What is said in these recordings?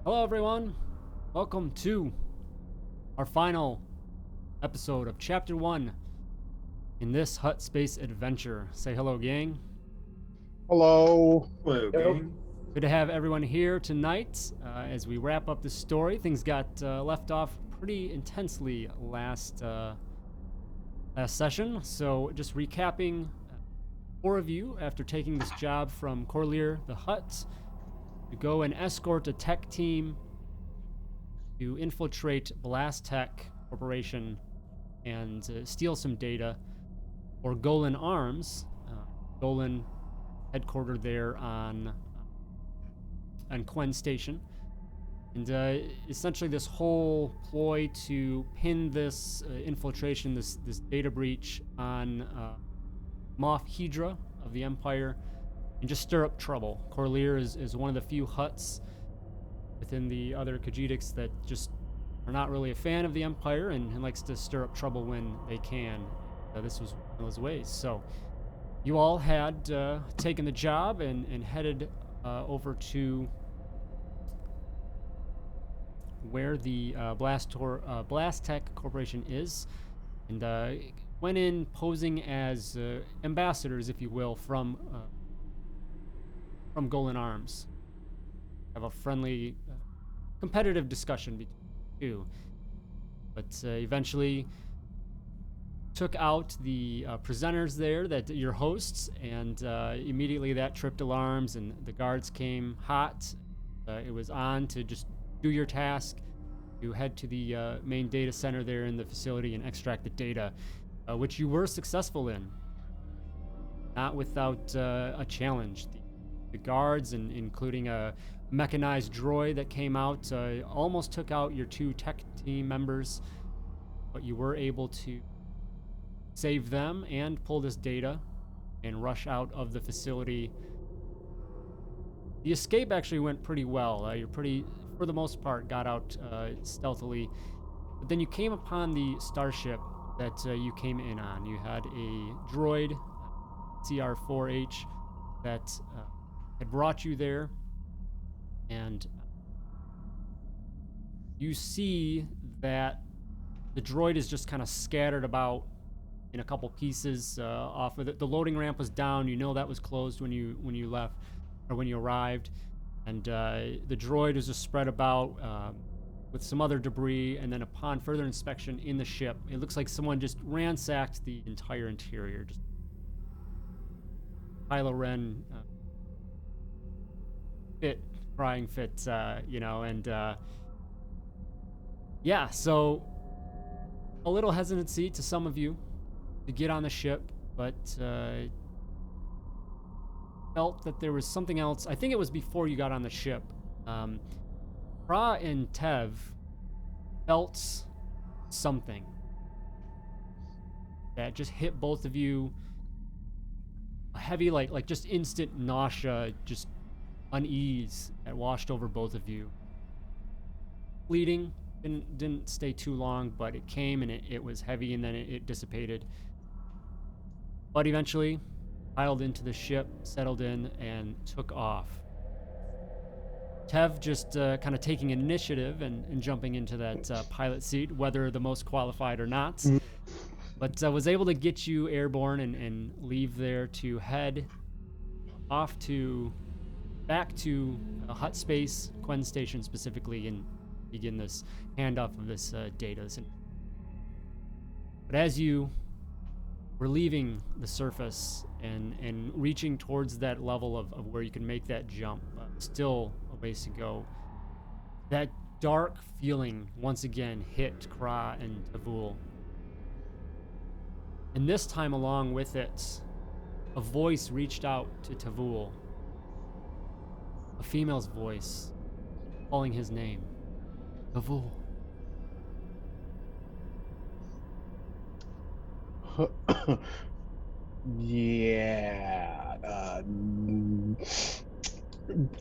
Hello, everyone. Welcome to our final episode of Chapter 1 in this Hutt space adventure. Say hello, gang. Hello. Hello, gang. Good to have everyone here tonight as we wrap up the story. Things got left off pretty intensely last session, so just recapping, four of you, after taking this job from Corlear the Hutt, to go and escort a tech team to infiltrate Blast Tech Corporation and steal some data for Golan Arms. Golan headquartered there on Quen Station. And essentially this whole ploy to pin this infiltration, this data breach on Moff Hydra of the Empire and just stir up trouble. Corlear is one of the few Hutts within the other Khajiitics that just are not really a fan of the Empire and likes to stir up trouble when they can. This was one of those ways. So you all had taken the job and headed over to where the Blast Tech Corporation is, and went in posing as ambassadors, if you will, from Golan Arms. Have a friendly, competitive discussion between the two, but eventually took out the presenters there, that your hosts, and immediately that tripped alarms, and the guards came hot. It was on to just do your task. You head to the main data center there in the facility and extract the data, which you were successful in. Not without a challenge. The guards, and including a mechanized droid that came out, almost took out your two tech team members, but you were able to save them and pull this data and rush out of the facility. The escape actually went pretty well. You're for the most part, got out stealthily. But then you came upon the starship that you came in on. You had a droid, CR4H, that had brought you there. And you see that the droid is just kind of scattered about in a couple pieces off of it. The loading ramp was down. You know that was closed when you left, or when you arrived. And the droid is just spread about with some other debris, and then upon further inspection in the ship, it looks like someone just ransacked the entire interior. Just Kylo Ren crying fit, and yeah, so a little hesitancy to some of you to get on the ship, but felt that there was something else. I think it was before you got on the ship. Ra and Tev felt something that just hit both of you. A heavy, like just instant nausea, just unease that washed over both of you. Bleeding didn't stay too long, but it came and it was heavy, and then it dissipated. But eventually piled into the ship, settled in, and took off. Tev just kind of taking initiative and jumping into that pilot seat, whether the most qualified or not. But was able to get you airborne and leave there to head off back to Hutt Space, Quen Station specifically, and begin this handoff of this data. But as you were leaving the surface and reaching towards that level of where you can make that jump, still a ways to go, that dark feeling once again hit Craq and Tevhul. And this time along with it, a voice reached out to Tevhul. A female's voice calling his name. Tevhul. Yeah.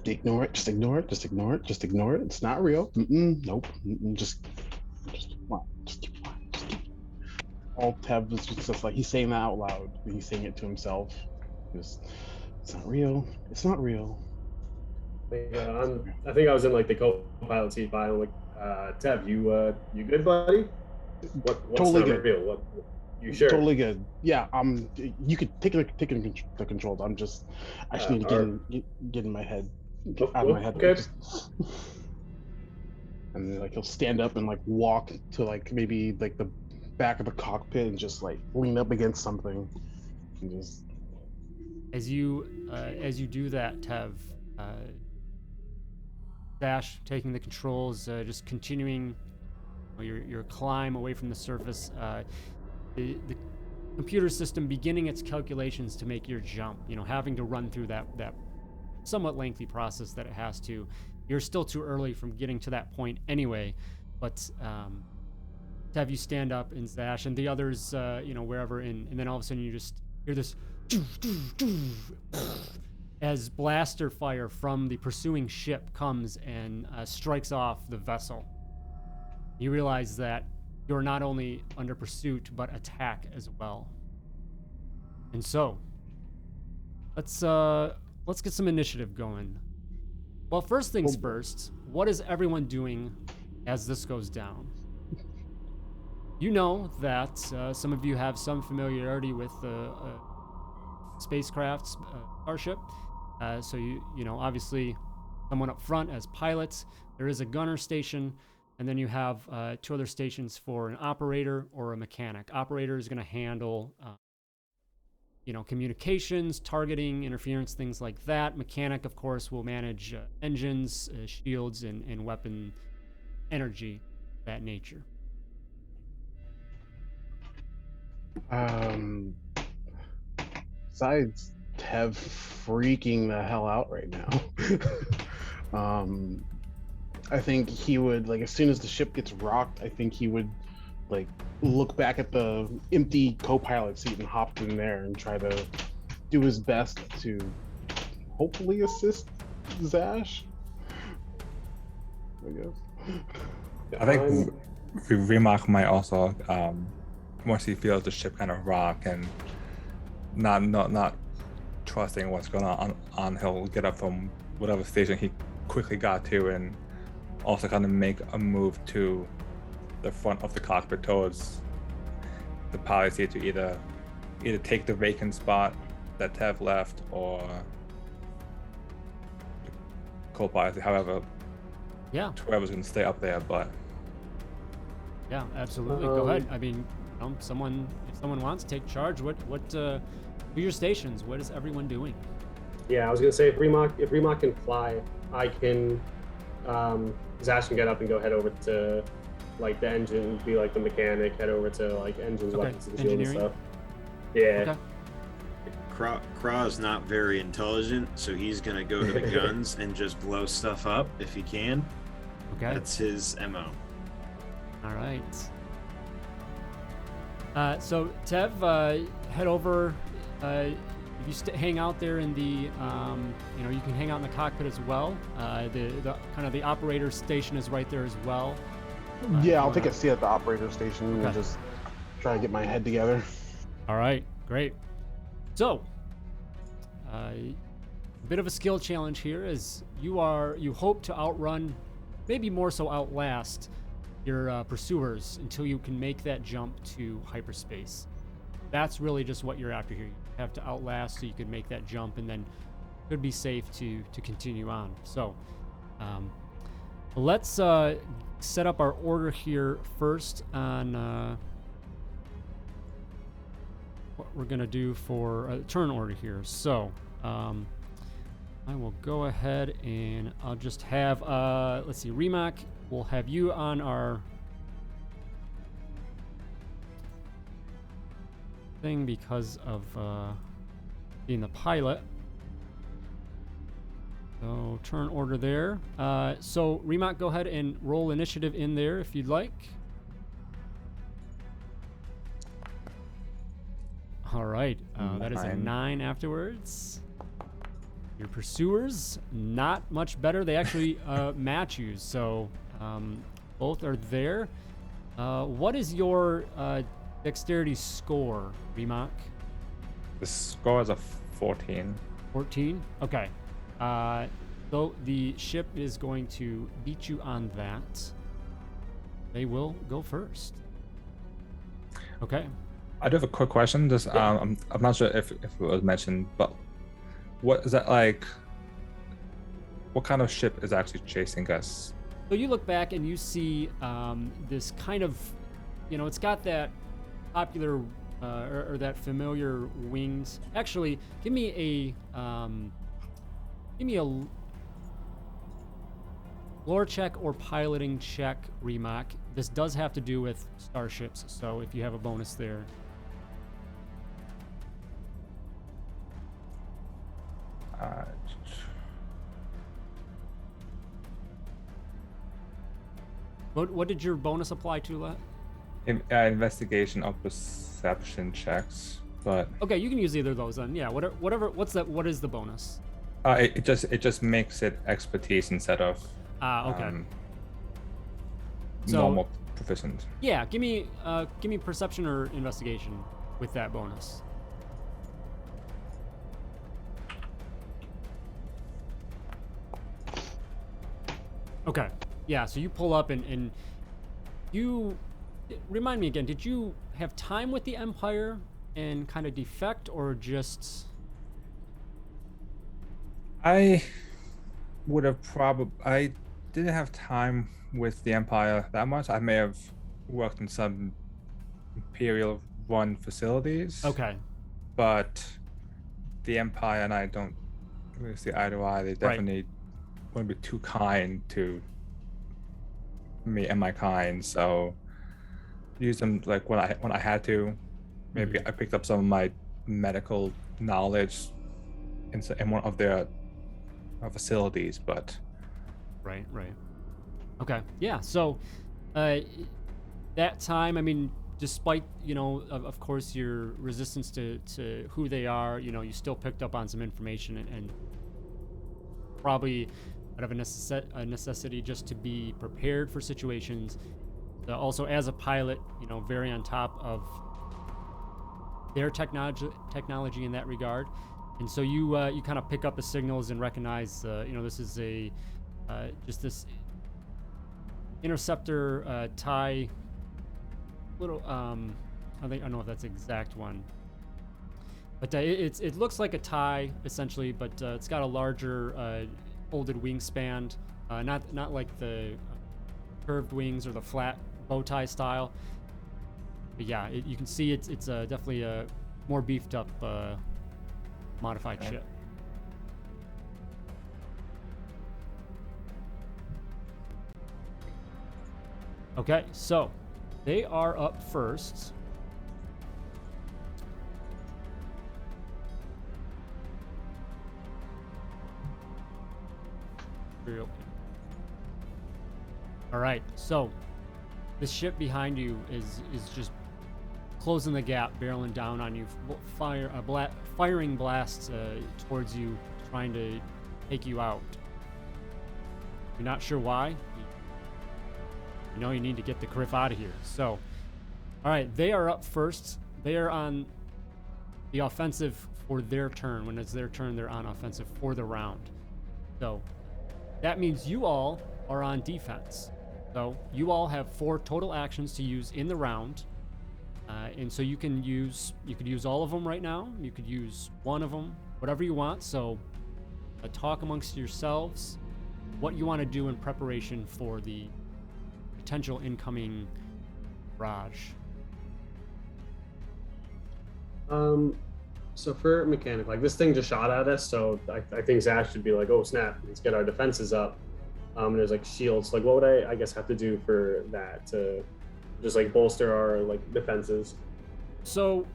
Ignore it. Just ignore it. Just ignore it. Just ignore it. It's not real. Nope. Just keep quiet. Just keep quiet. All Tev was just like, he's saying that out loud, and he's saying it to himself. It's not real. It's not real. I think I was in like the co-pilot seat by like, Tev, you good, buddy? What's Totally not good. real? What you sure? Totally good. Yeah. You could take the controls. I just need to get in my head, get out of my head. Okay. And then, like, he'll stand up and like walk to like maybe like the back of the cockpit and just like lean up against something and just. As you do that, Tev, Dash taking the controls, just continuing your climb away from the surface. The computer system beginning its calculations to make your jump. Having to run through that somewhat lengthy process that it has to. You're still too early from getting to that point anyway, but to have you stand up and Zash and the others, wherever, and then all of a sudden you just hear this as blaster fire from the pursuing ship comes and strikes off the vessel. You realize that you're not only under pursuit, but attack as well. And so, let's get some initiative going. Well, first things first, what is everyone doing as this goes down? You know that some of you have some familiarity with spacecraft's starship. So you know, obviously, someone up front as pilots. There is a gunner station, and then you have 2 other stations for an operator or a mechanic. Operator is going to handle communications, targeting, interference, things like that. Mechanic, of course, will manage engines, shields, and weapon energy, that nature. Besides Tev freaking the hell out right now, I think he would, like, as soon as the ship gets rocked, I think he would like look back at the empty co-pilot seat and hop in there and try to do his best to hopefully assist Zash, I guess. I think Remok might also, once he feels the ship kind of rock and not trusting what's going on, he'll get up from whatever station he quickly got to and also kind of make a move to the front of the cockpit towards the pilot seat to either take the vacant spot that Tev left or the co-pilot, however. Yeah. Whoever's going to stay up there, but. Yeah, absolutely. Go ahead. I mean, if someone wants to take charge, what are your stations? What is everyone doing? Yeah, I was gonna say if Remok can fly, I can. Zash can get up and go head over to like the engine, be like the mechanic, head over to like engines, weapons, and shield and stuff. Yeah. Okay. Craq is not very intelligent, so he's gonna go to the guns and just blow stuff up if he can. Okay. That's his MO. All right. So Tev, head over. If you hang out there in the, you can hang out in the cockpit as well. The kind of the operator station is right there as well. Yeah, I'll take a seat at the operator station and just try to get my head together. All right, great. So, a bit of a skill challenge here as you hope to outrun, maybe more so outlast, your pursuers until you can make that jump to hyperspace. That's really just what you're after here. You have to outlast so you can make that jump and then could be safe to continue on. So, let's set up our order here first on what we're gonna do for a turn order here. So I will go ahead and I'll just have let's see, Remok, we'll have you on our thing because of being the pilot. So turn order there. So Remok, go ahead and roll initiative in there if you'd like. All right, that is a 9 afterwards. Your pursuers, not much better. They actually match you, so both are there. What is your dexterity score, Remok? The score is a 14. 14? Okay. So the ship is going to beat you on that. They will go first. Okay. I do have a quick question. Just Yeah. I'm not sure if it was mentioned, but what is that like? What kind of ship is actually chasing us? So you look back and you see this kind of, it's got that popular or that familiar wings. Actually, give me a lore check or piloting check, Remok. This does have to do with starships, so if you have a bonus there. What did your bonus apply to, Let? Investigation or perception checks, but Okay, you can use either of those then. Yeah, whatever. What is the bonus? it just makes it expertise instead of Okay. So- normal proficient. Yeah, give me perception or investigation with that bonus. Okay. Yeah, so you pull up and you remind me again, did you have time with the Empire and kind of defect, or just I would have I didn't have time with the Empire that much. I may have worked in some Imperial run facilities. Okay. But the Empire and I don't really see eye to eye. They definitely wouldn't be too kind to me and my kind. So use them like when I had to. Maybe I picked up some of my medical knowledge in one of their facilities, but Right. Okay. Yeah. So, that time, I mean, despite of course your resistance to who they are, you still picked up on some information and probably out of a necessity just to be prepared for situations. Also, as a pilot, very on top of their technology in that regard. And so you kind of pick up the signals and recognize, this is just this interceptor TIE little I don't know if that's the exact one, but it looks like a TIE essentially, but it's got a larger folded wingspan, not like the curved wings or the flat bow tie style. But yeah, you can see it's definitely a more beefed up modified ship. Okay, so they are up first. All right, so the ship behind you is just closing the gap, barreling down on you, firing blasts towards you, trying to take you out. You're not sure why. You need to get the Criff out of here. So, all right, they are up first. They are on the offensive for their turn. When it's their turn, they're on offensive for the round. So that means you all are on defense. So you all have 4 total actions to use in the round. And so you could use all of them right now. You could use one of them, whatever you want. So talk amongst yourselves what you want to do in preparation for the potential incoming barrage. So for mechanic, like this thing just shot at us, so I think Zash should be like, oh snap, let's get our defenses up. And there's like shields. Like, what would I guess have to do for that to just like bolster our like defenses? So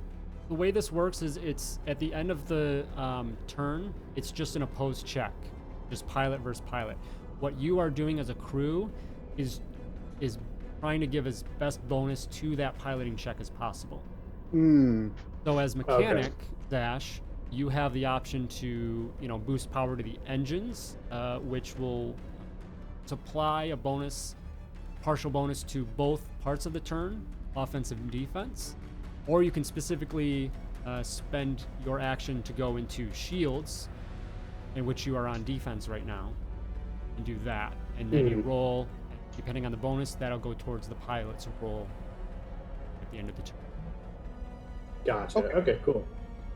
the way this works is it's at the end of the turn, it's just an opposed check, just pilot versus pilot. What you are doing as a crew is trying to give as best bonus to that piloting check as possible. So as mechanic, Dash, you have the option to boost power to the engines, which will supply a partial bonus to both parts of the turn, offensive and defense. Or you can specifically spend your action to go into shields, in which you are on defense right now. and do that, and then you Mhm. roll. Depending on the bonus, that'll go towards the pilot's roll at the end of the turn. Gotcha. Okay. Okay, cool.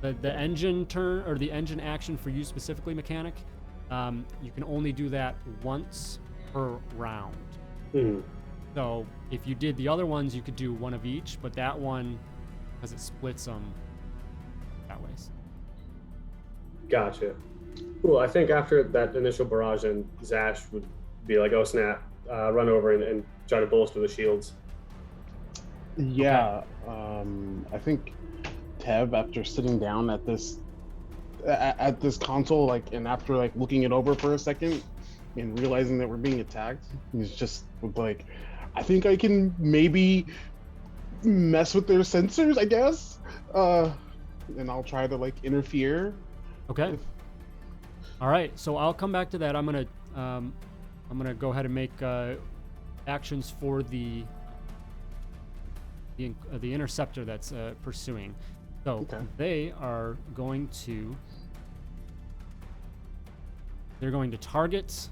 The engine turn, or the engine action for you specifically, mechanic, you can only do that once per round. Mhm. So if you did the other ones, you could do one of each, but that one, because it splits them that way. Gotcha. Cool. I think after that initial barrage, then Zash would be like, "Oh snap!" Run over and try to bolster the shields. Yeah. I think Tev, after sitting down at this console, like, and after like looking it over for a second and realizing that we're being attacked, he's just like, I think I can maybe mess with their sensors, I guess. And I'll try to like interfere. Okay. If- All right. So I'll come back to that. I'm gonna go ahead and make actions for the interceptor that's pursuing. So Okay. they're going to target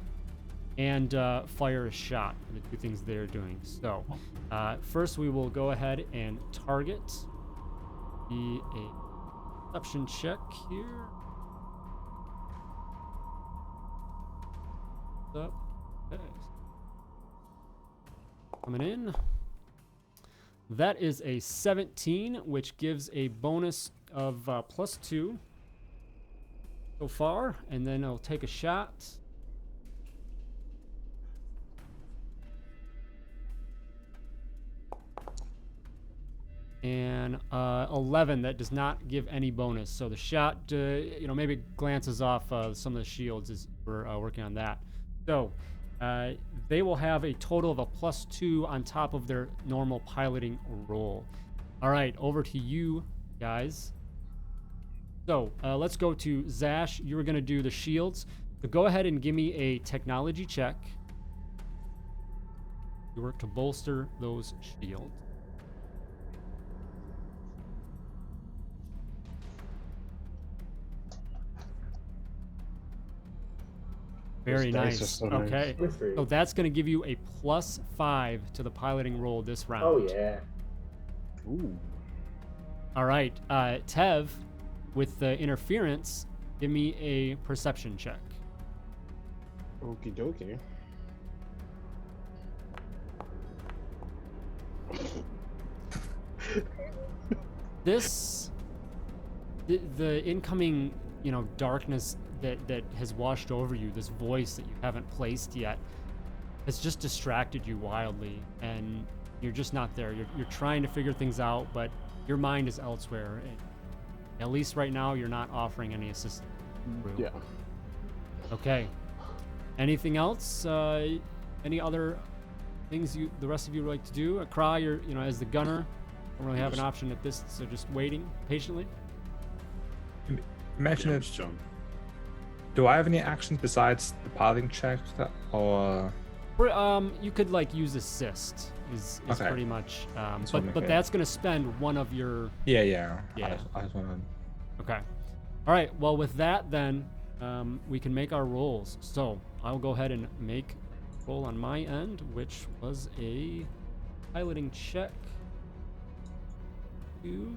and fire a shot. The two things they're doing. So first we will go ahead and target. Be a perception check here. Up. Okay. Coming in. That is a 17, which gives a bonus of +2 so far, and then I'll take a shot. And 11, that does not give any bonus. So the shot, maybe glances off some of the shields as we're working on that. So they will have a total of a +2 on top of their normal piloting roll. All right, over to you guys. So let's go to Zash. You were going to do the shields. So go ahead and give me a technology check. You work to bolster those shields. Very Those dice are nice. so nice. Okay. 23. So that's going to give you a +5 to the piloting roll this round. Oh yeah. Ooh. All right. Tev, with the interference, give me a perception check. Okie dokie. The incoming, darkness that has washed over you, this voice that you haven't placed yet, has just distracted you wildly, and you're just not there. You're trying to figure things out, but your mind is elsewhere. At least right now, you're not offering any assistance. Yeah. Okay. Anything else? Any other things the rest of you would like to do? Craq, you're, as the gunner, don't really have an option at this, so just waiting patiently. Imagine Yeah, it. just chilling. Do I have any actions besides the piloting check, or You could use assist. Is Okay. pretty much. So But okay. that's gonna spend one of your. yeah. Yeah. I just want Okay. All right. Well, with that, then we can make our rolls. So I'll go ahead and make a roll on my end, which was a piloting check. 2.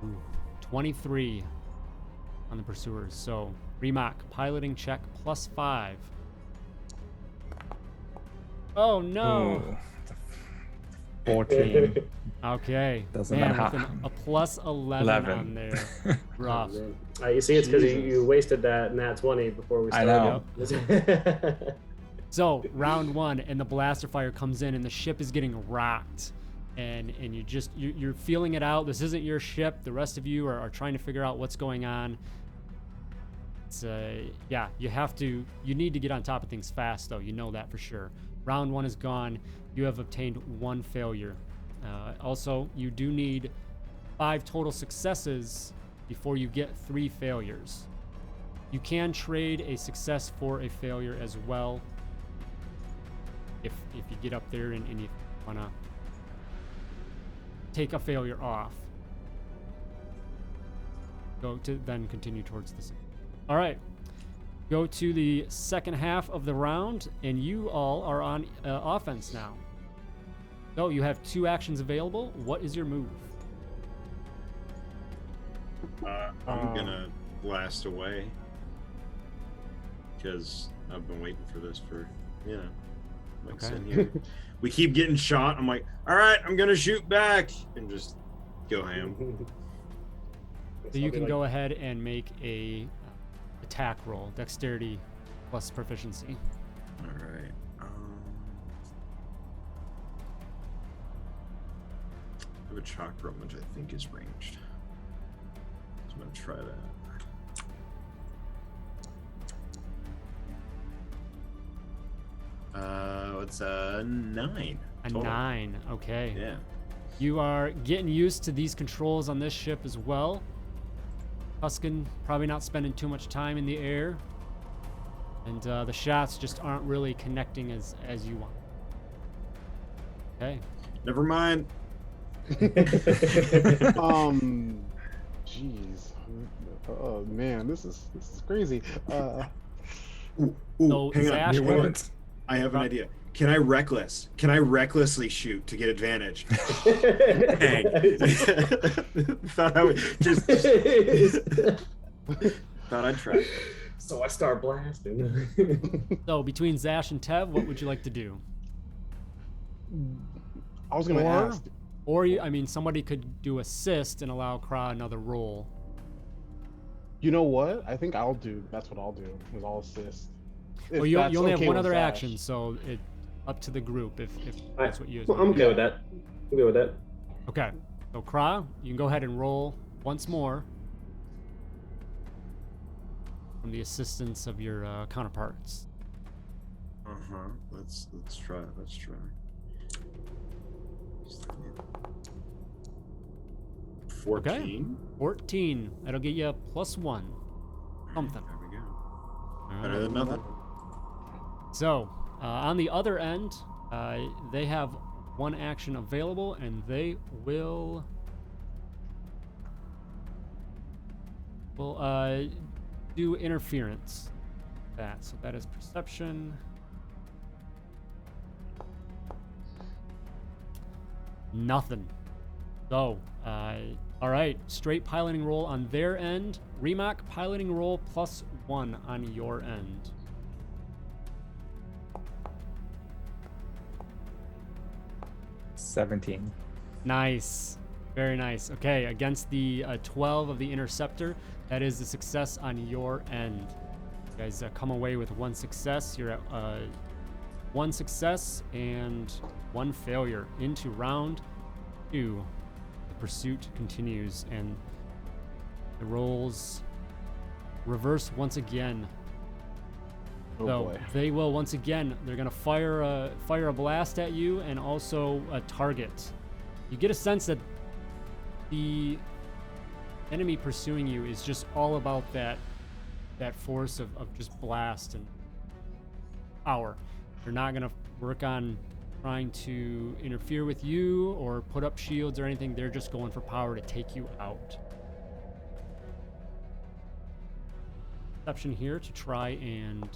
Ooh, 23 on the pursuers. So Remok, piloting check +5. Oh no. Ooh, 14. Okay. Doesn't Man, matter. with a +11 on there. Rough. You see, it's because Jesus. you wasted that nat 20 before we I started. know. So round 1, and the blaster fire comes in, and the ship is getting rocked, and you're feeling it out. This isn't your ship. The rest of you are trying to figure out what's going on. It's you need to get on top of things fast, though. You know that for sure. Round 1 is gone. You have obtained 1 failure. Also, you do need 5 total successes before you get 3 failures. You can trade a success for a failure as well. If you get up there and you wanna take a failure off. Go to then continue towards the center. All right. Go to the second half of the round, and you all are on offense now. So you have 2 actions available. What is your move? I'm gonna blast away because I've been waiting for this for like sitting here. We keep getting shot. I'm like, all right, I'm gonna shoot back and just go ham. So you can go ahead and make a attack roll, dexterity plus proficiency. All right. I have a chakra, which I think is ranged. So I'm gonna try that. It's a 9. A total. 9. Okay. Yeah. You are getting used to these controls on this ship as well. Tusken probably not spending too much time in the air, and the shots just aren't really connecting as you want. Okay. Never mind. Jeez. Oh man, this is crazy. Ooh, So hang on. Zash, Hang on. I have an idea. Can I recklessly shoot to get advantage? Dang. Thought I would just thought I'd try. So I start blasting. So between Zash and Tev, what would you like to do? I was gonna ask. Or somebody could do assist and allow Craq another roll. You know what? I think that's what I'll do. Is I'll assist. If Well, you that's only have okay one with other Zash. action, so it up to the group if that's what you guys I'm want. good with that. I'm good with that. Okay. So Craq, you can go ahead and roll once more from the assistance of your counterparts. Let's try. Let's try. 14. Okay. 14. That'll get you a +1. Something. There we go. All Better right. than nothing. So, on the other end, they have 1 action available, and they will do interference. So that is perception. Nothing. So, all right, straight piloting roll on their end. Remok, piloting roll +1 on your end. $17. Nice. Very nice. Okay, against the 12 of the Interceptor, that is a success on your end. You guys come away with 1 success. You're at 1 success and 1 failure. Into round 2. The pursuit continues, and the rolls reverse once again. Oh So boy. they will once again. They're gonna fire a blast at you and also a target. You get a sense that the enemy pursuing you is just all about that force of just blast and power. They're not gonna work on trying to interfere with you or put up shields or anything. They're just going for power to take you out. Perception here to try and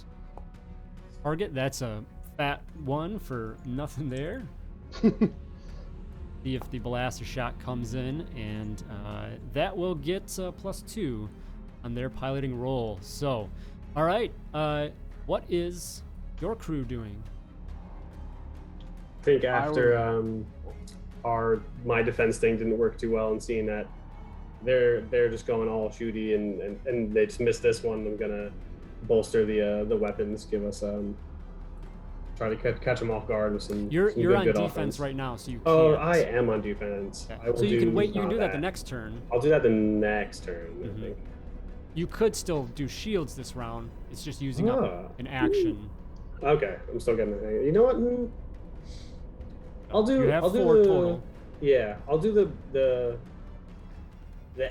target. That's a fat 1 for nothing there. See if the blaster shot comes in, and that will get +2 on their piloting roll. So, all right, what is your crew doing? I think after my defense thing didn't work too well, and seeing that they're just going all shooty and they just missed this one, I'm gonna bolster the weapons, give us try to catch them off guard with some. You're some on good defense offense right now, so you can't. Oh, I am on defense. Okay. I will So you can wait. You can do that that the next turn. I'll do that the next turn. Mhm. I think. You could still do shields this round. It's just using Ah. up an action. Okay, I'm still getting the hang. You know what? I'll do. You have I'll do 4 the, total. Yeah, I'll do the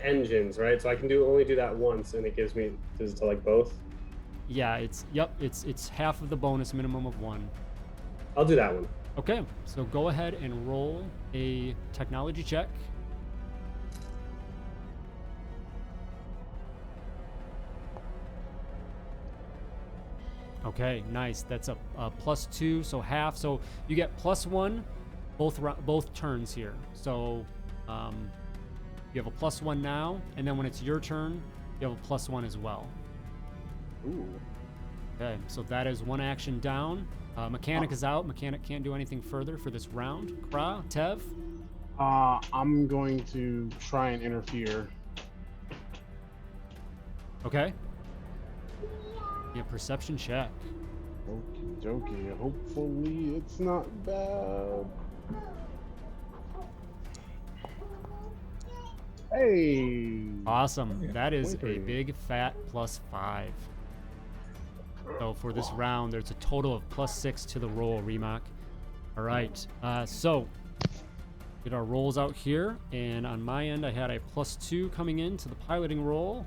engines, right? So I can only do that once, and it gives me to like both. Yeah, it's half of the bonus, minimum of 1. I'll do that one. Okay, so go ahead and roll a technology check. Okay, nice. That's a +2, so half. So you get +1 both turns here. So you have a +1 now, and then when it's your turn, you have a +1 as well. Ooh. Okay, so that is one action down. Mechanic is out. Mechanic can't do anything further for this round. Craq, Tev? I'm going to try and interfere. Okay. Yeah, perception check. Okie dokie. Hopefully it's not bad. Hey! Awesome. That is a 23. big fat +5. So for this round, there's a total of +6 to the roll, Remok. All right. So get our rolls out here, and on my end, I had a +2 coming in to the piloting roll.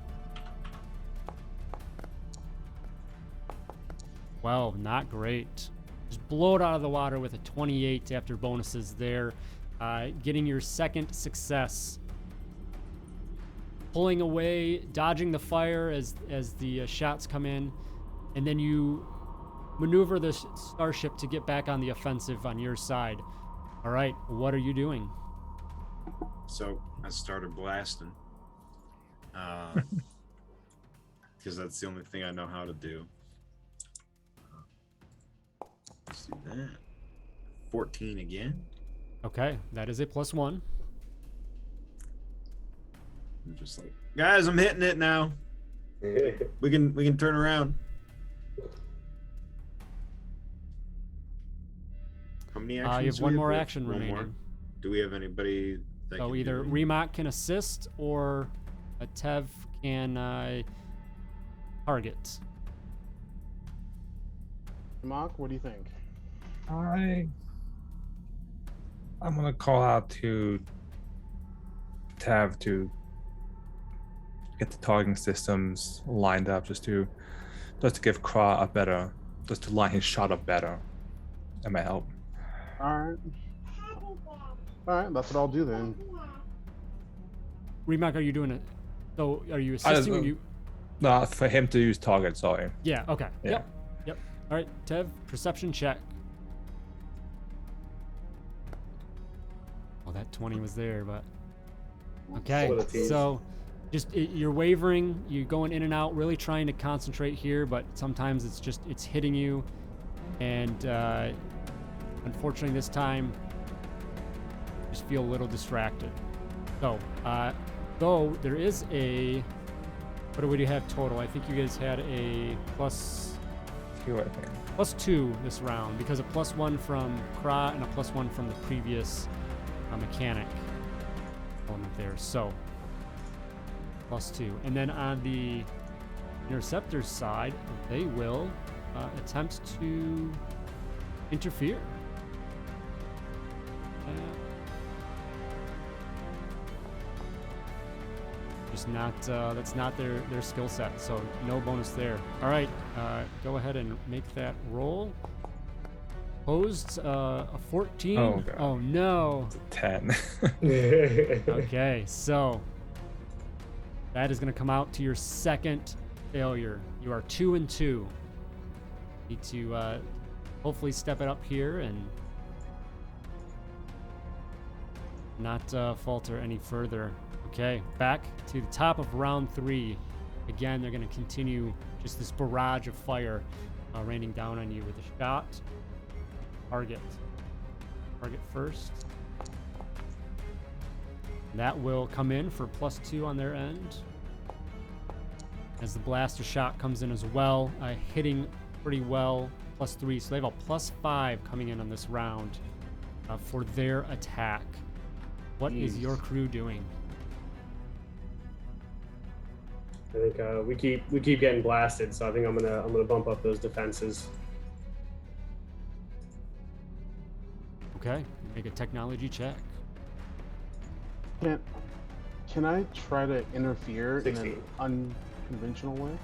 Well, not great. Just blow it out of the water with a 28 after bonuses there. Getting your second success. Pulling away, dodging the fire as the shots come in, and then you maneuver the starship to get back on the offensive on your side. All right, what are you doing? So I started blasting. Because that's the only thing I know how to do. Let's do that. 14 again. Okay, that is a +1. I'm just like, guys, I'm hitting it now. We can turn around. How many actions? You have do one we more left? action One remaining. more? Do we have anybody that So can either do Remok can assist or a Tev can target. Mark, what do you think? I'm gonna call out to Tav to get the targeting systems lined up, just to give Craq just to line his shot up better. That might help. Alright. Alright, that's what I'll do then. Remok, are you doing it? So are you assisting? Or you? No, for him to use target. Sorry. Yeah. Okay. Yeah. Yep. All right, Tev, perception check. Well, that 20 was there, but okay. What a tease. So, you're wavering. You're going in and out, really trying to concentrate here, but sometimes it's hitting you, and unfortunately this time, you just feel a little distracted. So, though there is a, what do we have total? I think you guys had a Two, I think. +2 this round because a +1 from Craq and a +1 from the previous mechanic element there. So +2, and then on the interceptor's side, they will attempt to interfere. Just not that's not their skill set, so no bonus there. All right, go ahead and make that roll. Posed a 14. Oh, God. Oh no. 10. Okay, so that is going to come out to your second failure. You are 2 and 2. Need to hopefully step it up here and not falter any further. Okay, back to the top of round 3. Again, they're going to continue just this barrage of fire raining down on you with a shot. Target first. That will come in for +2 on their end. As the blaster shot comes in as well, hitting pretty well, +3. So they have a +5 coming in on this round for their attack. What is your crew doing? I think we keep getting blasted, so I think I'm gonna bump up those defenses. Okay, make a technology check. Can I try to interfere 16. in an unconventional way?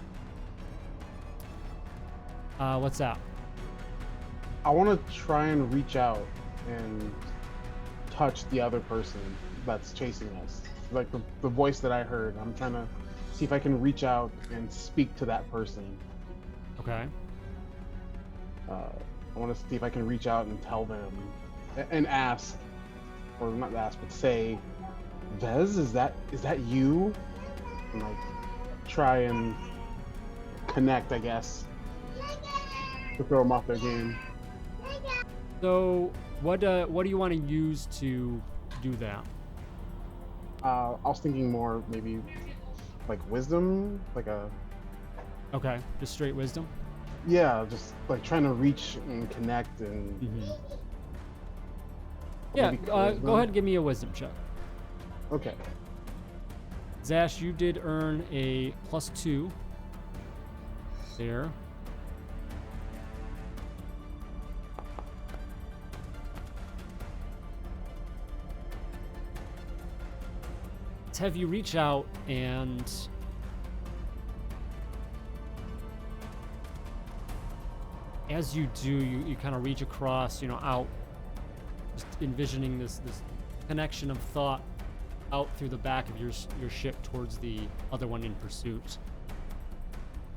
What's that? I want to try and reach out and touch the other person that's chasing us. Like the voice that I heard. I'm trying to see if I can reach out and speak to that person. Okay. I want to see if I can reach out and tell them and ask, or not ask, but say, Vez, is that you? And like try and connect, I guess, to throw them off their game. So what do you want to use to do that? I was thinking more maybe like wisdom, like a Okay, just straight wisdom. yeah, just like trying to reach and connect and Yeah, maybe go charisma. ahead and give me a wisdom check. Okay. Zash, you did earn a +2 there. Tev, you reach out and as you do, you kind of reach across, out, just envisioning this connection of thought out through the back of your ship towards the other one in pursuit.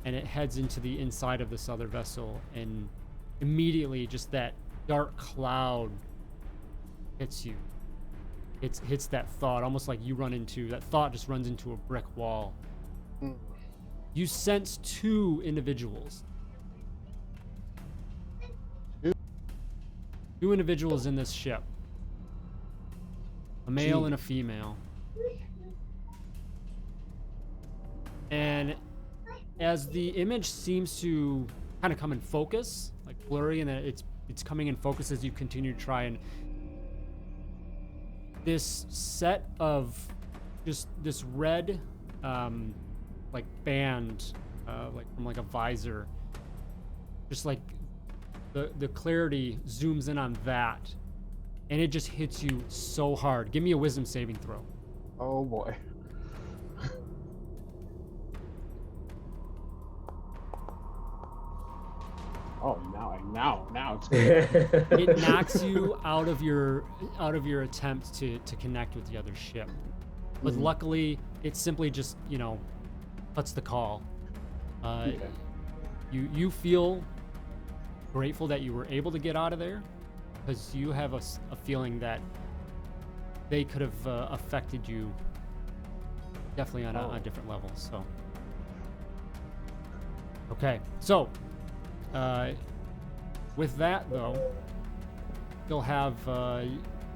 And it heads into the inside of this other vessel, and immediately just that dark cloud hits you. It hits that thought, almost like that thought just runs into a brick wall. Mm. You sense two individuals. Two individuals in this ship. A male and a female. And as the image seems to kind of come in focus, like blurry, and then it's coming in focus as you continue to try and this set of just this red like band like from like a visor, just like the clarity zooms in on that, and it just hits you so hard. Give me a wisdom saving throw. Oh boy. Oh, now it's good. It knocks you out of your attempt to connect with the other ship. But luckily, it simply just, cuts the call. Okay. You feel grateful that you were able to get out of there, because you have a feeling that they could have affected you definitely on a different level. So, okay, so with that though, you'll have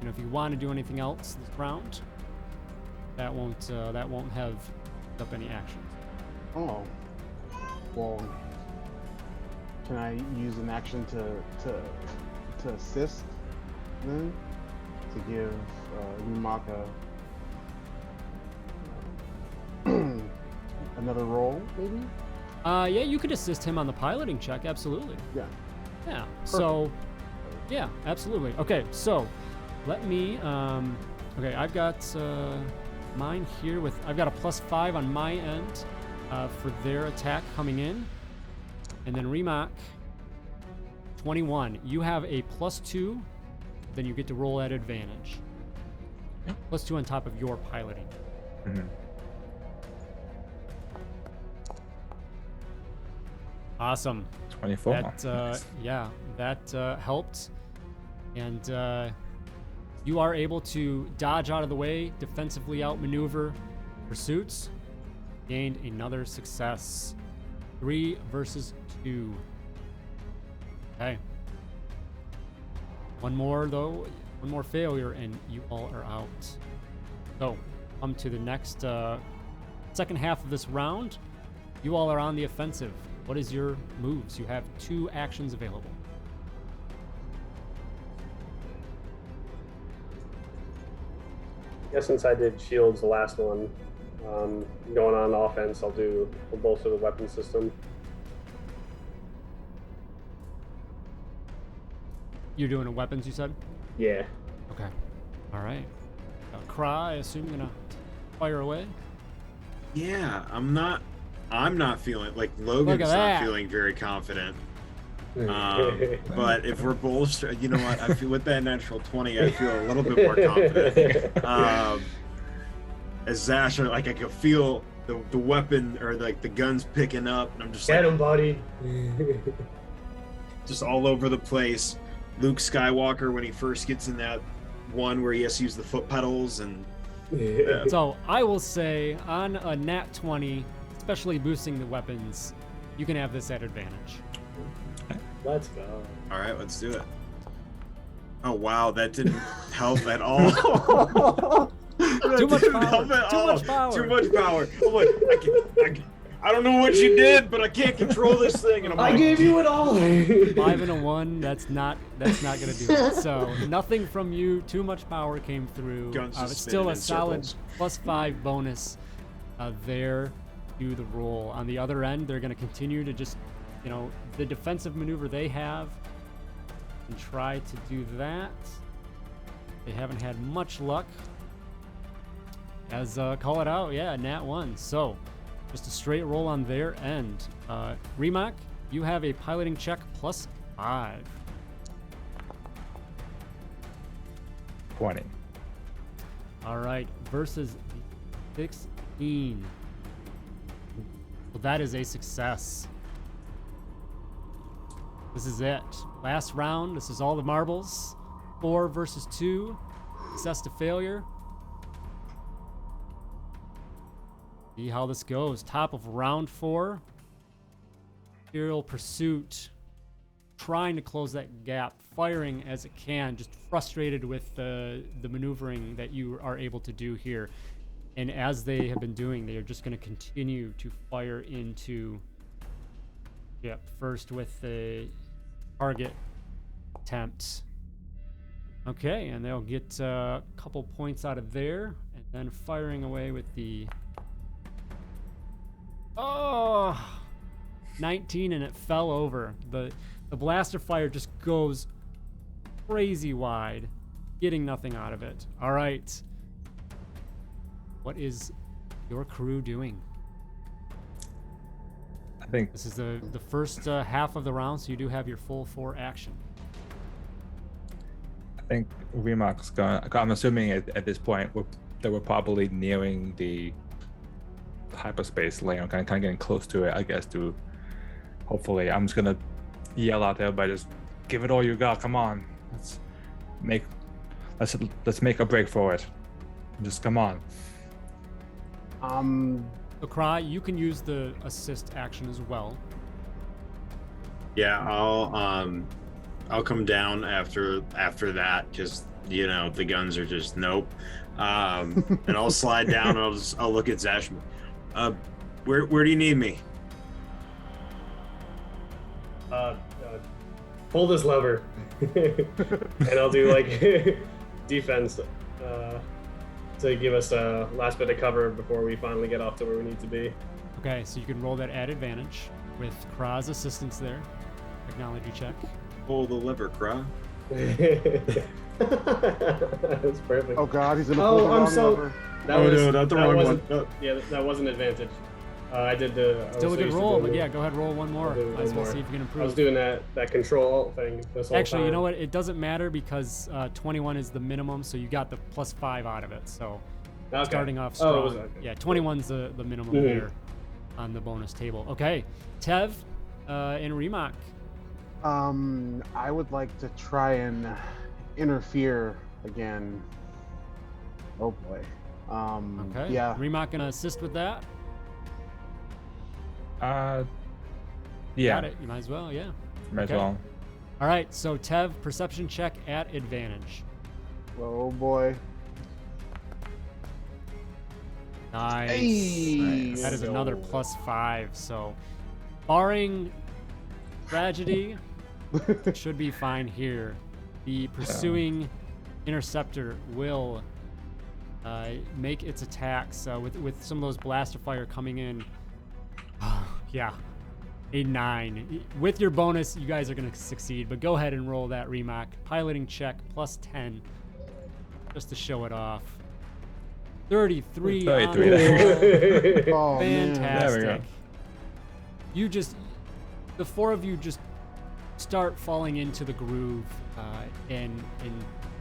if you want to do anything else this round, that won't have up any actions. Oh. Well, can I use an action to assist then? To give Remok another roll, maybe? Yeah, you could assist him on the piloting check, absolutely. Yeah. Yeah. So, yeah, absolutely. Okay, so let me. Okay, I've got mine here with. I've got a +5 on my end for their attack coming in, and then Remok 21. You have a +2, then you get to roll at advantage. +2 on top of your piloting. Mm-hmm. Awesome. 24. That helped, and you are able to dodge out of the way, defensively outmaneuver pursuits. Gained another success. 3 versus 2. Okay. One more failure, and you all are out. So, come to the next second half of this round. You all are on the offensive. What is your moves? You have 2 actions available. I guess since I did shields the last one, going on offense, I'll bolster the weapon system. You're doing a weapons, you said? Yeah. Okay. All right. Cry, I assume you're gonna fire away. Yeah, I'm not feeling like Logan's Look at not that. feeling very confident. But if we're both, you know what? I feel with that natural 20, I feel a little bit more confident. As Zash, like I can feel the weapon or like the guns picking up, and I'm just Get like, him, buddy. just all over the place. Luke Skywalker when he first gets in that one where he has to use the foot pedals and. So I will say on a nat 20, especially boosting the weapons, you can have this at advantage. Let's go. All right, let's do it. Oh wow, that didn't help at all. Too much power. Too much power. I'm like, I don't know what you did, but I can't control this thing. And I'm I like, gave you it all. 5 and a 1. That's not gonna do it. So nothing from you. Too much power came through. Guns just It's still spinning a in solid circles. +5 bonus there. Do the roll. On the other end, they're gonna continue to just, the defensive maneuver they have, and try to do that. They haven't had much luck. As call it out, yeah, nat 1. So just a straight roll on their end. Remok, you have a piloting check +5. 20. All right, versus the 16. Well, that is a success. This is it. Last round. This is all the marbles. 4 versus 2. Success to failure. See how this goes. Top of round 4. Imperial Pursuit. Trying to close that gap. Firing as it can. Just frustrated with the maneuvering that you are able to do here. And as they have been doing, they are just going to continue to fire into... Yep, first with the target attempts. Okay, and they'll get a couple points out of there. And then firing away with the... 19, and it fell over. The blaster fire just goes crazy wide, getting nothing out of it. All right. What is your crew doing? I think This is the first half of the round, so you do have your full 4 action. Remok's gonna. I'm assuming at this point that we're probably nearing the hyperspace lane, kind of getting close to it. I guess to hopefully, I'm just gonna yell out to everybody, just give it all you got. Come on, let's make a break for it. Just come on. So Cry, you can use the assist action as well. yeah, I'll come down after that because the guns are just nope. And I'll slide down. I'll look at Zash. Where do you need me? Pull this lever, and I'll do like defense to give us a last bit of cover before we finally get off to where we need to be. Okay, so you can roll that at advantage with Kra's assistance there. Technology check. Pull the lever, Craq. That's perfect. Oh God, he's gonna pull the wrong lever. No, not the wrong one. No. Yeah, that was an advantage. I did the... Still a good roll, but yeah, go ahead, roll one more. Might as well see if you can improve. I was doing that control thing this whole Actually, time. you know what? It doesn't matter because 21 is the minimum, so you got the +5 out of it. So Okay. starting off Oh, strong. was it? Yeah, 21's the minimum Mhm. here on the bonus table. Okay, Tev and Remok. I would like to try and interfere again. Oh boy. Okay. Yeah. Remok gonna assist with that. Yeah. Got it. You might as well. Yeah. Might as Okay. well. All right. So Tev, perception check at advantage. Oh boy. Nice. Hey. That is another +5. So, barring tragedy, should be fine here. The pursuing interceptor will make its attacks with some of those blaster fire coming in. Yeah, a 9. With your bonus, you guys are going to succeed. But go ahead and roll that Remok. Piloting check +10, just to show it off. 33. 33 on the there. roll. Oh man. Fantastic. There we go. You just, the 4 of you just start falling into the groove and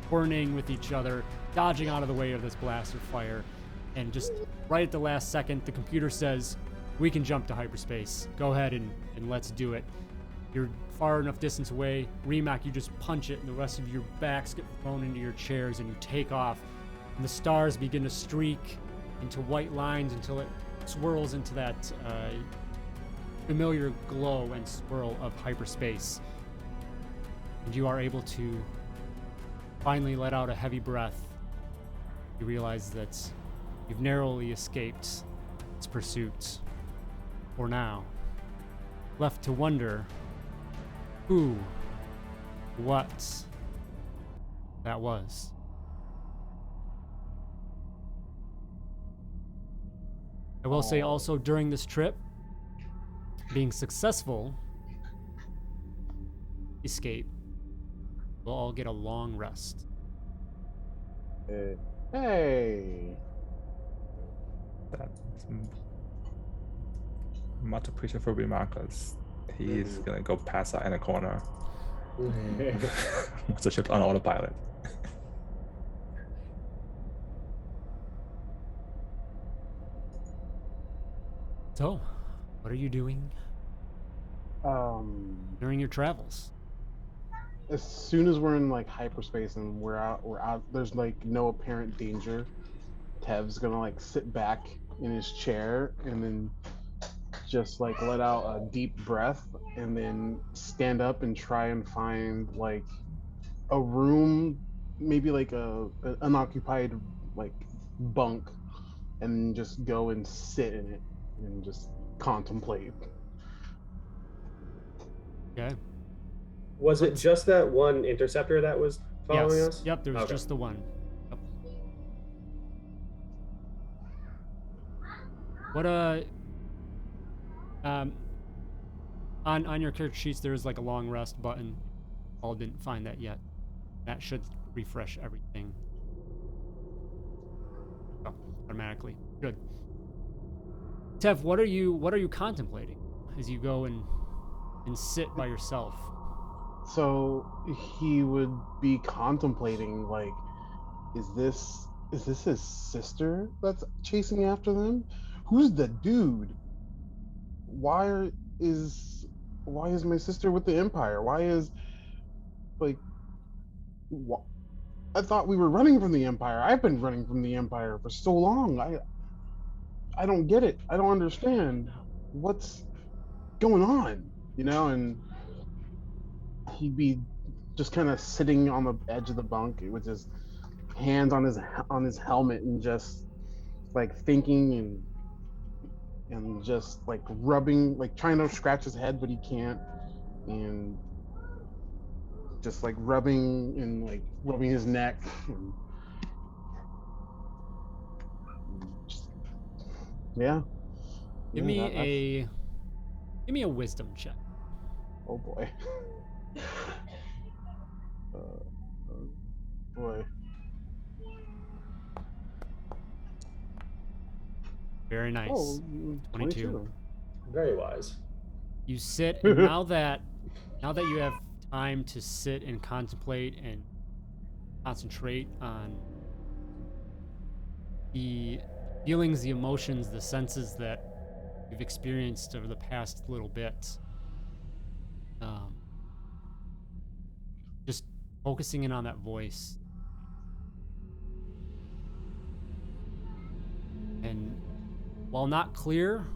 coordinating with each other, dodging out of the way of this blaster fire. And just right at the last second, the computer says, we can jump to hyperspace. Go ahead and let's do it. You're far enough distance away. Remok, you just punch it, and the rest of your backs get thrown into your chairs, and you take off. And the stars begin to streak into white lines until it swirls into that familiar glow and swirl of hyperspace. And you are able to finally let out a heavy breath. You realize that you've narrowly escaped its pursuit. For now, left to wonder who, what that was. I will say also during this trip, being successful escape, we'll all get a long rest. Hey. That's much appreciated for Remok, because he's gonna go pass out in a corner. Once the ship's on autopilot. So, what are you doing during your travels? As soon as we're in like hyperspace and we're out, there's like no apparent danger. Tev's gonna like sit back in his chair and then just like let out a deep breath and then stand up and try and find like a room, maybe like an unoccupied like bunk, and just go and sit in it and just contemplate. Okay. Was it just that one interceptor that was following us? Yep, there was Okay. just the one. Yep. What on your character sheets there's like a long rest button. Paul didn't find that yet. That should refresh everything. Oh, automatically. Good. Tev, what are you contemplating as you go and sit by yourself? So he would be contemplating like, is this his sister that's chasing after them? Who's the dude? Why is my sister with the Empire? Why is like I thought we were running from the Empire. I've been running from the Empire for so long. I don't get it. I don't understand what's going on, and he'd be just kind of sitting on the edge of the bunk with his hands on his helmet and just like thinking and just like rubbing, like trying to scratch his head but he can't, and just like rubbing his neck and just, yeah. Give me a wisdom check. Oh boy. Boy. Very nice. Oh, 22. Very wise. You sit, and now that you have time to sit and contemplate and concentrate on the feelings, the emotions, the senses that you've experienced over the past little bit, just focusing in on that voice, and while not clear,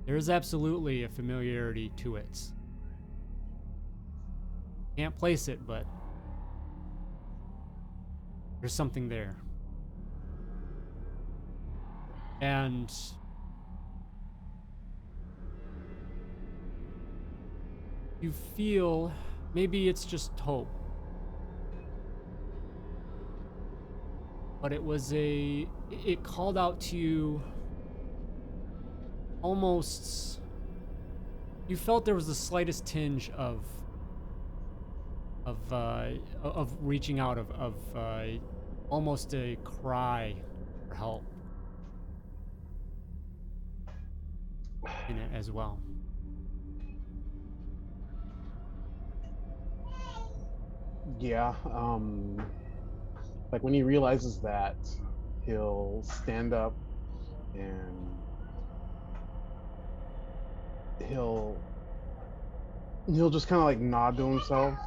there is absolutely a familiarity to it. Can't place it, but there's something there. And you feel maybe it's just hope, but it called out to you almost. You felt there was the slightest tinge of reaching out, of almost a cry for help in it as well. Yeah. Like when he realizes that, he'll stand up and he'll just kind of like nod to himself,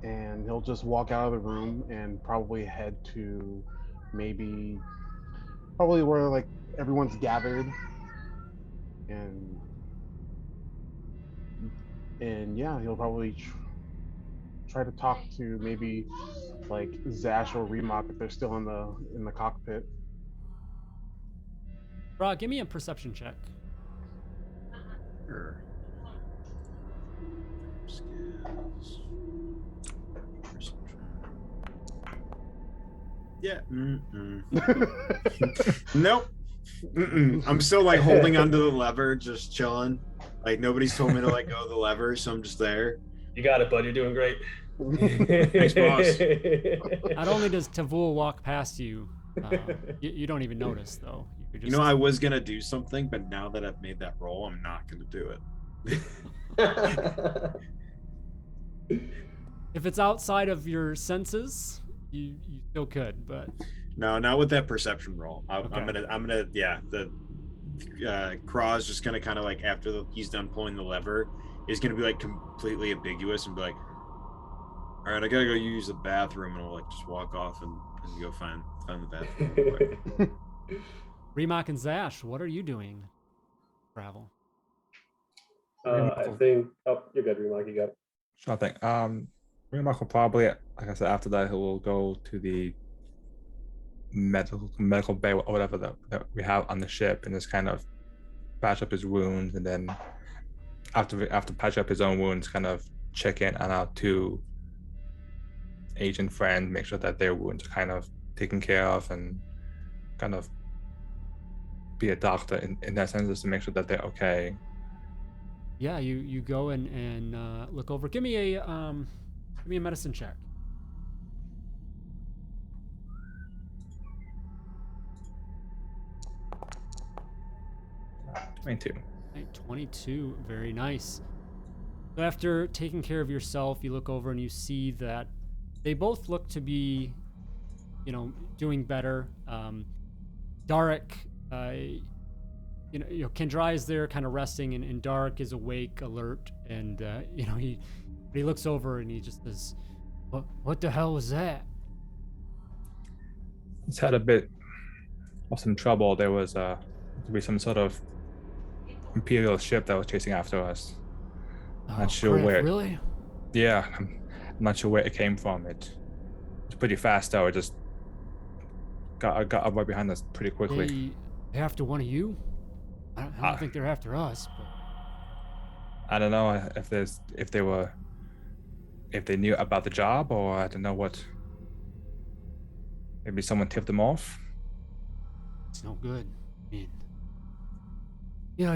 and he'll just walk out of the room and probably head to probably where like everyone's gathered, and yeah, he'll probably try to talk to maybe like Zash or Remok if they're still in the cockpit. Craq, give me a perception check. Sure. Skills. Perception. Yeah. Nope. I'm still like holding onto the lever, just chilling. Like nobody's told me to let go of the lever, so I'm just there. You got it, bud. You're doing great. Thanks, boss. Not only does Tevhul walk past you, you don't even notice though. You You know, I was gonna do something, but now that I've made that roll, I'm not gonna do it. If it's outside of your senses, you still could, but No, not with that perception roll. I'm Okay. gonna, yeah. The Craw's just gonna kind of like after he's done pulling the lever, is gonna be like completely ambiguous and be like, "All right, I gotta go use the bathroom," and I'll like just walk off and go find the bathroom. Real quick. Remok and Zash, what are you doing? Travel. I think. Oh, you're good, Remok. You got it. Sure thing. Remok will probably, like I said, after that he will go to the medical bay or whatever that we have on the ship and just kind of patch up his wounds, and then after patch up his own wounds, kind of check in on our two agent friends, make sure that their wounds are kind of taken care of, and kind of be a doctor in that sense, just to make sure that they're okay. Yeah, you go and look over. Give me a medicine check. Uh, 22. 22, very nice. So after taking care of yourself, you look over and you see that they both look to be, doing better. Darek, Kendra is there kind of resting, and Darek is awake, alert, and, he looks over and he just says, what the hell was that? He's had a bit of some trouble. There was to be some sort of Imperial ship that was chasing after us. Not sure crap, where. Really? Yeah, I'm not sure where it came from. It's pretty fast though. It just got up right behind us pretty quickly. They after one of you? I don't think they're after us, but I don't know if they knew about the job, or I don't know what. Maybe someone tipped them off. it's no good. I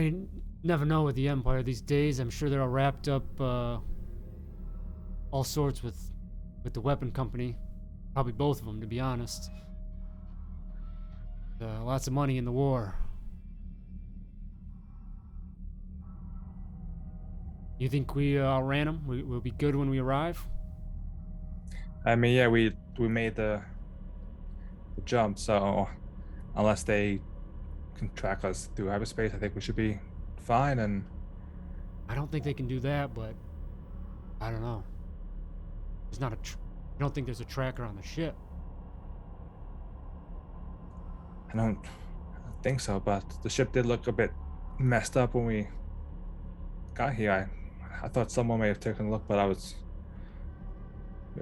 mean, you never know with the Empire these days. I'm sure they're all wrapped up all sorts with the weapon company. Probably both of them, to be honest. Lots of money in the war. You think we outran them? We'll be good when we arrive? I mean, yeah, we made the jump, so unless they can track us through hyperspace, I think we should be fine. And I don't think they can do that, but I don't know. There's not I don't think there's a tracker on the ship. I don't think so, but the ship did look a bit messed up when we got here. I thought someone may have taken a look, but it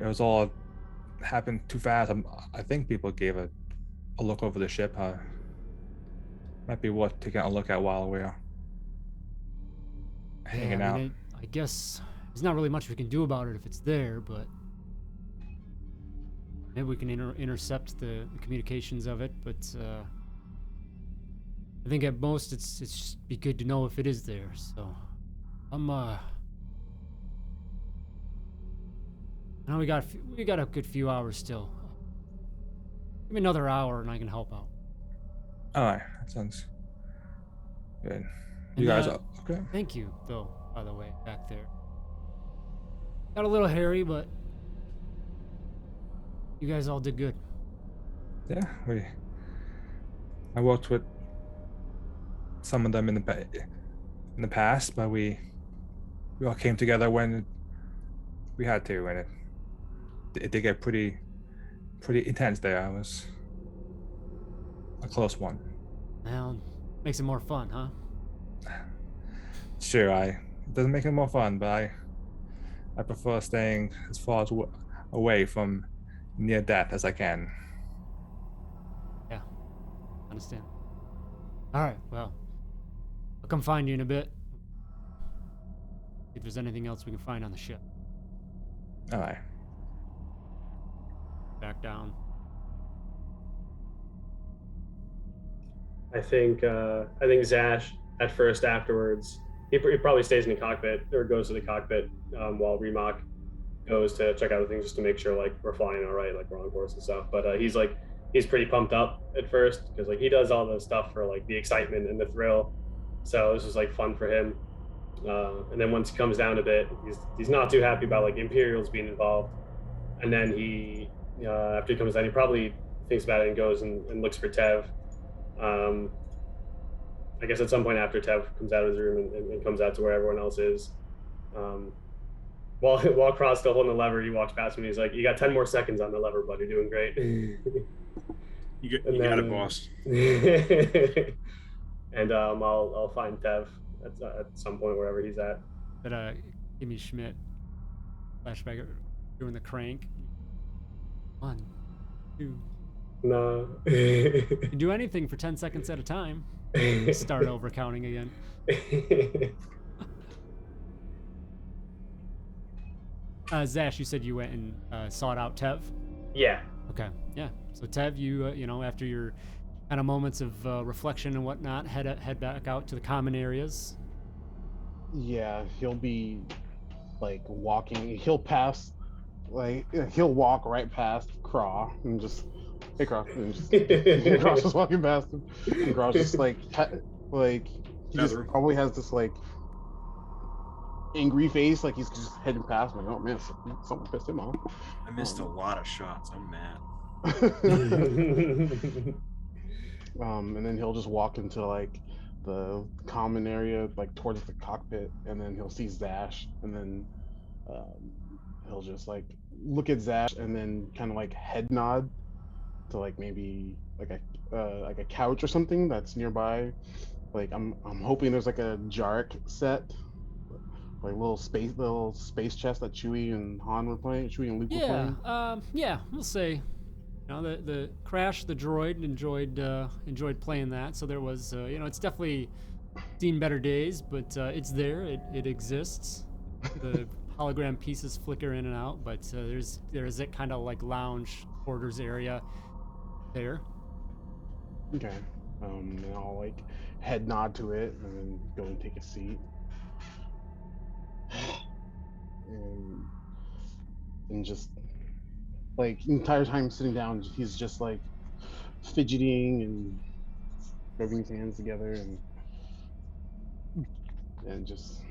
was all happened too fast. I think people gave a look over the ship. Might be worth taking a look at while we're hanging out. I guess there's not really much we can do about it if it's there, but maybe we can intercept the communications of it. But I think at most it's just be good to know if it is there. So now we got a good few hours still. Give me another hour and I can help out. All right, that sounds good. You And, guys are okay? Thank you, though, by the way, back there. Got a little hairy, but You guys all did good. Yeah, I worked with some of them in the past, but we all came together when we had to, and it did get pretty intense there. I was a close one. Well, makes it more fun, huh? Sure, it doesn't make it more fun, but I prefer staying as far away from near death as I can. Yeah, understand. All right, well, I'll come find you in a bit. If there's anything else we can find on the ship. All right. Back down. I think Zash at first afterwards he probably stays in the cockpit or goes to the cockpit while Remok goes to check out the things just to make sure like we're flying all right, like we're on course and stuff. But he's pretty pumped up at first because like he does all the stuff for like the excitement and the thrill. So this is like fun for him. And then once he comes down a bit, he's not too happy about like Imperials being involved. And then he after he comes down, he probably thinks about it and goes and looks for Tev. I guess at some point after Tev comes out of his room and comes out to where everyone else is. While Cross still holding the lever, he walks past me and he's like, "You got 10 more seconds on the lever, bud. You're doing great." You got it, boss. And I'll find Tev at some point wherever he's at. That Kimmy Schmidt flashback doing the crank. 1, 2. No. You can do anything for 10 seconds at a time. Start over counting again. Zash, you said you went and sought out Tev? Yeah. Okay, yeah. So Tev, you know, after your kind of moments of reflection and whatnot, head back out to the common areas. Yeah, he'll be like walking. He'll pass, like he'll walk right past Craw and just, hey Craw, and just Craw's just walking past him. And Craw's just like he just probably has this like angry face, like he's just heading past me. Oh man, someone pissed him off. I missed a lot of shots. I'm mad. And then he'll just walk into like the common area, like towards the cockpit, and then he'll see Zash, and then he'll just like look at Zash, and then kind of like head nod to like maybe like a couch or something that's nearby. Like I'm hoping there's like a Jarek set, like little space chest that Chewie and Han were playing. Chewie and Luke were playing. Yeah, we'll say. You know, the Crash, the droid enjoyed playing that. So there was, you know, it's definitely seen better days, but it's there. It exists. The hologram pieces flicker in and out, but there's that kind of like lounge quarters area there. Okay. And I'll like head nod to it and then go and take a seat. And just like the entire time sitting down, he's just like fidgeting and rubbing his hands together and just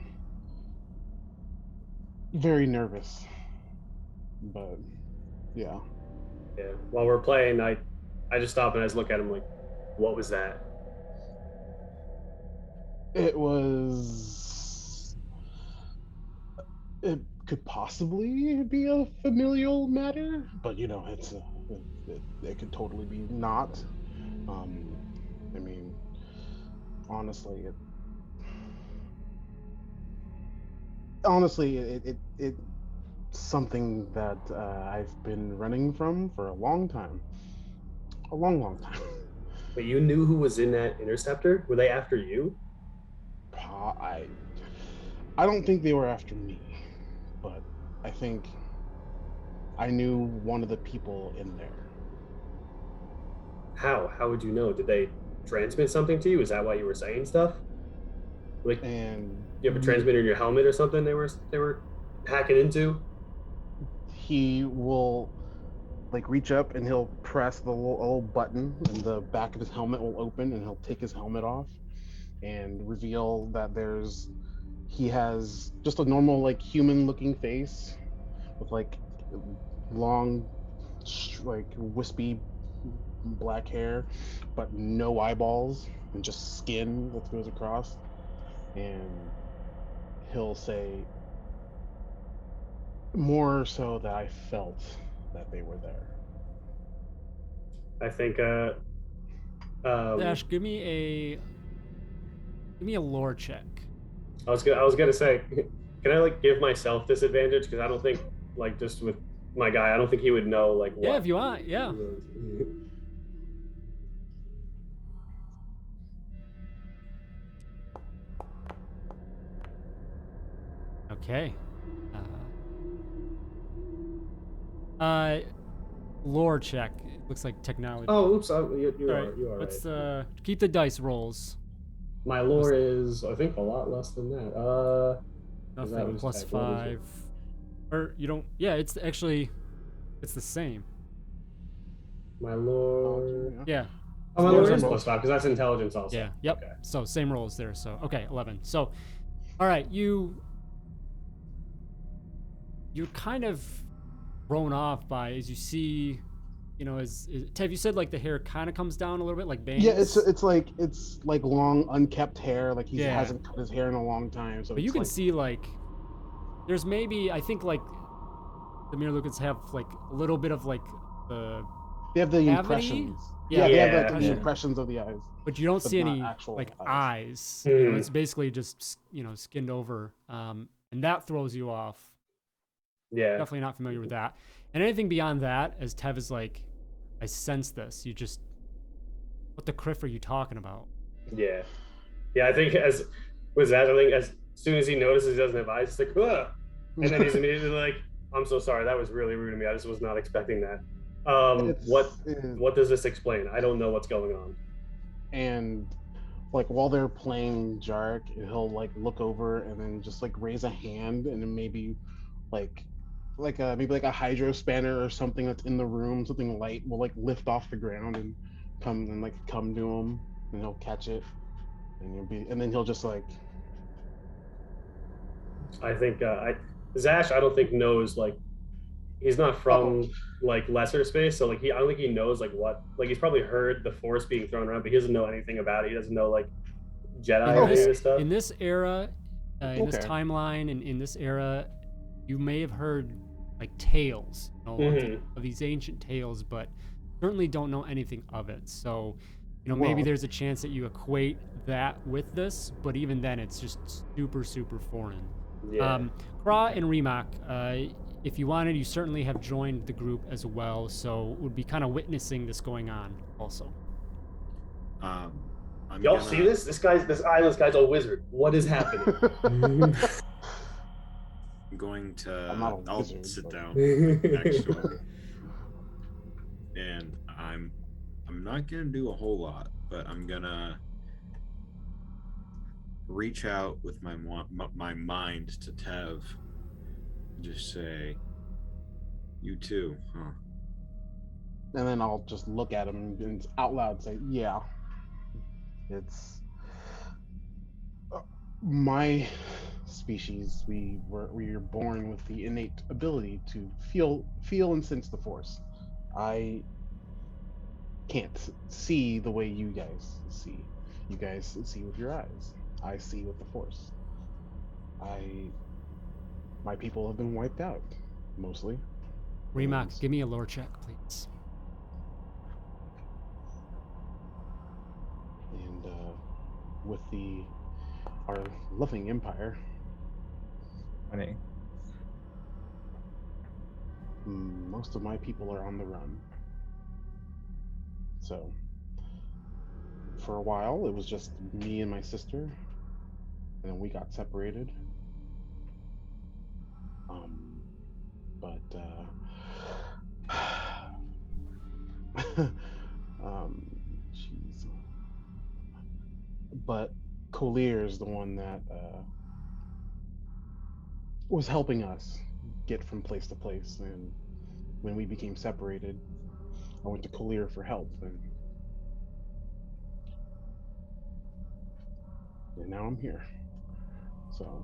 very nervous. But yeah. Yeah. While we're playing, I just stop and I just look at him like, what was that? It could possibly be a familial matter, but you know, it could totally be not. I mean, honestly, it's something that I've been running from for a long time. A long time. But you knew who was in that interceptor? Were they after you? I don't think they were after me, but I think I knew one of the people in there. How? How would you know? Did they transmit something to you? Is that why you were saying stuff? Like, And you have a transmitter in your helmet or something they were hacking into? he will like reach up and he'll press the little button and the back of his helmet will open and he'll take his helmet off and reveal that he has just a normal like human looking face with like long like wispy black hair, but no eyeballs and just skin that goes across. And he'll say, more so that I felt that they were there. I think Dash, give me a lore check. I was gonna say, can I like give myself disadvantage, because I don't think like just with my guy, I don't think he would know like what. Yeah, if you want, yeah. Okay. Lore check. It looks like technology. Oh, oops! You All are right. you are Let's right. keep the dice rolls. My lore is, I think, a lot less than that. That Nothing was plus tech. What is 5. Or you don't. Yeah, it's actually it's the same. my lore. Yeah. Oh, my Lore's lore on is both. plus 5 because that's intelligence also. Yeah. Yep. Okay. So same rolls there. So okay, 11. So, all right, you're kind of thrown off by as you see, as Tev, you said like the hair kind of comes down a little bit like bangs. Yeah, it's like long unkept hair, like he Yeah. hasn't cut his hair in a long time. So But you it's can like, see like there's maybe I think like the Miralukas have like a little bit of like the they have the cavity? impressions. Yeah, they have yeah. like the impressions of the eyes. but you don't but see not any actual like eyes. eyes. It's basically just skinned over, and that throws you off. Yeah. Definitely not familiar with that. And anything beyond that, as Tev is like, I sense this. You just, what the criff are you talking about? Yeah. Yeah, I think as soon as he notices he doesn't have eyes, he's like, ugh! And then he's immediately like, I'm so sorry, that was really rude of me. I just was not expecting that. What does this explain? I don't know what's going on. And like while they're playing Jarek, he'll like look over and then just like raise a hand, and then maybe like a hydro spanner or something that's in the room, something light will like lift off the ground and come to him, and he'll catch it, and then he'll just like, I think Zash, I don't think knows, like, he's not from like lesser space, so like I don't think he knows like what, like he's probably heard the Force being thrown around, but he doesn't know anything about it. He doesn't know like Jedi or any of this stuff. In this era, in this Okay. timeline, and in this era, you may have heard like tales, of these ancient tales, but certainly don't know anything of it. So, maybe Well- there's a chance that you equate that with this, but even then, it's just super, super foreign. Yeah. Craq and Remok, if you wanted, you certainly have joined the group as well, so would be kind of witnessing this going on also. Y'all see this? This island's guy's a wizard. What is happening? I'm going I'm not to. a I'll wizard, sit but- down next to him, and I'm not gonna do a whole lot, but I'm gonna reach out with my mind to Tev, and just say, "You too, huh?" and then I'll just look at him and out loud say, yeah, it's my species. We were born with the innate ability to feel and sense the Force. I can't see the way you guys see. You guys see with your eyes. I see with the Force. My people have been wiped out, mostly. Remok, give me a lore check, please. And with our loving empire, 20. most of my people are on the run. So for a while, it was just me and my sister, and then we got separated. Jeez. But Collier is the one that was helping us get from place to place, and when we became separated, I went to Collier for help, and now I'm here. So,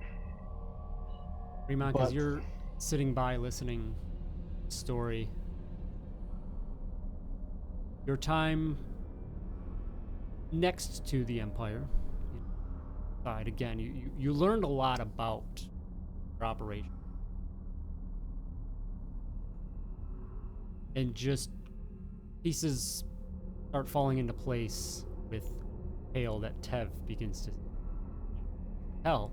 Remok, as But- you're sitting by listening to the story, your time next to the Empire side again, you learned a lot about their operation. And just pieces start falling into place with tale that Tev begins to tell.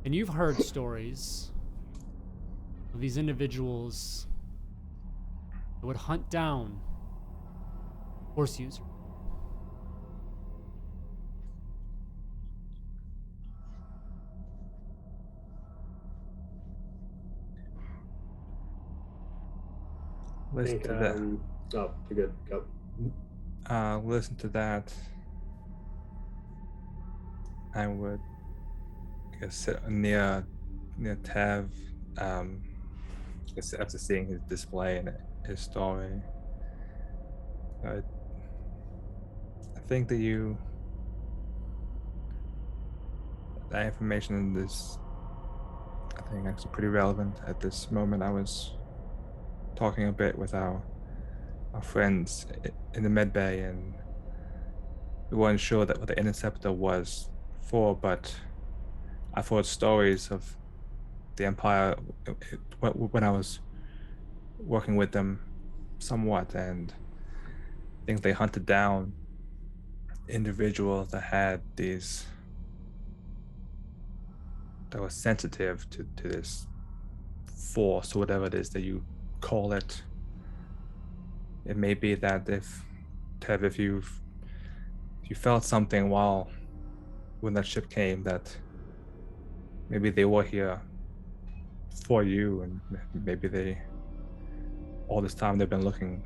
And you've heard stories of these individuals that would hunt down Force users. I Listen think, to that. oh, you're good. Go. Listen to that. I would, I guess, sit near Tev. I guess after seeing his display and his story, I think that that information is, I think, actually pretty relevant at this moment. I was talking a bit with our friends in the med bay, and we weren't sure that what the interceptor was for, but I've heard stories of the Empire when I was working with them somewhat, and I think they hunted down individuals that had these, that were sensitive to this force or whatever it is that you call it. It may be that if you felt something when that ship came, that maybe they were here for you, and maybe all this time they've been looking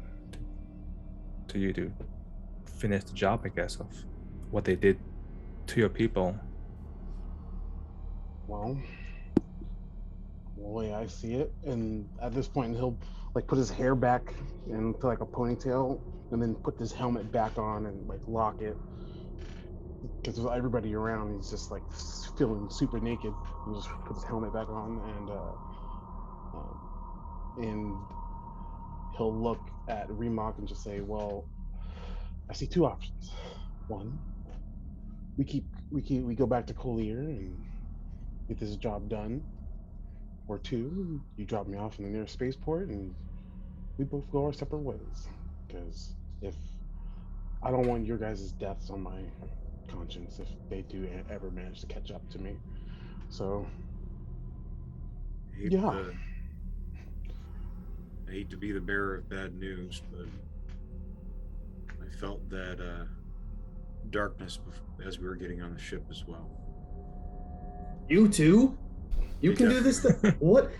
to you to finish the job, I guess, of what they did to your people. Well, the way I see it, and at this point he'll like put his hair back into like a ponytail, and then put his helmet back on and like lock it, because with everybody around, he's just like feeling super naked. He just put his helmet back on, and he'll look at Remok and just say, "Well, I see two options. One, we go back to Collier and get this job done. Or two, you drop me off in the nearest spaceport and we both go our separate ways. Because if I don't want your guys' deaths on my conscience if they do ever manage to catch up to me. So, yeah. I hate to be the bearer of bad news, but I felt that darkness as we were getting on the ship as well. You too? You can do this stuff? What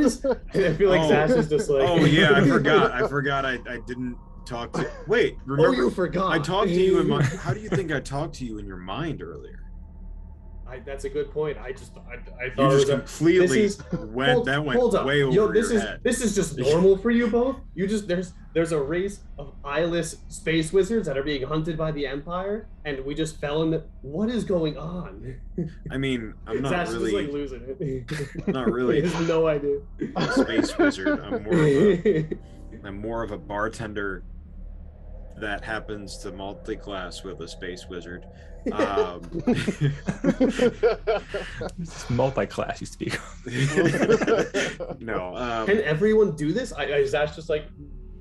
is... I feel like Zash is just like... Oh, yeah, I forgot I didn't talk to... Wait, remember? Oh, you forgot. I talked to you in my... How do you think I talked to you in your mind earlier? That's a good point. I thought you it was just completely went hold way over your head. This is just normal for you both. You just there's a race of eyeless space wizards that are being hunted by the Empire, and we just fell in the... What is going on? I mean, I'm not Zash really is like losing it. Not really. He has no idea. A space wizard. I'm more of a bartender that happens to multi-class with a space wizard. It's multi-class you speak of. No. Can everyone do this? Zash just like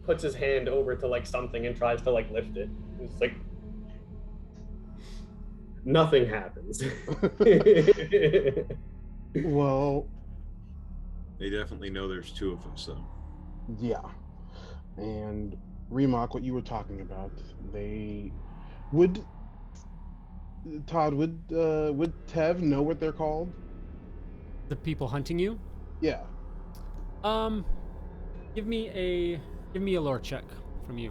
puts his hand over to like something and tries to like lift it. It's like nothing happens. Well, they definitely know there's two of us, though. Yeah. And Remok, what you were talking about, they would... Todd, would Tev know what they're called? The people hunting you? Yeah. Give me a lore check from you.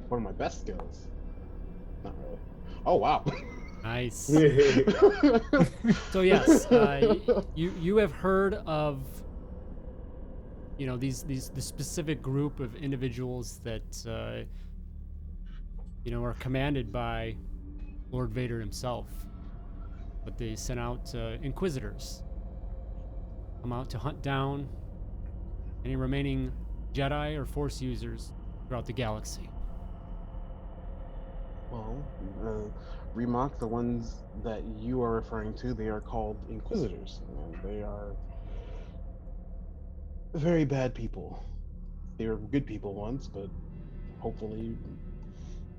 One of my best skills. Not really. Oh wow. Nice. So yes, you have heard of, you know, the specific group of individuals that you know, are commanded by Lord Vader himself. But they sent out inquisitors, come out to hunt down Any remaining Jedi or Force users throughout the galaxy? Well, Remok, the ones that you are referring to, they are called Inquisitors, and they are very bad people. They were good people once, but hopefully,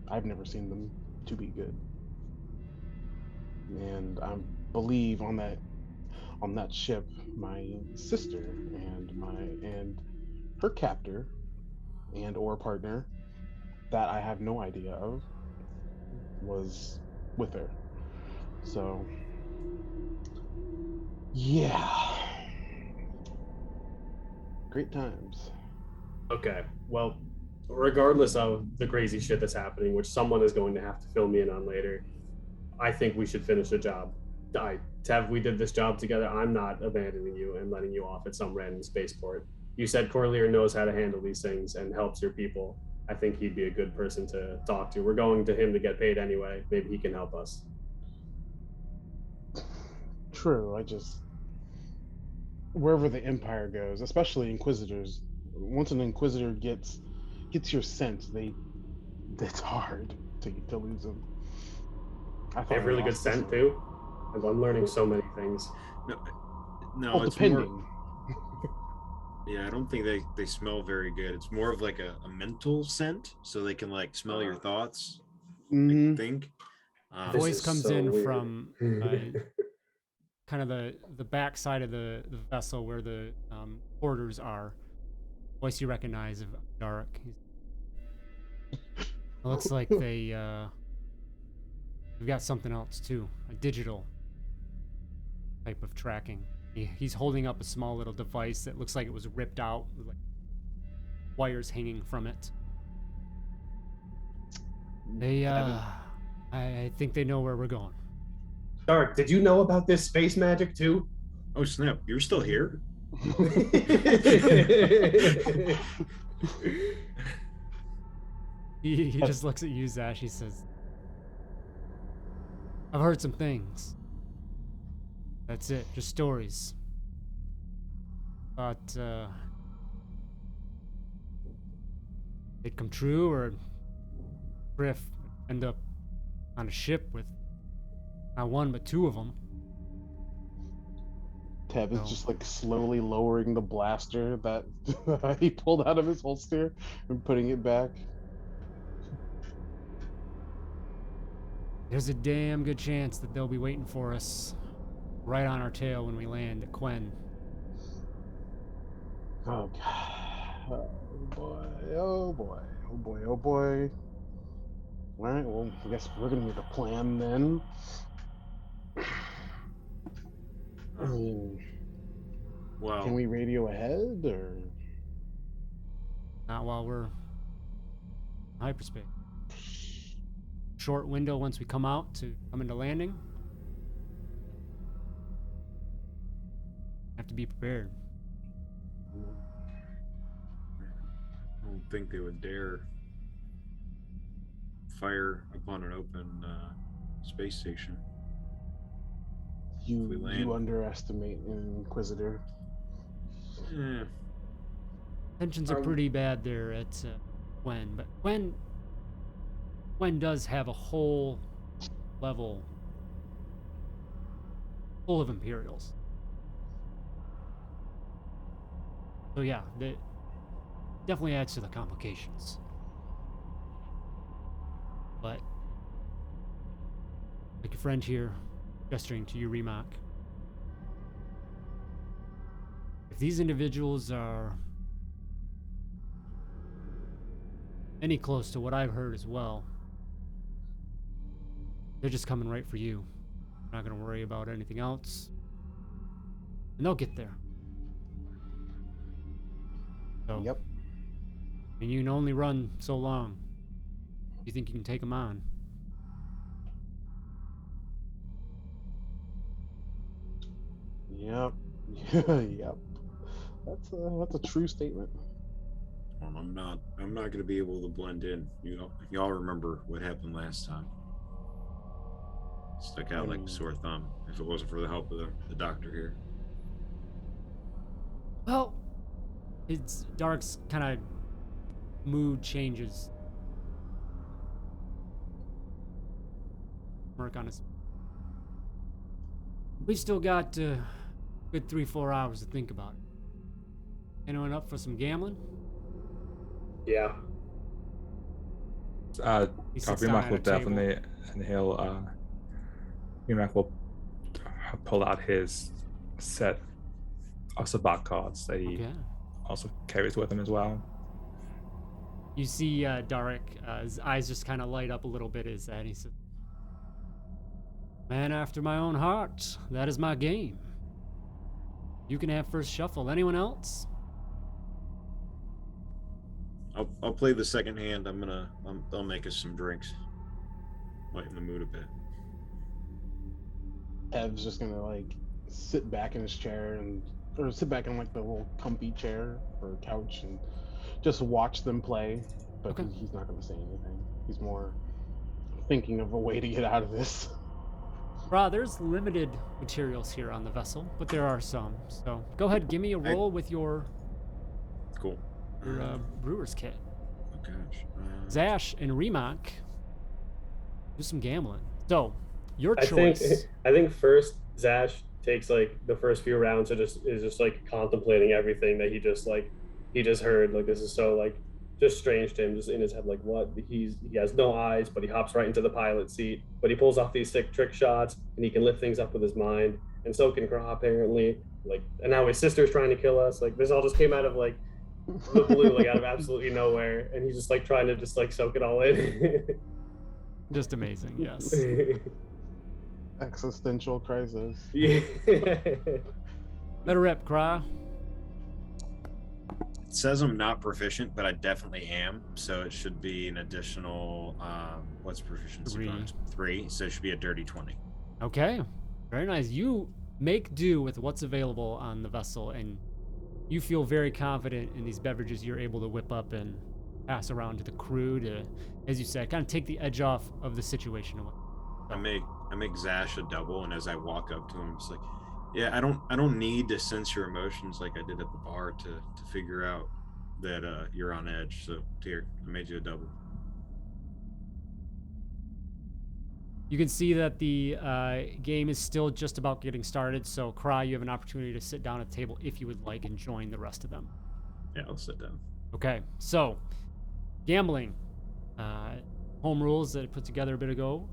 I've never seen them to be good. And I believe on that ship, my sister and her captor and or partner that I have no idea of was with her. So yeah, great times. Okay. Well, regardless of the crazy shit that's happening, which someone is going to have to fill me in on later, I think we should finish the job. Tev, we did this job together. I'm not abandoning you and letting you off at some random spaceport. You said Corlear knows how to handle these things and helps your people. I think he'd be a good person to talk to. We're going to him to get paid anyway. Maybe he can help us. True, I just wherever the Empire goes, especially Inquisitors, once an Inquisitor gets your scent, it's hard to lose them. I They thought have I really good lost this scent one. too. I'm learning so many things. No, Well, it's depending. more. Yeah, I don't think they smell very good. It's more of like a mental scent, so they can like smell your thoughts, Mhm. think. This Voice is comes so in weird. from kind of the back side of the vessel where the quarters are. Voice you recognize of Dark. It looks like they've got something else too, a digital type of tracking. He's holding up a small little device that looks like it was ripped out, with like wires hanging from it. They, I think they know where we're going. Dark, did you know about this space magic too? Oh snap! You're still here? He just looks at you, Zash. He says, "I've heard some things. That's it, just stories. But they'd come true, or Griff end up on a ship with not one but two of them." Tev is No. just like slowly lowering the blaster that he pulled out of his holster and putting it back. There's a damn good chance that they'll be waiting for us right on our tail when we land at Quen. Oh god. Oh boy. Oh boy. Oh boy. Oh boy. All right. Well, I guess we're gonna need a plan then. I mean, Well, can we radio ahead or? Not while we're in hyperspace. Short window once we come out to come into landing. Have to be prepared. I don't think they would dare fire upon an open space station. If we land. You underestimate an Inquisitor. Eh, Tensions are pretty bad there at Quen, but Quen does have a whole level full of Imperials. So yeah, that definitely adds to the complications. But like a friend here, gesturing to you, Remok, if these individuals are any close to what I've heard as well, they're just coming right for you. We're not going to worry about anything else. And they'll get there. So, Yep. and you can only run so long. You think you can take them on? Yep. Yep. That's a true statement. I'm not going to be able to blend in. Y'all remember what happened last time. Stuck out like a sore thumb. If it wasn't for the help of the doctor here. Well, Dark's kind of mood changes. Work on his. We've still got a good 3-4 hours to think about it. Anyone up for some gambling? Yeah. He sits down Remok at will a table. definitely, and Remok will pull out his set of sabacc cards that he Okay. also carries with him as well. You see Dark, his eyes just kind of light up a little bit as that. He says, "Man after my own heart, that is my game. You can have first shuffle. Anyone else?" I'll play the second hand. I'll make us some drinks. Lighten the mood a bit. Ev's just gonna like sit back in his chair or sit back in like the little comfy chair or couch and just watch them play. But Okay. he's not gonna say anything. He's more thinking of a way to get out of this. There's limited materials here on the vessel, but there are some. So go ahead, give me a roll with your Cool. brewer's kit. Oh gosh. Zash and Remok, do some gambling. So, your I choice. think first Zash takes like the first few rounds and is just like contemplating everything that he just heard. Like this is so like just strange to him, just in his head, like what he has no eyes, but he hops right into the pilot seat. But he pulls off these sick trick shots and he can lift things up with his mind. And so can Craq apparently. Like, and now his sister's trying to kill us. Like this all just came out of like the blue, like out of absolutely nowhere. And he's just like trying to just like soak it all in. Just amazing, yes. Existential crisis. Yeah. Better rep, Craq. It says I'm not proficient, but I definitely am. So it should be an additional. What's proficiency? 3. bonus? 3. So it should be a dirty 20. Okay, very nice. You make do with what's available on the vessel, and you feel very confident in these beverages you're able to whip up and pass around to the crew to, as you said, kind of take the edge off of the situation away. I make Zash a double, and as I walk up to him, it's like, yeah, I don't need to sense your emotions like I did at the bar to figure out that you're on edge. So here, I made you a double. You can see that the game is still just about getting started, so Craq, you have an opportunity to sit down at the table if you would like and join the rest of them. Yeah, I'll sit down. Okay, so gambling. Home rules that I put together a bit ago.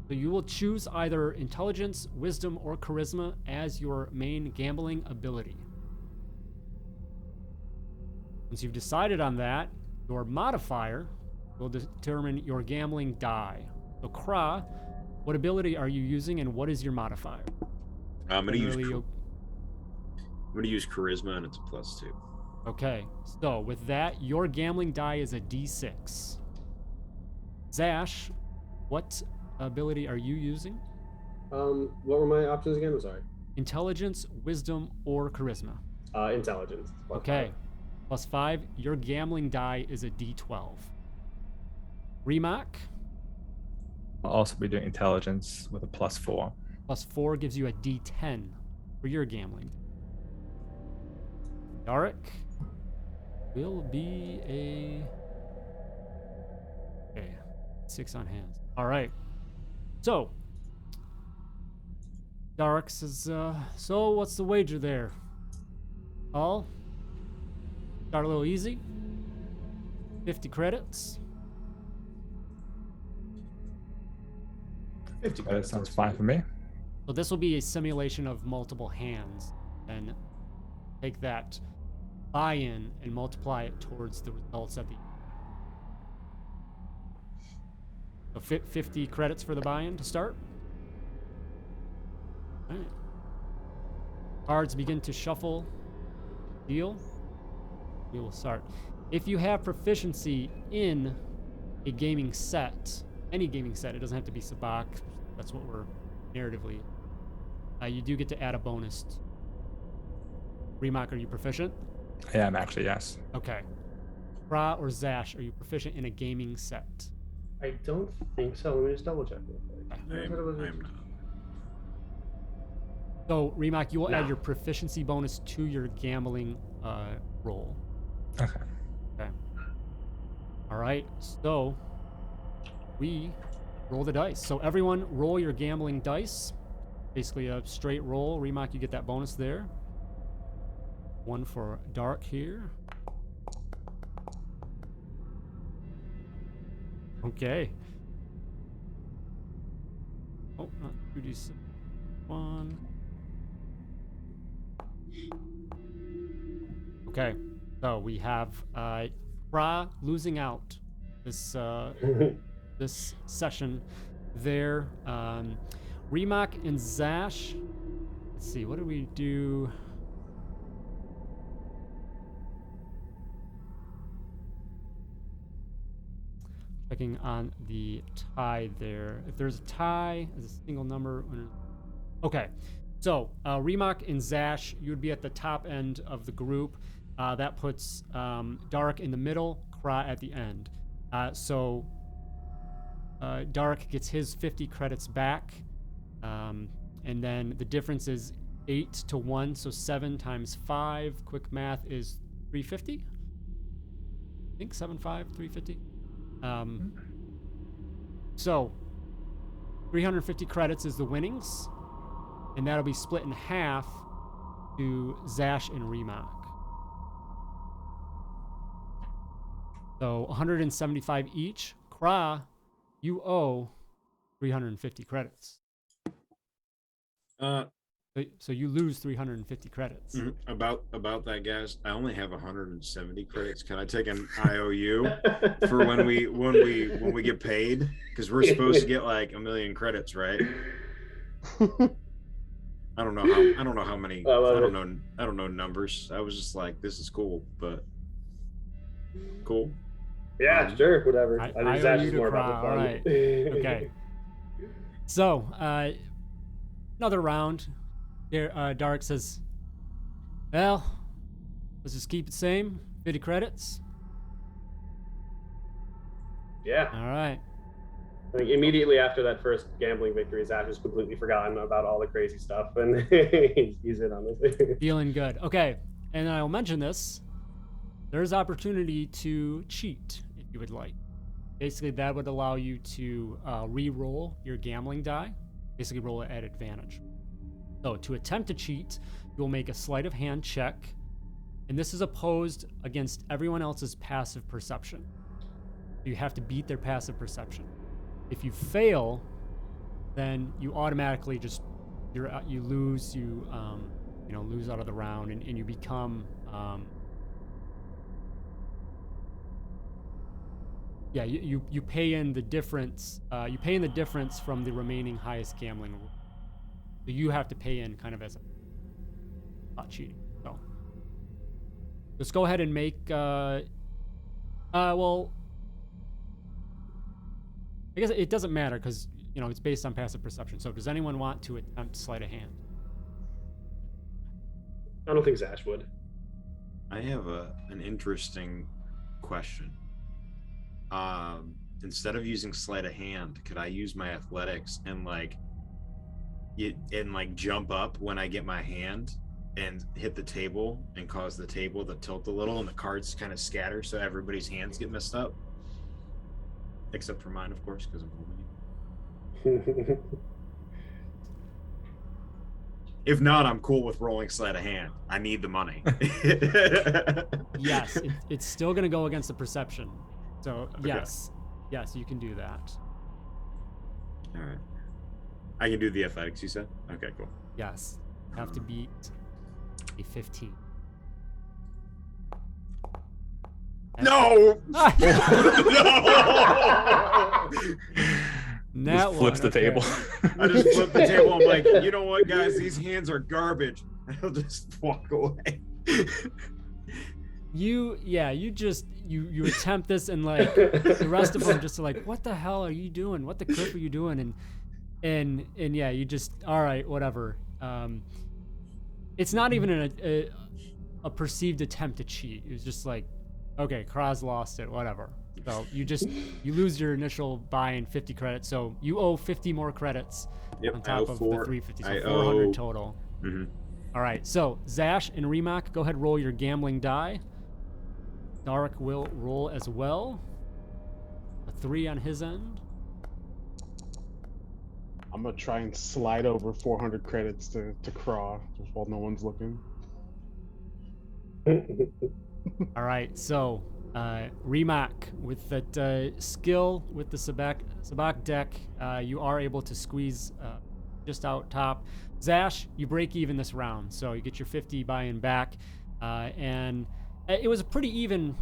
So you will choose either intelligence, wisdom, or charisma as your main gambling ability. Once you've decided on that, your modifier will determine your gambling die. So Craq, what ability are you using and what is your modifier? I'm gonna use charisma, and it's a +2. Okay, so with that, your gambling die is a D6. Zash, what ability are you using? What were my options again? I'm sorry. Intelligence, wisdom, or charisma? Intelligence. Okay, +5. Your gambling die is a D12. Remok, I'll also be doing intelligence with a +4. +4 gives you a D10 for your gambling. Dark will be a 6 on hands. All right. So, Dark says, so what's the wager there? All? Start a little easy. 50 credits. 50 That sounds fine for me. So this will be a simulation of multiple hands. And take that buy-in and multiply it towards the results at the end. So 50 credits for the buy-in to start. All right. Cards begin to shuffle. Deal. We will start. If you have proficiency in a gaming set, any gaming set, it doesn't have to be sabacc. That's what we're narratively. You do get to add a bonus. Remok, are you proficient? I am actually, yes. Okay. Craq or Zash, are you proficient in a gaming set? I don't think so. Let me just double check real quick. I am not. So, Remok, you will add your proficiency bonus to your gambling roll. Okay. Okay. All right. So we roll the dice. So everyone roll your gambling dice. Basically a straight roll. Remok, you get that bonus there. One for Dark here. Okay. Oh, not 2d6. 1. Okay. So we have Craq losing out this this session there. Remok and Zash. Let's see, what do we do? Checking on the tie there. If there's a tie as a single number. Okay. So Remok and Zash, you would be at the top end of the group. That puts Dark in the middle, Craq at the end. So Dark gets his 50 credits back. And then the difference is 8 to 1, so 7 times 5. Quick math is 350. I think 7.5, 350. So 350 credits is the winnings, and that'll be split in half to Zash and Remok. So 175 each. Craq, you owe 350 credits. So you lose 350 credits. About that, guys. I only have 170 credits. Can I take an IOU for when we get paid? Because we're supposed to get like 1 million credits, right? I don't know how many. I don't know numbers. I was just like, this is cool, but cool. Yeah, sure, whatever. I think owe Zash you is to more about Craq. the All fun. right. Okay. So another round. Here, Dark says, well, let's just keep it same. 50 credits. Yeah. All right. I think immediately after that first gambling victory, Zash has completely forgotten about all the crazy stuff, and he's in on this. Feeling good. Okay. And I'll mention this. There's opportunity to cheat if you would like. Basically, that would allow you to re-roll your gambling die. Basically, roll it at advantage. So to attempt to cheat, you'll make a sleight of hand check, and this is opposed against everyone else's passive perception. You have to beat their passive perception. If you fail, then you automatically just you lose lose out of the round, and you become you pay in the difference. You pay in the difference from the remaining highest gambling rule. So you have to pay in kind of as a cheating. So let's go ahead and make. Well, I guess it doesn't matter because it's based on passive perception. So does anyone want to attempt sleight of hand? I don't think Zash would. I have an interesting question. Instead of using sleight of hand, could I use my athletics and jump up when I get my hand and hit the table and cause the table to tilt a little and the cards kind of scatter so everybody's hands get messed up? Except for mine, of course, because I'm holding it. If not, I'm cool with rolling sleight of hand. I need the money. Yes, it's still going to go against the perception. So Okay. Yes, you can do that. All right. I can do the athletics, you said? Okay, cool. Yes, have to beat a 15. No! No! Just flips the table. I just flipped the table. I'm like, you know what, guys? These hands are garbage. I'll just walk away. You attempt this, and the rest of them just are like, what the hell are you doing? What the crap are you doing? And yeah, you just, all right, whatever. It's not even a perceived attempt to cheat. It was just like, okay, Craq's lost it, whatever. So you lose your initial buy-in 50 credits. So you owe 50 more credits on top of the 350. So 400 total. Mm-hmm. All right, so Zash and Remok, go ahead, roll your gambling die. Dark will roll as well. A 3 on his end. I'm gonna try and slide over 400 credits to Craw just while no one's looking. All right, so Remok, with that skill with the Sabak deck, you are able to squeeze just out top. Zash, you break even this round, so you get your 50 buy-in back, and it was a pretty even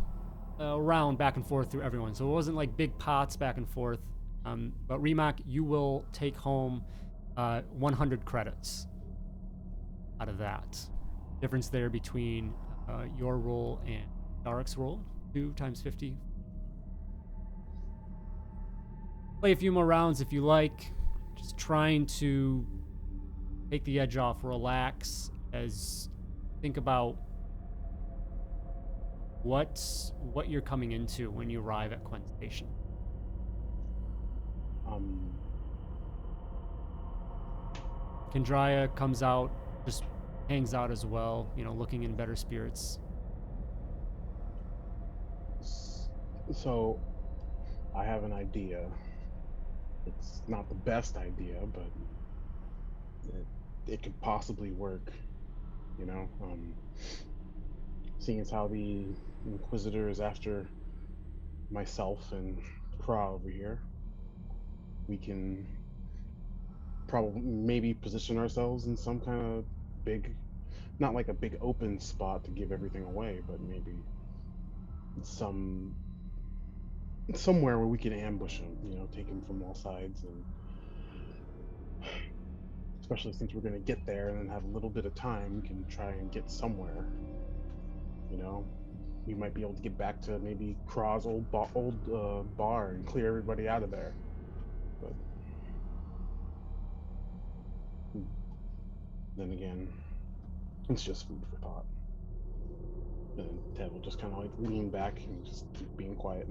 round back and forth through everyone, so it wasn't like big pots back and forth. But Remok, you will take home 100 credits out of that. Difference there between your roll and Dark's roll, 2 times 50. Play a few more rounds if you like. Just trying to take the edge off, relax, as think about what you're coming into when you arrive at Quen Station. Kendraya comes out, just hangs out as well, looking in better spirits. So, I have an idea. It's not the best idea, but it could possibly work. Seeing as how the Inquisitor is after myself and Craw over here, we can probably maybe position ourselves in some kind of big, not like a big open spot to give everything away, but maybe somewhere where we can ambush him, take him from all sides, and especially since we're going to get there and then have a little bit of time, we can try and get somewhere. We might be able to get back to maybe Craw's old bar and clear everybody out of there. But then again, it's just food for thought. And Tevhul just kind of like lean back and just keep being quiet.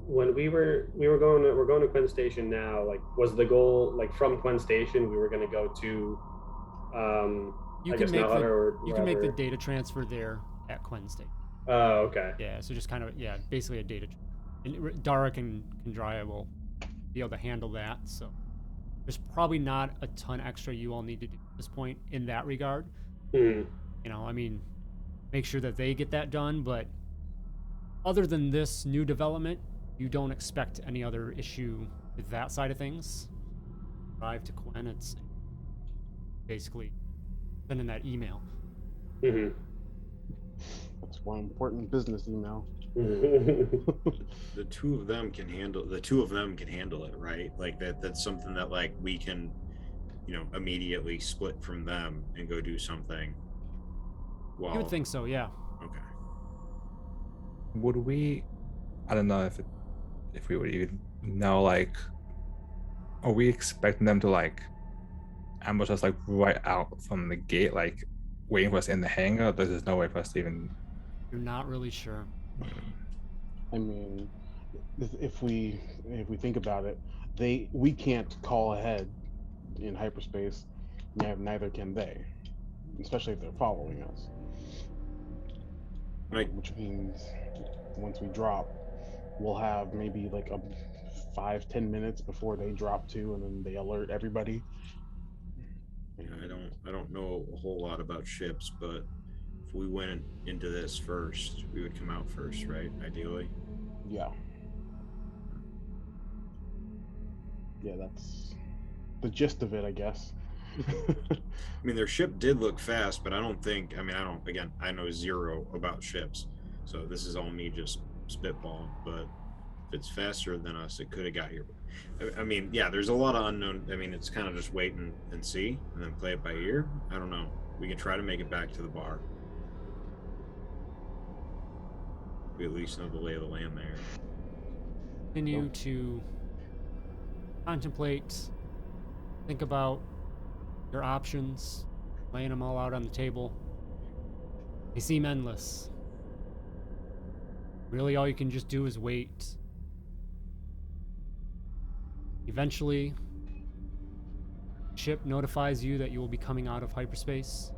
When we're going to Quen Station now, like, was the goal, like, from Quen Station we were going to go to You can make the data transfer there at Quen Station. Oh, okay. Yeah, so just kind of, basically a data transfer. And Dark and Kendraya will be able to handle that, so there's probably not a ton extra you all need to do at this point in that regard. Make sure that they get that done, but other than this new development, you don't expect any other issue with that side of things. Arrive to Quen, it's basically sending that email. That's one important business email. The two of them can handle it, right? Like that's something that, like, we can immediately split from them and go do something. You would think so, yeah. Okay. Would we, I don't know if we would even know, like, are we expecting them to, like, ambush us, like, right out from the gate, like waiting for us in the hangar? There's no way for us to even... You're not really sure. I mean, if we think about it, we can't call ahead in hyperspace. Neither can they, especially if they're following us. Right. Which means once we drop, we'll have maybe like a 5-10 minutes before they drop too, and then they alert everybody. I don't know a whole lot about ships, but if we went into this first, we would come out first, right? Ideally. Yeah, that's the gist of it, I guess. I mean, their ship did look fast, but I know zero about ships, so this is all me just spitballing. But if it's faster than us, it could have got here. I mean, there's a lot of unknown. I mean, it's kind of just wait and see, and then play it by ear. I don't know. We can try to make it back to the bar. We at least know the lay of the land there. Continue to contemplate, think about your options, laying them all out on the table. They seem endless. Really, all you can just do is wait. Eventually, ship notifies you that you will be coming out of hyperspace.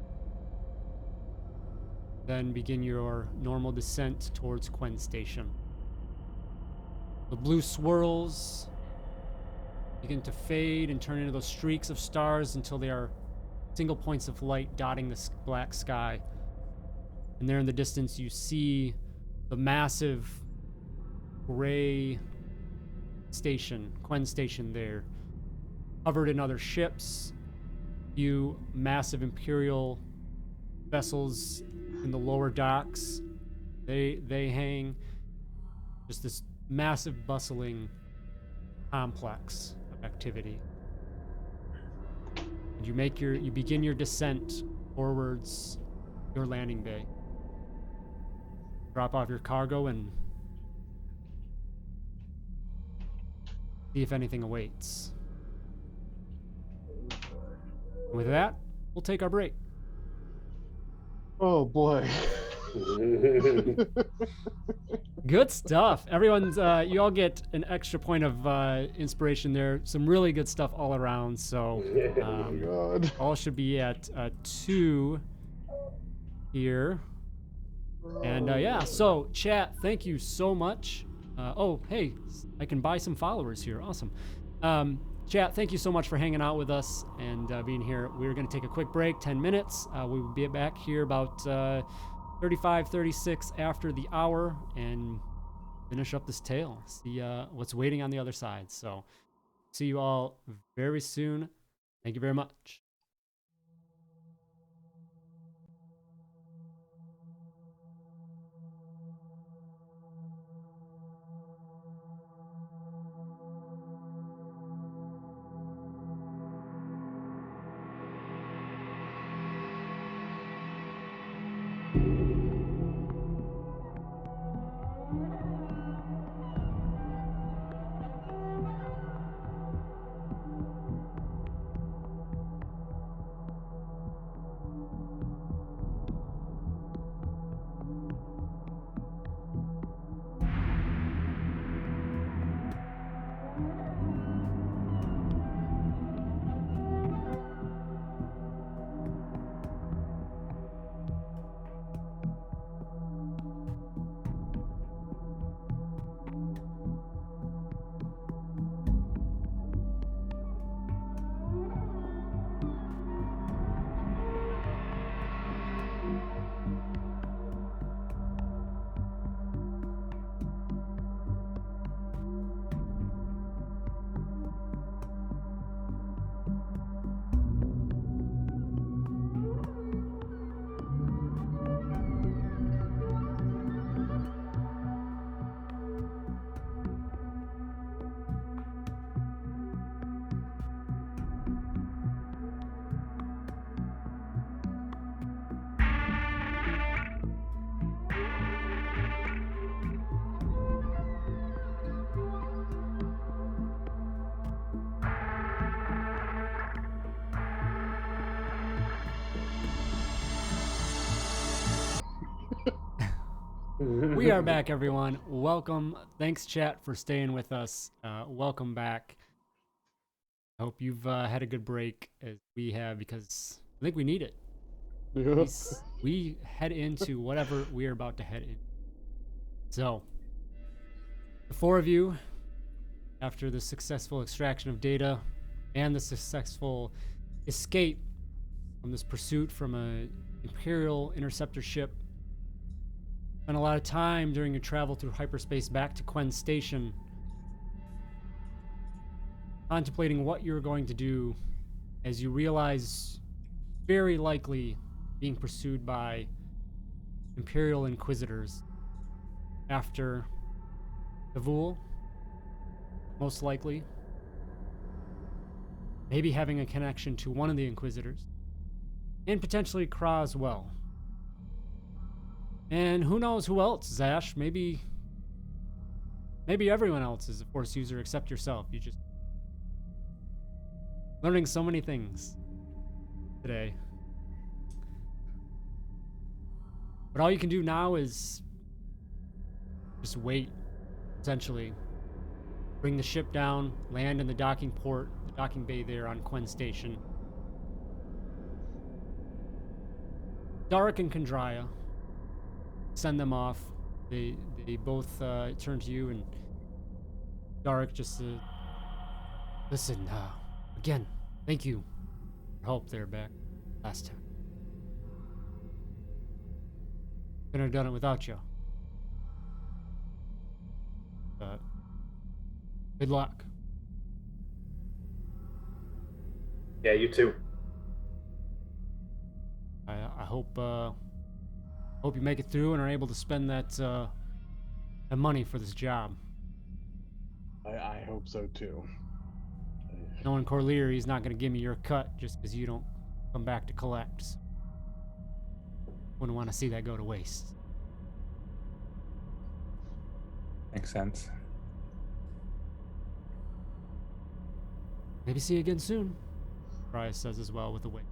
then begin your normal descent towards Quen Station. The blue swirls begin to fade and turn into those streaks of stars until they are single points of light dotting the black sky. And there in the distance, you see the massive gray station, Quen Station there, covered in other ships, few massive Imperial vessels in the lower docks. They hang. Just this massive bustling complex of activity. And you begin your descent towards your landing bay. Drop off your cargo and see if anything awaits. With that, we'll take our break. Oh boy. Good stuff. Everyone's, you all get an extra point of inspiration there. Some really good stuff all around. So, Oh my god. all should be at 2 here. And yeah, so chat, thank you so much. Oh, hey, I can buy some followers here. Awesome. Chat, thank you so much for hanging out with us and being here. We're going to take a quick break, 10 minutes. We will be back here about 35, 36 after the hour and finish up this tale. See what's waiting on the other side. So see you all very soon. Thank you very much. We are back, everyone. Welcome. Thanks, chat, for staying with us. Welcome back. I hope you've had a good break as we have, because I think we need it. Yeah. We head into whatever we are about to head in. So, the four of you, after the successful extraction of data and the successful escape from this pursuit from an Imperial interceptor ship, spent a lot of time during your travel through hyperspace back to Quen Station, contemplating what you're going to do as you realize very likely being pursued by Imperial Inquisitors after Tevhul, most likely, maybe having a connection to one of the Inquisitors, and potentially Craq as well. And who knows who else, Zash? Maybe everyone else is a Force user except yourself. You just learning so many things today. But all you can do now is just wait, essentially. Bring the ship down, land in the docking port, the docking bay there on Quen Station. Dark and Kandrya, send them off. They both turn to you, and Dark just listen. Again, thank you for help there back last time. Couldn't have done it without you. Good luck. Yeah, you too. I hope you make it through and are able to spend that money for this job. I hope so too. Knowing Corlear, he's not going to give me your cut just because you don't come back to collect. So wouldn't want to see that go to waste. Makes sense. Maybe see you again soon, Brian says as well with a wink.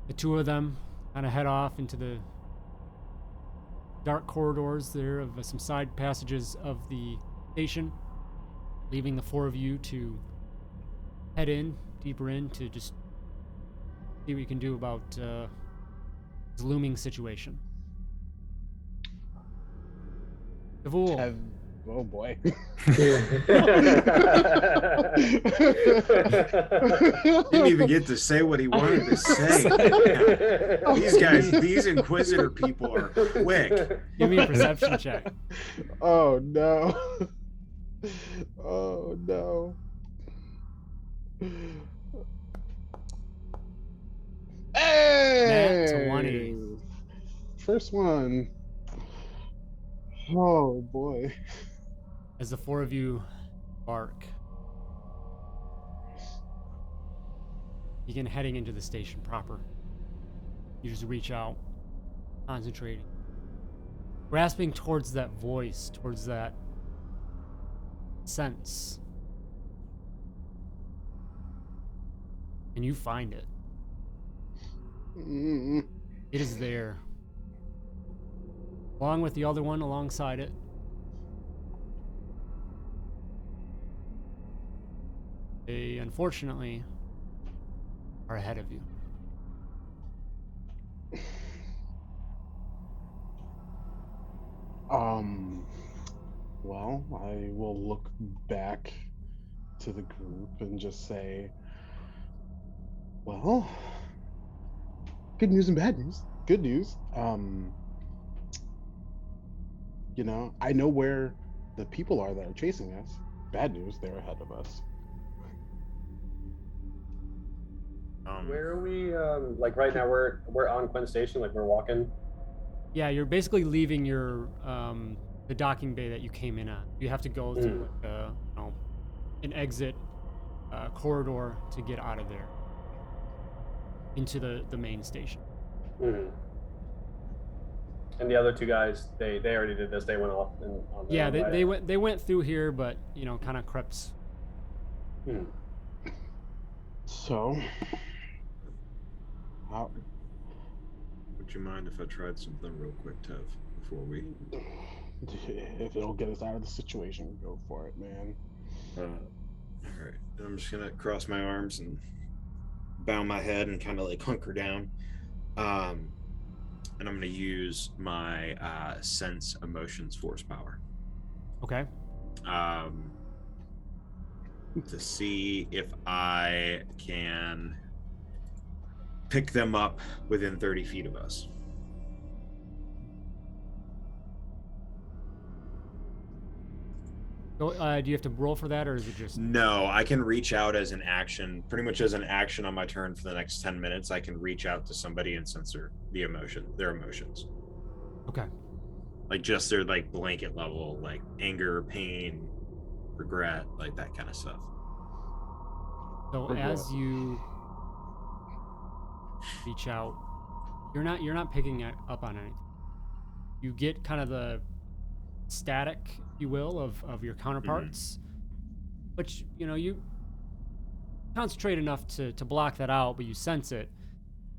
The two of them kind of head off into the dark corridors there of some side passages of the station, leaving the four of you to head in, deeper in, to just see what you can do about this looming situation. Tevhul. Oh boy. Didn't even get to say what he wanted to say. These Inquisitor people are quick. Give me a perception check. Oh no. Oh no. Hey! Nat 20. First one. Oh boy. As the four of you bark, begin heading into the station proper. You just reach out, concentrating, grasping towards that voice, towards that sense. And you find it. Mm. It is there. Along with the other one alongside it. They, unfortunately, are ahead of you. Well, I will look back to the group and just say, well, good news and bad news. Good news. You know, I know where the people are that are chasing us. Bad news, they're ahead of us. Where are we? Like right now, we're on Quinn Station. Like we're walking. Yeah, you're basically leaving your the docking bay that you came in on. You have to go through an exit corridor to get out of there into the main station. Mm-hmm. And the other two guys, they already did this. They went off. On Yeah, their own, they went through here, but kind of crept. Hmm. So, how? Would you mind if I tried something real quick, Tev, before we? If it'll get us out of the situation, go for it, man. All right. I'm just gonna cross my arms and bow my head and kind of like hunker down. And I'm gonna use my sense emotions force power. Okay. To see if I can pick them up within 30 feet of us. So, do you have to roll for that, or is it just? No, I can reach out as an action, pretty much as an action on my turn for the next 10 minutes. I can reach out to somebody and censor their emotions. Okay. Like just their like blanket level, like anger, pain, regret, like that kind of stuff. So as you reach out, you're not picking up on anything. You get kind of the static, if you will, of your counterparts, which you concentrate enough to block that out, but you sense it.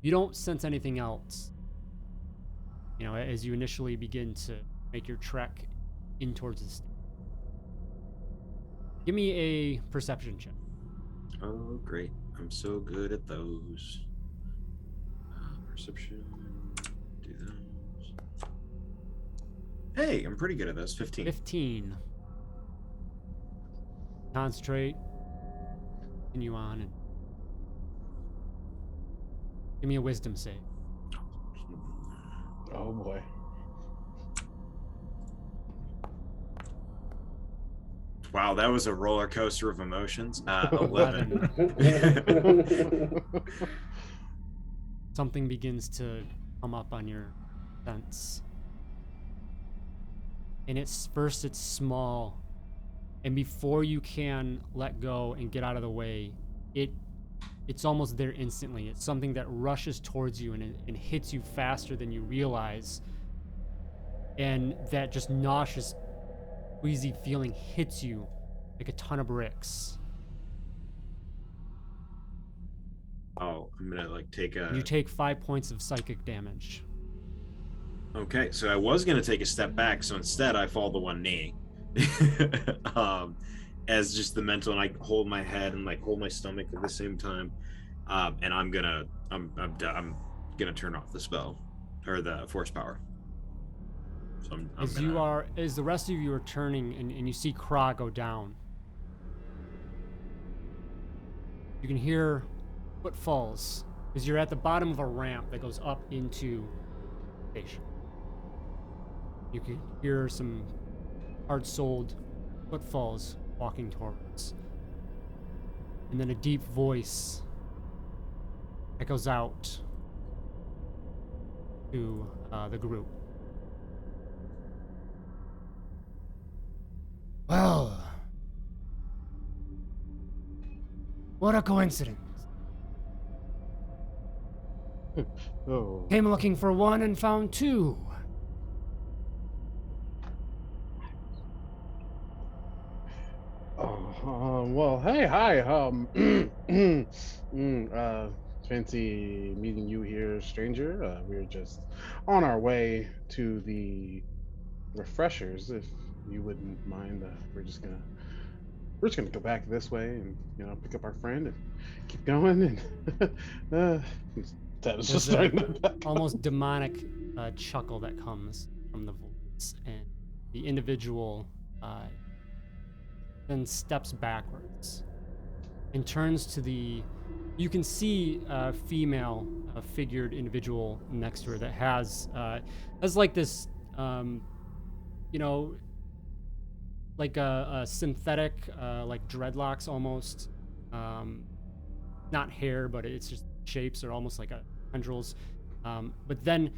You don't sense anything else. As you initially begin to make your trek in towards the station. Give me a perception check. Oh, great. I'm so good at those. Perception. Do those. Hey, I'm pretty good at this. 15. 15. Concentrate. Continue on and give me a wisdom save. Oh boy. Wow, that was a roller coaster of emotions. 11. Something begins to come up on your sense. And it's small. And before you can let go and get out of the way, it's almost there instantly. It's something that rushes towards you and hits you faster than you realize. And that just nauseous, queasy feeling hits you like a ton of bricks. Oh, I'm gonna like take a. You take 5 points of psychic damage. Okay, so I was gonna take a step back, so instead I fall to one knee, as just the mental, and I hold my head and like hold my stomach at the same time, and I'm gonna turn off the spell or the force power. So as the rest of you are turning and you see Craq go down, you can hear footfalls as you're at the bottom of a ramp that goes up into the station. You can hear some hard-soled footfalls walking towards. And then a deep voice echoes out to the group. Well, what a coincidence. Oh. Came looking for one and found two. Well, hey, hi. Fancy meeting you here, stranger. We're just on our way to the refreshers, if you wouldn't mind. We're just gonna go back this way and pick up our friend and keep going. And Ted's just starting to back up. Almost demonic chuckle that comes from the voice, and the individual then steps backwards and turns to you can see a female figured individual next to her that has like this like a synthetic like dreadlocks almost, not hair, but it's just shapes are almost like tendrils, but then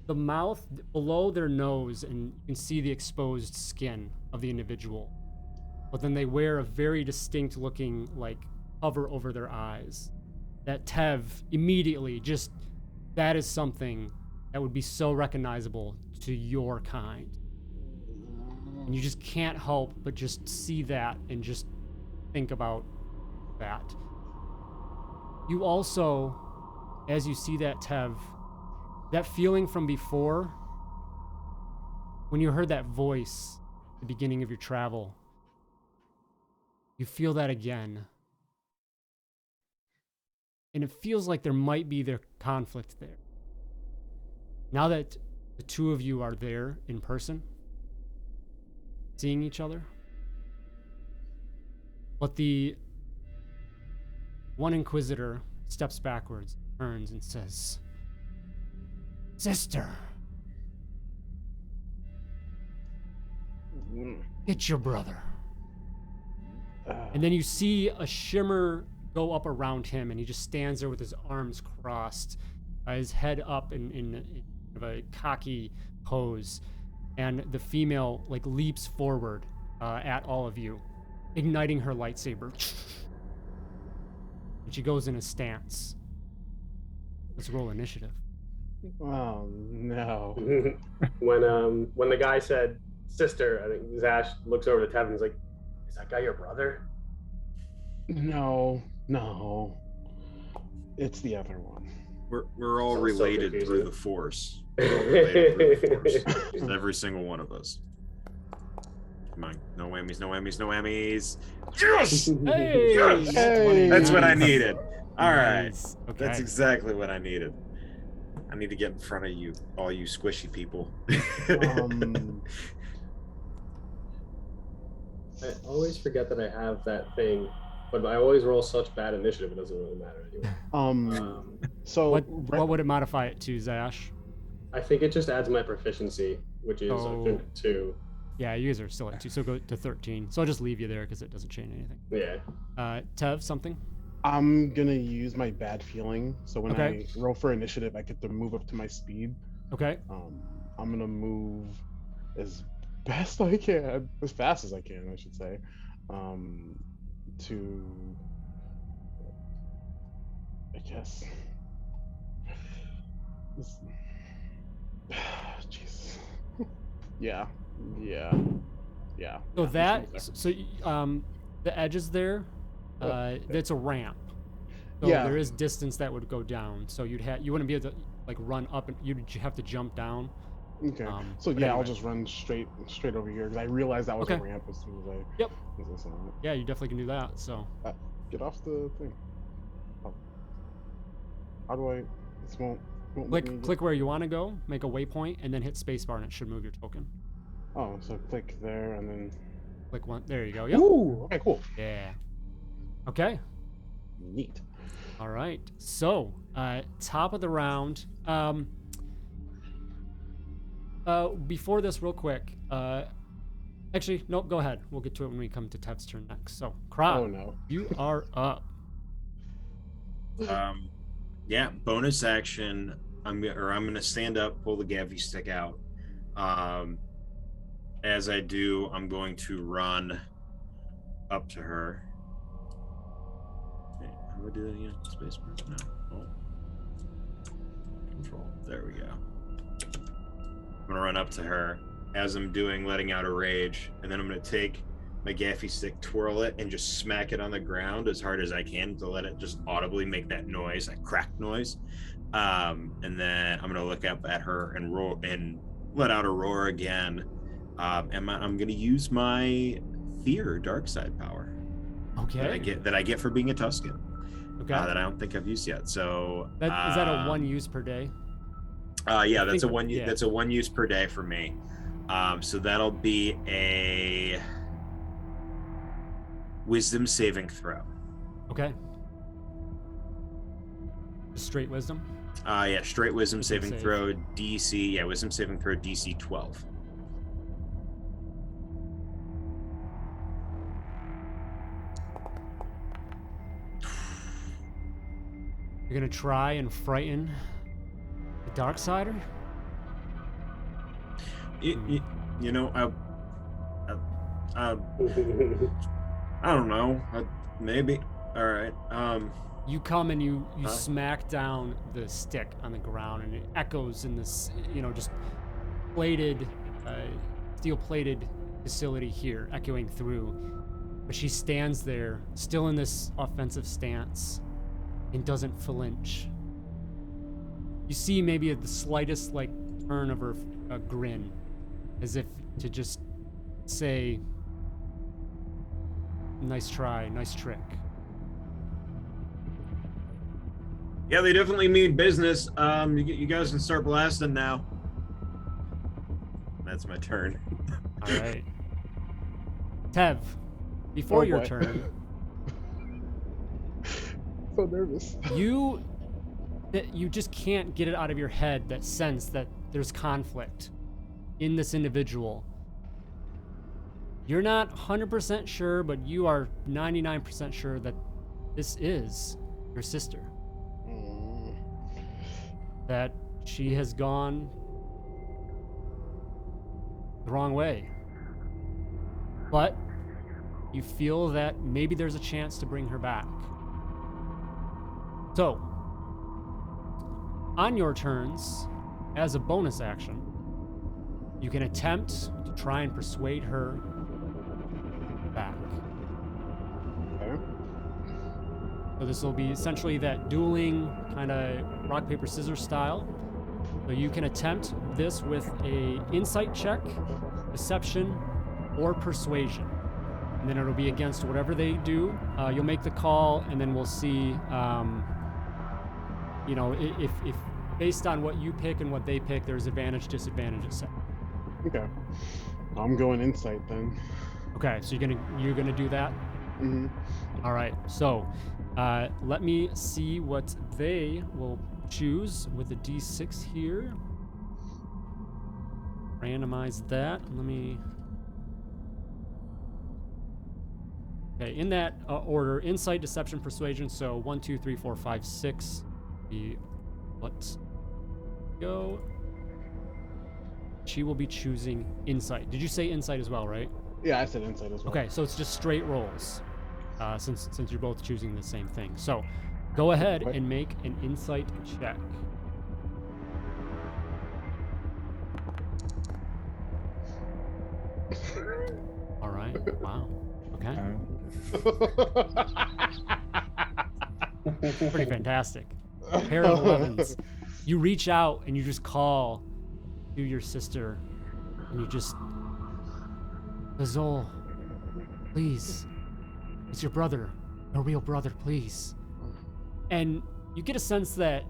the mouth below their nose, and you can see the exposed skin of the individual. But then they wear a very distinct looking like cover over their eyes. That Tev immediately just, that is something that would be so recognizable to your kind. And you just can't help but just see that and just think about that. You also, as you see that Tev, that feeling from before, when you heard that voice at the beginning of your travel, you feel that again. And it feels like there might be their conflict there. Now that the two of you are there in person, seeing each other, but the one Inquisitor steps backwards, turns, and says, "Sister, get your brother." And then you see a shimmer go up around him, and he just stands there with his arms crossed, his head up in a cocky pose. And the female like leaps forward at all of you, igniting her lightsaber. And she goes in a stance. Let's roll initiative. Oh no. When the guy said sister, I think Zash looks over to Tevin and is like, "Is that guy your brother?" No. It's the other one. We're all Sounds so related confusing. through the Force. We're all related through the Force. Every single one of us. Come on, no whammies, no whammies, no whammies. Yes! Hey! Yes! Hey! That's what I needed. All right, Nice. Okay. that's exactly what I needed. I need to get in front of you, all you squishy people. I always forget that I have that thing, but I always roll such bad initiative. It doesn't really matter anyway. So What would it modify it to, Zash? I think it just adds my proficiency, which is I think 2. Yeah, you guys are still at 2, so go to 13. So I'll just leave you there because it doesn't change anything. Yeah. Tev, something? I'm gonna use my bad feeling. So when I roll for initiative, I get to move up to my speed. Okay. I'm gonna move as best I can, as fast as I can, I should say, to, I guess. Jeez. Yeah. So the edge is there. It's a ramp. So there is distance that would go down. So you wouldn't be able to like run up, and you'd have to jump down. Okay. So yeah, anyway. I'll just run straight over here because I realized that was a ramp as soon as I. Yep. Yeah, you definitely can do that. So. Get off the thing. How do I? This won't click where you want to go. Make a waypoint, and then hit spacebar, and it should move your token. Oh, so click there, and then. Click one. There you go. Yep. Ooh. Okay. Cool. Yeah. Okay. Neat. All right. So, top of the round. Before this, real quick. Actually, nope. Go ahead. We'll get to it when we come to Tev's turn next. So, Craq, oh no, you are up. Yeah. Bonus action. I'm gonna stand up, pull the gaffy stick out. As I do, I'm going to run up to her. Okay, how do I do that again? Space bar? No. Oh. Control. There we go. I'm gonna run up to her as I'm doing, letting out a rage, and then I'm gonna take my gaffy stick, twirl it, and just smack it on the ground as hard as I can to let it just audibly make that noise, that crack noise. And then I'm gonna look up at her and roar and let out a roar again. And I'm gonna use my fear dark side power. Okay. That I get for being a Tusken. Okay. That I don't think I've used yet. So is that a 1 use per day? Yeah, that's a one use per day for me. So that'll be a wisdom saving throw. Okay. Straight wisdom? Yeah, straight wisdom saving throw DC. Yeah, wisdom saving throw DC 12. You're gonna try and frighten the Darksider? You know, I don't know. Maybe. All right. You come and you smack down the stick on the ground, and it echoes in this, just plated, steel-plated facility here, echoing through. But she stands there, still in this offensive stance, and doesn't flinch. You see maybe the slightest turn of her grin, as if to just say, "Nice try, nice trick." Yeah, they definitely mean business. You guys can start blasting now. That's my turn. All right. Tev, before your turn. So nervous. You just can't get it out of your head, that sense that there's conflict in this individual. You're not 100% sure, but you are 99% sure that this is your sister. That she has gone the wrong way. But you feel that maybe there's a chance to bring her back. So, on your turns, as a bonus action, you can attempt to try and persuade her back. Okay. So this will be essentially that dueling kind of rock, paper, scissors style. So you can attempt this with a insight check, deception, or persuasion. And then it'll be against whatever they do. You'll make the call, and then we'll see, if based on what you pick and what they pick, there's advantage, disadvantage, etc. Okay. I'm going insight then. Okay, so you're gonna do that. Mm-hmm. All right. So, let me see what they will choose with the D6 here. Randomize that. Let me. Okay, in that order: insight, deception, persuasion. So 1, 2, 3, 4, 5, 6. Let's go. She will be choosing insight. Did you say insight as well, right? Yeah, I said insight as well. Okay, so it's just straight rolls, since you're both choosing the same thing. So, go ahead and make an insight check. All right. Wow. Okay. Pretty fantastic. Pair of 11s. You reach out and you just call to your sister, and you just, Azul, please, it's your brother, your real brother, please. And you get a sense that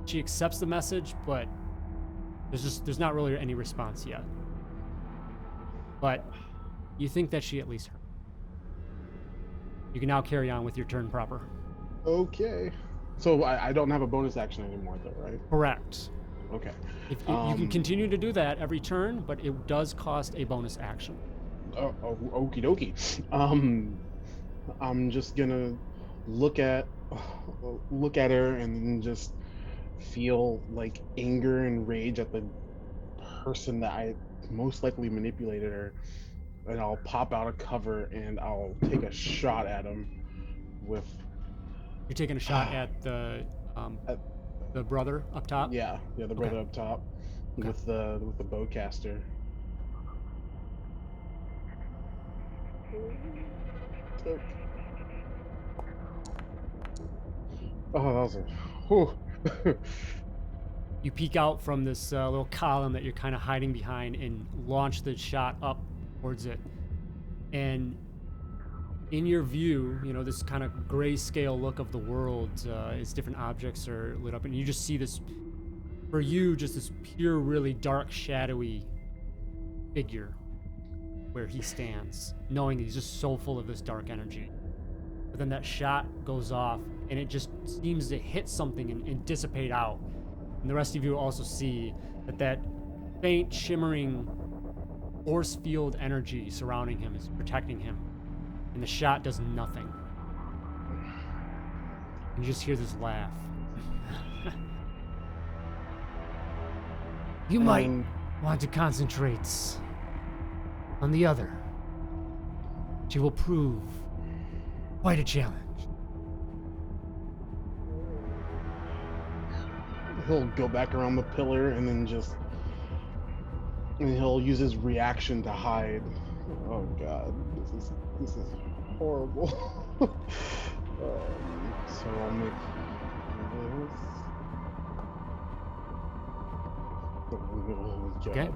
she accepts the message, but there's not really any response yet. But you think that she at least heard. You can now carry on with your turn proper. Okay. So I don't have a bonus action anymore, though, right? Correct. Okay. If you can continue to do that every turn, but it does cost a bonus action. Okie dokie. I'm just gonna look at her and then just feel like anger and rage at the person that I most likely manipulated her, and I'll pop out of cover and I'll take a shot at him with. You're taking a shot at the brother up top. Yeah, the brother up top, Okay. with the bowcaster. Oh, that was a. Whew. You peek out from this little column that you're kind of hiding behind and launch the shot up towards it. And in your view, this kind of grayscale look of the world as different objects are lit up. And you just see this, for you, just this pure, really dark, shadowy figure where he stands, knowing that he's just so full of this dark energy. But then that shot goes off, and it just seems to hit something and dissipate out. And the rest of you also see that faint, shimmering force field energy surrounding him is protecting him. And the shot does nothing. And you just hear this laugh. You might want to concentrate on the other. She will prove quite a challenge. He'll go back around the pillar and then he'll use his reaction to hide. Oh god, this is horrible. So I'll make this. Oh, god. Okay.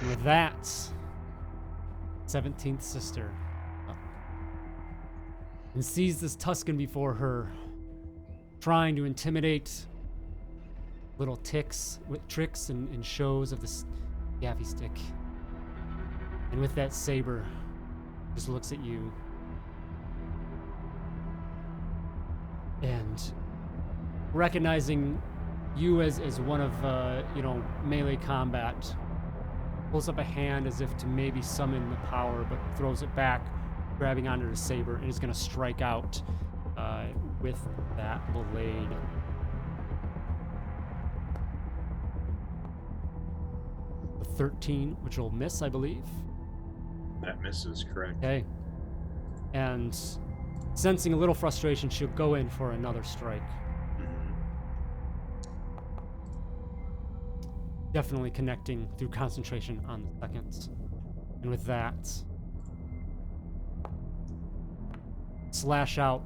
And with that, 17th sister up and sees this Tusken before her, trying to intimidate little ticks with tricks and shows of this gaffy stick. And with that saber, just looks at you. And recognizing you as one of, melee combat, pulls up a hand as if to maybe summon the power, but throws it back, grabbing onto the saber, and is going to strike out with that blade. The 13, which will miss, I believe. That misses, correct. Okay. And sensing a little frustration, she'll go in for another strike. Definitely connecting through concentration on the second. And with that, slash out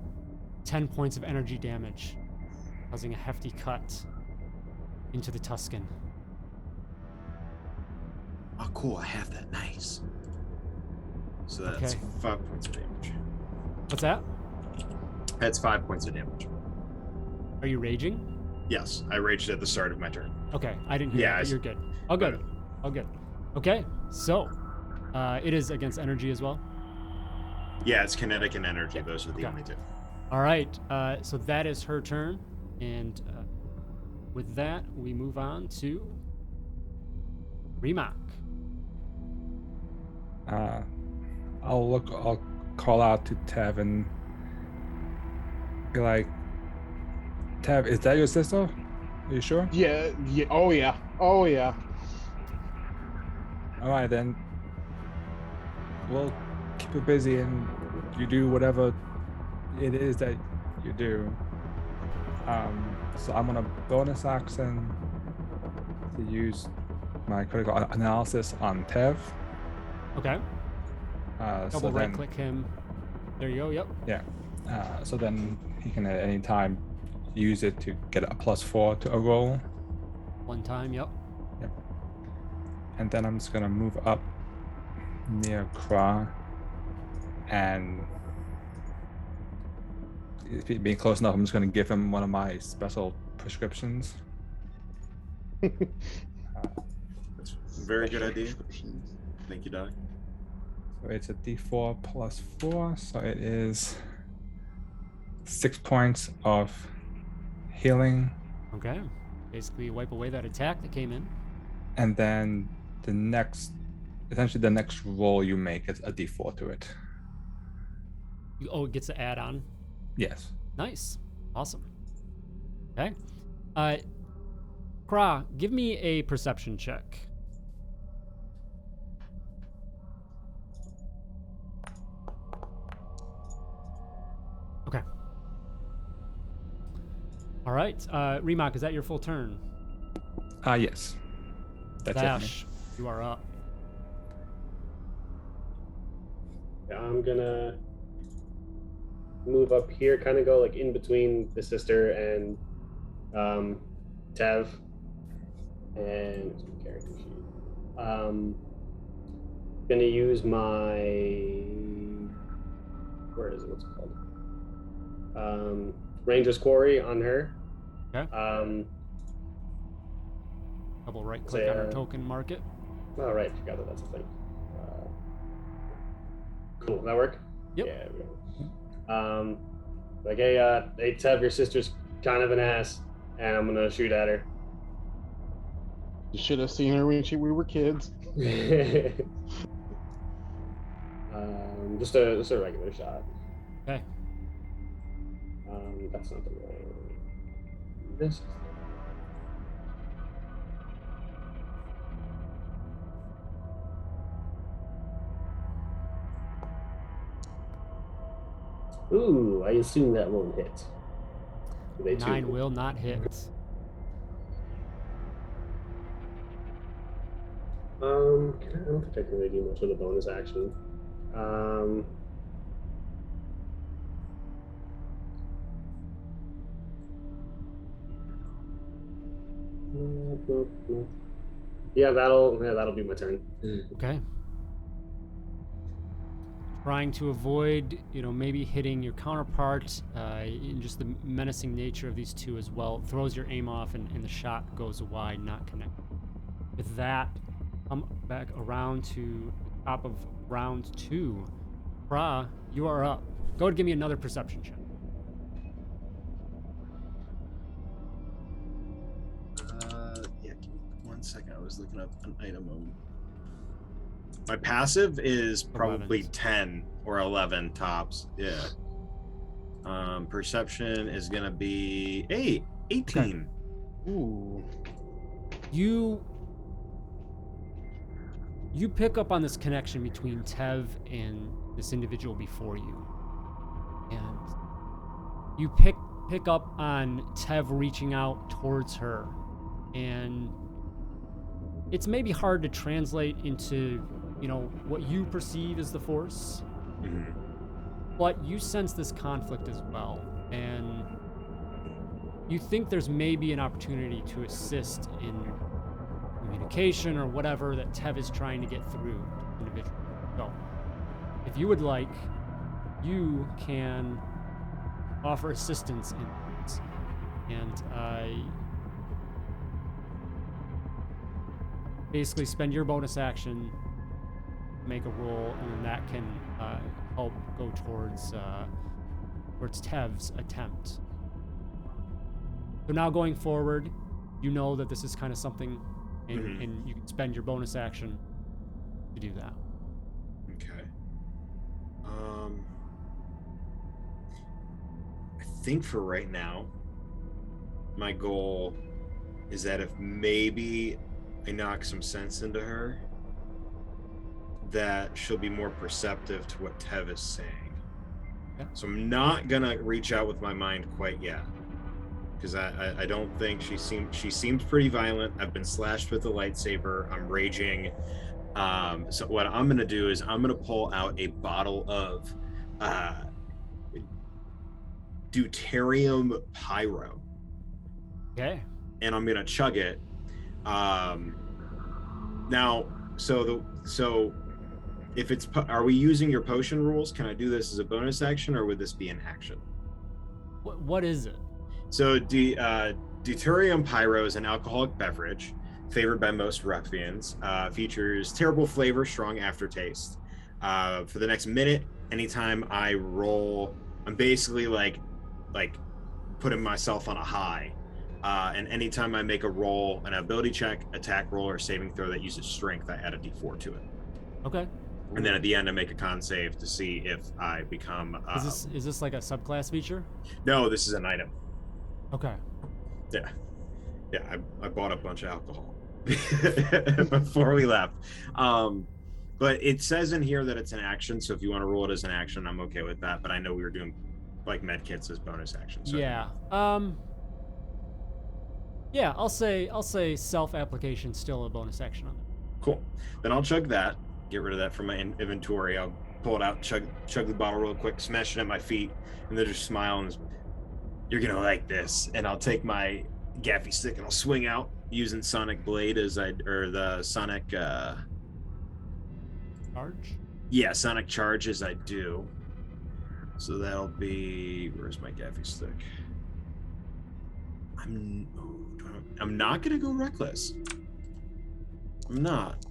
10 points of energy damage, causing a hefty cut into the Tusken. Oh, cool. I have that. Nice. So that's Okay. 5 points of damage. What's that? That's 5 points of damage. Are you raging? Yes, I raged at the start of my turn. Okay, I didn't hear Yeah, that, but you're good. All good. Okay. All good. Okay, so it is against energy as well. Yeah, it's kinetic and energy. Those are the Okay. only two. All right, so that is her turn, and with that, we move on to Remok. I'll call out to Tev and be like, Tev, is that your sister? Are you sure? Yeah. Oh yeah. Oh yeah. All right, then. We'll keep you busy and you do whatever it is that you do. So I'm gonna bonus action to use my critical analysis on Tev. Okay. So Double right then, click him. There you go. Yep. yeah. So then he can at any time use it to get a +4 to a roll. One time. Yep. Yep. And then I'm just gonna move up near Craq, and if it being close enough, I'm just gonna give him one of my special prescriptions. That's a very good idea. Thank you, Doc. So it's a D4 plus 4, so it is 6 points of healing, Okay. Basically, wipe away that attack that came in. and then the next roll you make is a D4 to it. Oh, it gets to add on. Yes. Nice. Awesome. Okay. Craq, give me a perception check. Okay. All right. Remok, is that your full turn? Yes. That's it. Dash, you are up. Yeah, I'm gonna move up here, kind of go like in between the sister and Tev, and character sheet. Gonna use my where is it? What's it called? Ranger's Quarry on her. Okay. Double right click Say, on her token, mark it. Oh right, forgot that that's a thing. Cool. That work? Yep. Yeah. There we go. Like, hey, Tev, your sister's kind of an ass, and I'm gonna shoot at her. You should have seen her when we were kids. Just a regular shot. Okay. That's not the right. This. Ooh, I assume that won't hit. They 9 too. will not hit. I don't think I can really do much with a bonus action. Yeah, that'll be my turn. Okay. Trying to avoid, maybe hitting your counterpart, in just the menacing nature of these two as well. Throws your aim off and the shot goes wide, not connected. With that, come back around to the top of round 2. Craq, you are up. Go ahead and give me another perception check. Yeah, give me 1 second. I was looking up an item. My passive is probably 11. 10 or 11 tops. Yeah. Perception is gonna be 18. Okay. Ooh. You pick up on this connection between Tev and this individual before you. And you pick up on Tev reaching out towards her. And it's maybe hard to translate into, what you perceive as the Force. Mm-hmm. But you sense this conflict as well. And you think there's maybe an opportunity to assist in communication or whatever that Tev is trying to get through to individuals. So, if you would like, you can offer assistance in this. and basically spend your bonus action, make a roll, and then that can help go towards Tev's attempt. So now going forward, you know that this is kind of something, and you can spend your bonus action to do that. Okay. I think for right now, my goal is that if maybe I knock some sense into her, that she'll be more perceptive to what Tev is saying. Yeah. So I'm not gonna reach out with my mind quite yet, because I don't think she seems pretty violent. I've been slashed with a lightsaber. I'm raging. So what I'm gonna do is I'm gonna pull out a bottle of deuterium pyro. Okay. And I'm gonna chug it. Now, so if it's, are we using your potion rules? Can I do this as a bonus action, or would this be an action? What is it? So deuterium pyro is an alcoholic beverage favored by most ruffians. Features terrible flavor, strong aftertaste. For the next minute, anytime I roll, I'm basically like putting myself on a high. And anytime I make a roll, an ability check, attack roll, or saving throw that uses strength, I add a d4 to it. Okay. And then at the end, I make a con save to see if I become. Is this like a subclass feature? No, this is an item. Okay. Yeah. I bought a bunch of alcohol before we left. But it says in here that it's an action, so if you want to roll it as an action, I'm okay with that. But I know we were doing like med kits as bonus actions. So. Yeah. Yeah, I'll say self-application still a bonus action on that. Cool. Then I'll chug that. Get rid of that from my inventory. I'll pull it out, chug the bottle real quick, smash it at my feet, and then just smile and you're gonna like this. And I'll take my gaffy stick and I'll swing out using Sonic Blade the Sonic Charge? Yeah, Sonic Charge as I do. So that'll be, where's my gaffy stick? I'm not gonna go reckless. I'm not.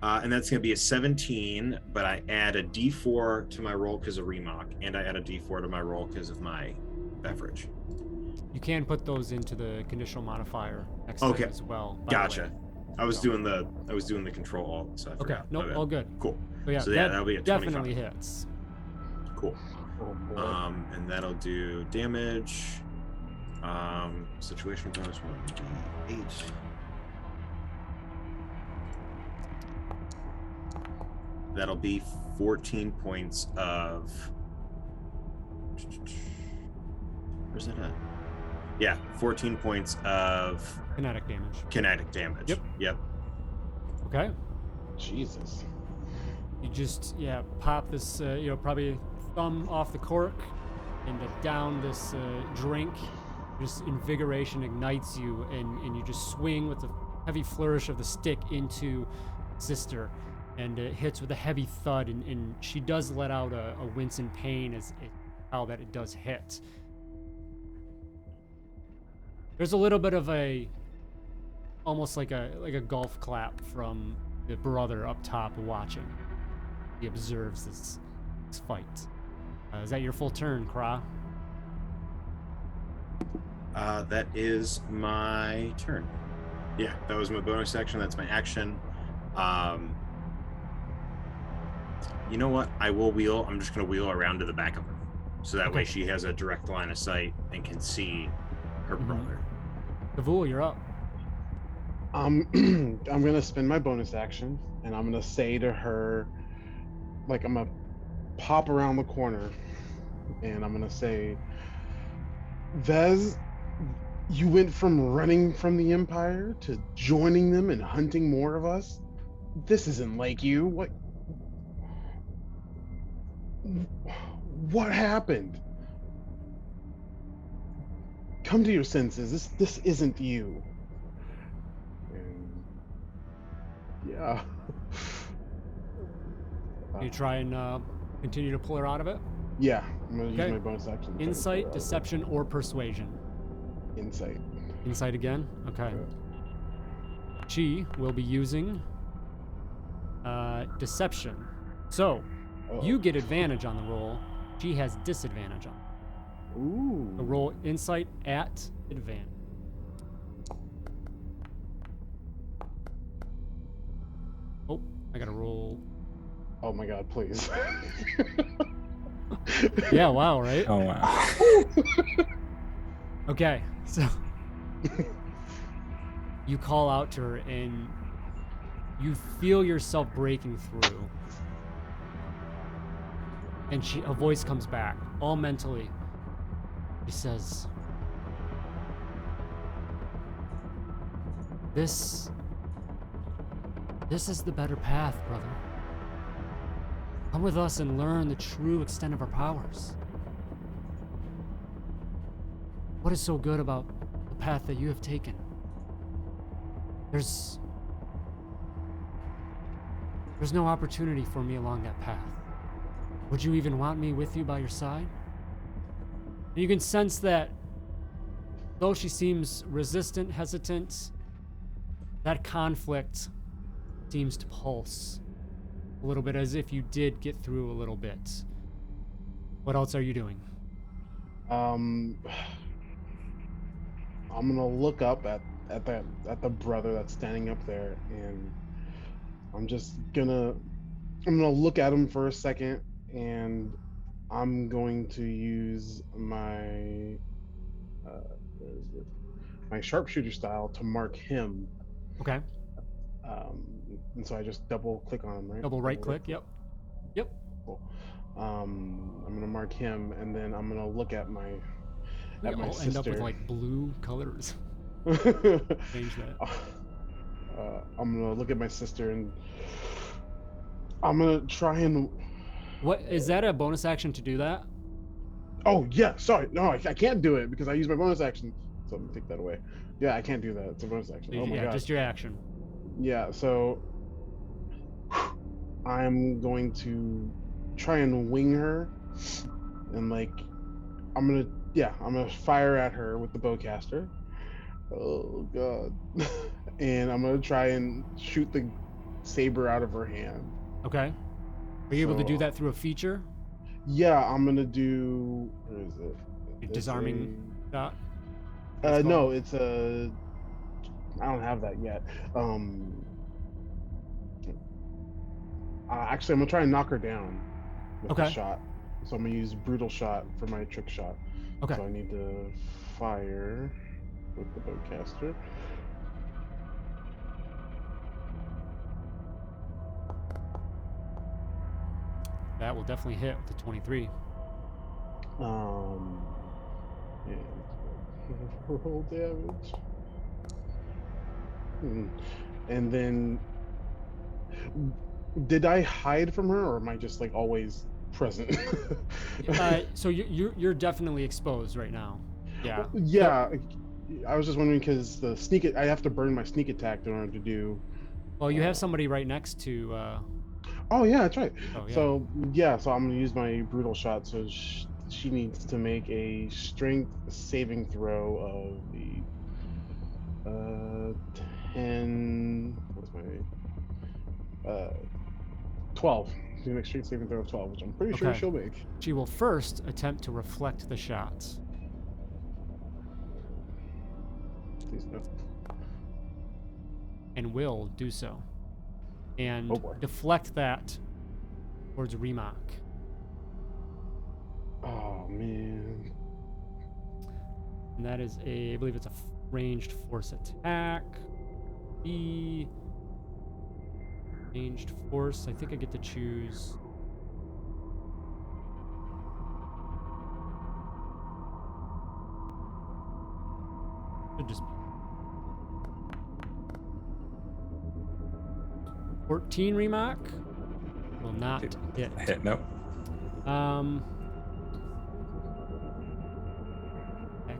And that's going to be a 17, but I add a d4 to my roll because of Remok, and I add a d4 to my roll because of my beverage. You can put those into the conditional modifier next time as well. Gotcha. I was doing the control alt, so I forgot. Okay, nope, all good. Cool. But yeah, so yeah, that'll be a 25. definitely hits. Cool. And that'll do damage. Situation bonus 1d8. That'll be 14 points of. Where's that at? Yeah, 14 points of kinetic damage. Kinetic damage. Yep. Okay. Jesus. You just pop this probably thumb off the cork and down this drink. Just invigoration ignites you, and you just swing with a heavy flourish of the stick into Sister. And it hits with a heavy thud, and she does let out a wince in pain as how that it does hit. There's a little bit of almost like a golf clap from the brother up top watching. He observes this fight. Is that your full turn, Craq? That is my turn. Yeah, that was my bonus action. That's my action. You know what? I will wheel. I'm just going to wheel around to the back of her. So that way she has a direct line of sight and can see her brother. Tevhul, you're up. I'm going to spend my bonus action, and I'm going to say to her, like, I'm going to pop around the corner, and I'm going to say, Vez, you went from running from the Empire to joining them and hunting more of us? This isn't like you. What happened? Come to your senses. This isn't you. And yeah. You try and continue to pull her out of it? Yeah, I'm gonna use my bonus action. Insight, deception, or persuasion. Insight. Insight again? Okay. She will be using deception. So, you get advantage on the roll. She has disadvantage on it. Ooh. So roll insight at advantage. Oh, I gotta roll. Oh my god, please. Yeah, wow, right? Oh wow. Okay, so you call out to her and you feel yourself breaking through. And a voice comes back, all mentally. She says, This is the better path, brother. Come with us and learn the true extent of our powers. What is so good about the path that you have taken? There's no opportunity for me along that path. Would you even want me with you by your side? And you can sense that though she seems resistant, hesitant, that conflict seems to pulse a little bit, as if you did get through a little bit. What else are you doing? I'm gonna look up at the brother that's standing up there, and I'm gonna look at him for a second, and I'm going to use my where is it? My sharpshooter style to mark him. Okay. And so I just double click on him, right? Double right click. Yep. Cool. I'm gonna mark him, and then I'm gonna look at my We at my all sister. end up with like blue colors. Change that. I'm gonna look at my sister, and I'm gonna try and. What is that a bonus action to do that? Oh yeah, sorry. No, I can't do it because I used my bonus action. So let me take that away. Yeah, I can't do that. It's a bonus action. Oh my Yeah, god. just your action. Yeah, so I'm going to try and wing her, and like I'm gonna fire at her with the bowcaster. Oh god. And I'm gonna try and shoot the saber out of her hand. Okay. Are you able to do So, that through a feature? Yeah, I'm gonna do. Where is it? A It's disarming shot? No, it's a. I don't have that yet. Actually, I'm gonna try and knock her down with the Okay. shot. So I'm gonna use brutal shot for my trick shot. Okay. So I need to fire with the bowcaster. That will definitely hit with the 23. And roll damage. And then, did I hide from her, or am I just like always present? So you're definitely exposed right now. Yeah. Yeah. I was just wondering because I have to burn my sneak attack in order to do. Well, you have somebody right next to. Oh yeah, that's right. Oh, yeah. So I'm gonna use my brutal shot. So she needs to make a strength saving throw of the 10. What's my 12. She's gonna make a strength saving throw of 12, which I'm pretty sure Okay. she'll make. She will first attempt to reflect the shots. Please no. And will do so. And Oh, boy. deflect that towards Remok. Oh man. And that is I believe it's a ranged force attack. The ranged force, I think I get to choose. Should just be 14 Remok will not hit. Hit, nope. Heck.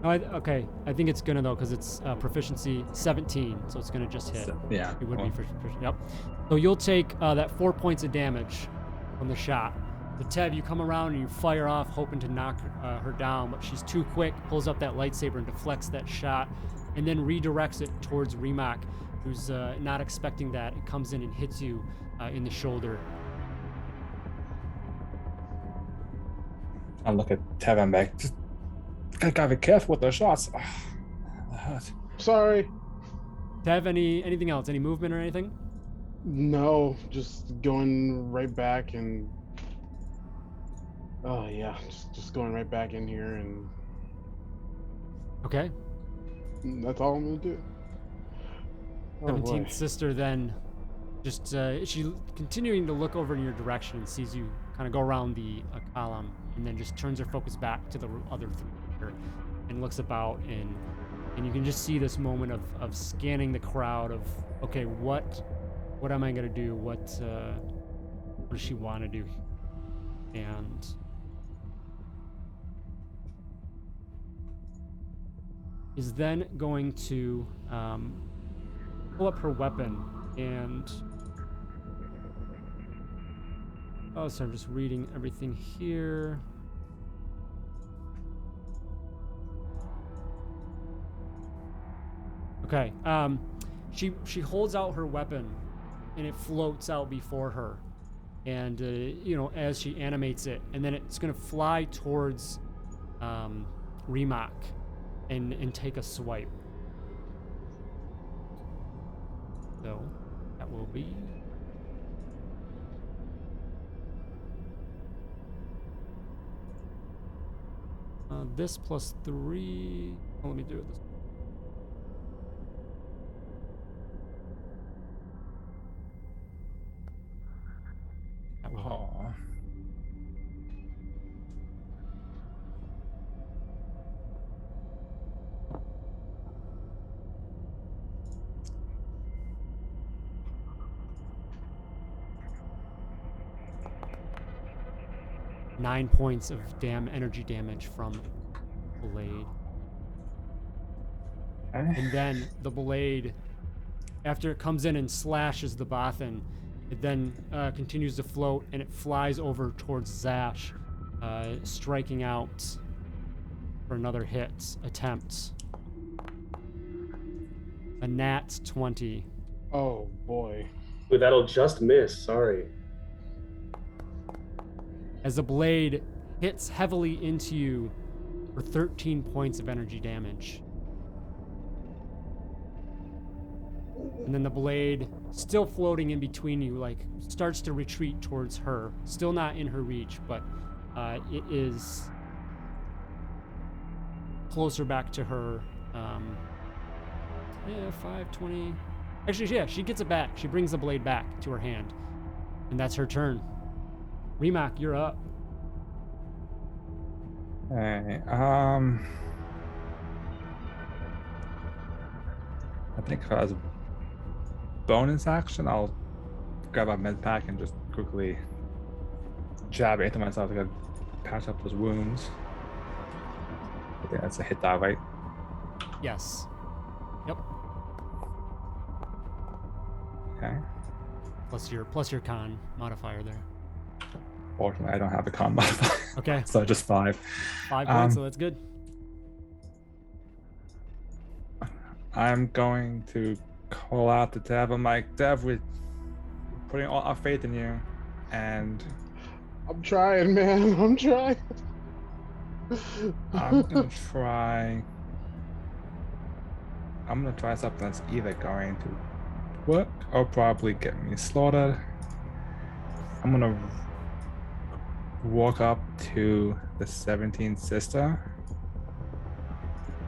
No, okay. I think it's gonna though, because it's proficiency 17, so it's gonna just hit. So, yeah. It would be well, for yep. So you'll take that 4 points of damage from the shot, The Tev, you come around and you fire off, hoping to knock her down, but she's too quick, pulls up that lightsaber and deflects that shot, and then redirects it towards Remok, who's not expecting that. It comes in and hits you in the shoulder. I look at Tev and back. Just gotta be careful with those shots. That hurt. Sorry. Tev, anything else? Any movement or anything? No, just going right back and. Oh yeah, just going right back in here, and Okay. that's all I'm gonna do. Oh, 17th boy. sister then just she continuing to look over in your direction and sees you kind of go around the column, and then just turns her focus back to the other three here and looks about, and you can just see this moment of scanning the crowd of, okay, what am I gonna do? What does she want to do? And is then going to pull up her weapon and so I'm just reading everything here. Okay, she holds out her weapon and it floats out before her, and as she animates it, and then it's gonna fly towards Remok and take a swipe. So that will be this plus 3. Oh, let me do it this way. That will help. Aw. Nine points of energy damage from blade. Okay. And then the blade, after it comes in and slashes the Bothan, it then continues to float, and it flies over towards Zash, striking out for another hit attempt. A nat 20. Oh boy. Ooh, that'll just miss. Sorry. As the blade hits heavily into you for 13 points of energy damage. And then the blade, still floating in between you, starts to retreat towards her. Still not in her reach, but it is closer back to her. 5, 20. Actually, yeah, she gets it back. She brings the blade back to her hand. And that's her turn. Remok, you're up. Okay. I think if I was a bonus action, I'll grab my med pack and just quickly jab it into myself to patch up those wounds. I think that's a hit die, right? Yes. Yep. Okay. Plus your con modifier there. Fortunately, I don't have a con modifier. Okay. So just 5. 5 points, so that's good. I'm going to call out to Dev. I'm like, Dev, we're putting all our faith in you, and I'm trying, man. I'm trying. I'm gonna try something that's either going to work or probably get me slaughtered. I'm gonna walk up to the 17th sister,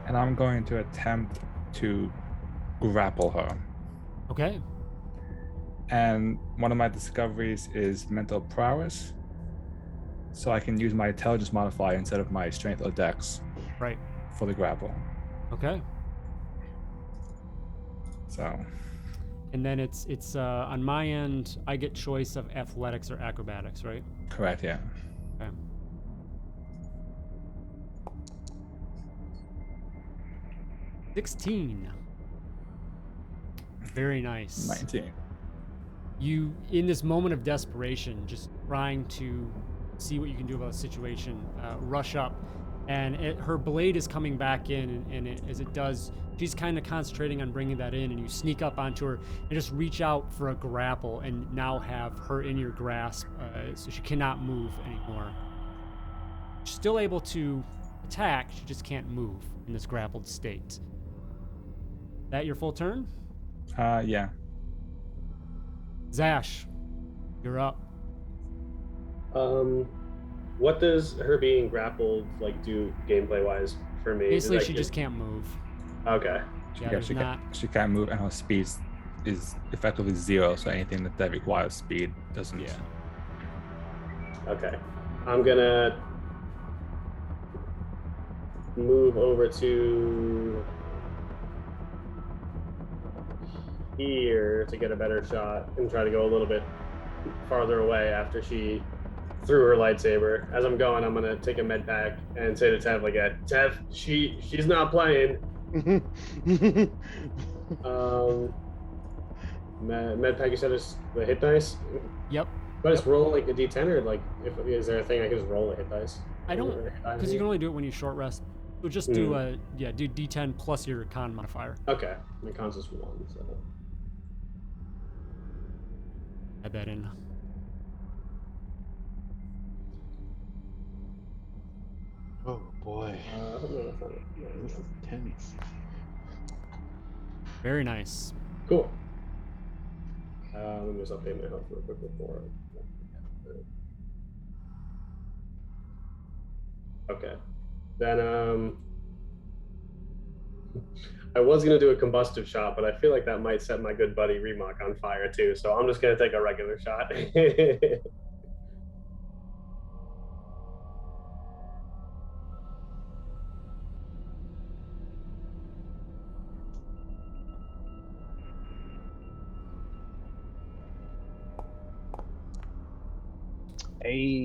and I'm going to attempt to grapple her. Okay. And one of my discoveries is mental prowess, so I can use my intelligence modifier instead of my strength or dex Right. for the grapple. Okay. So And then it's on my end, I get choice of athletics or acrobatics, right? correct, yeah. Okay. $16. Very nice. 19. You, in this moment of desperation, just trying to see what you can do about the situation. Rush up, and her blade is coming back in, and as it does, she's kind of concentrating on bringing that in, and you sneak up onto her and just reach out for a grapple, and now have her in your grasp, so she cannot move anymore. She's still able to attack, she just can't move in this grappled state. That your full turn? Yeah. Zash, you're up. What does her being grappled like do gameplay wise for me? Basically, she just can't move. Okay. Yeah, She can't move, and her speed is effectively 0. So anything that requires speed doesn't. Yeah. Okay. I'm gonna move over to here to get a better shot and try to go a little bit farther away after she threw her lightsaber. As I'm going, I'm gonna take a med pack and say to Tev, like, Tev, she's not playing. Med pack, you said is the hit dice? Yep. But it's roll like a D10, or like, is there a thing I can just roll a hit dice? I don't, because you can only do it when you short rest. So just do do D10 plus your con modifier. Okay, my con's just 1, so. Add that in. Oh boy. This is tense. Very nice. Cool. Let me just update my health real quick before. Okay. Then I was gonna do a combustive shot, but I feel like that might set my good buddy Remok on fire too. So I'm just gonna take a regular shot. Hey.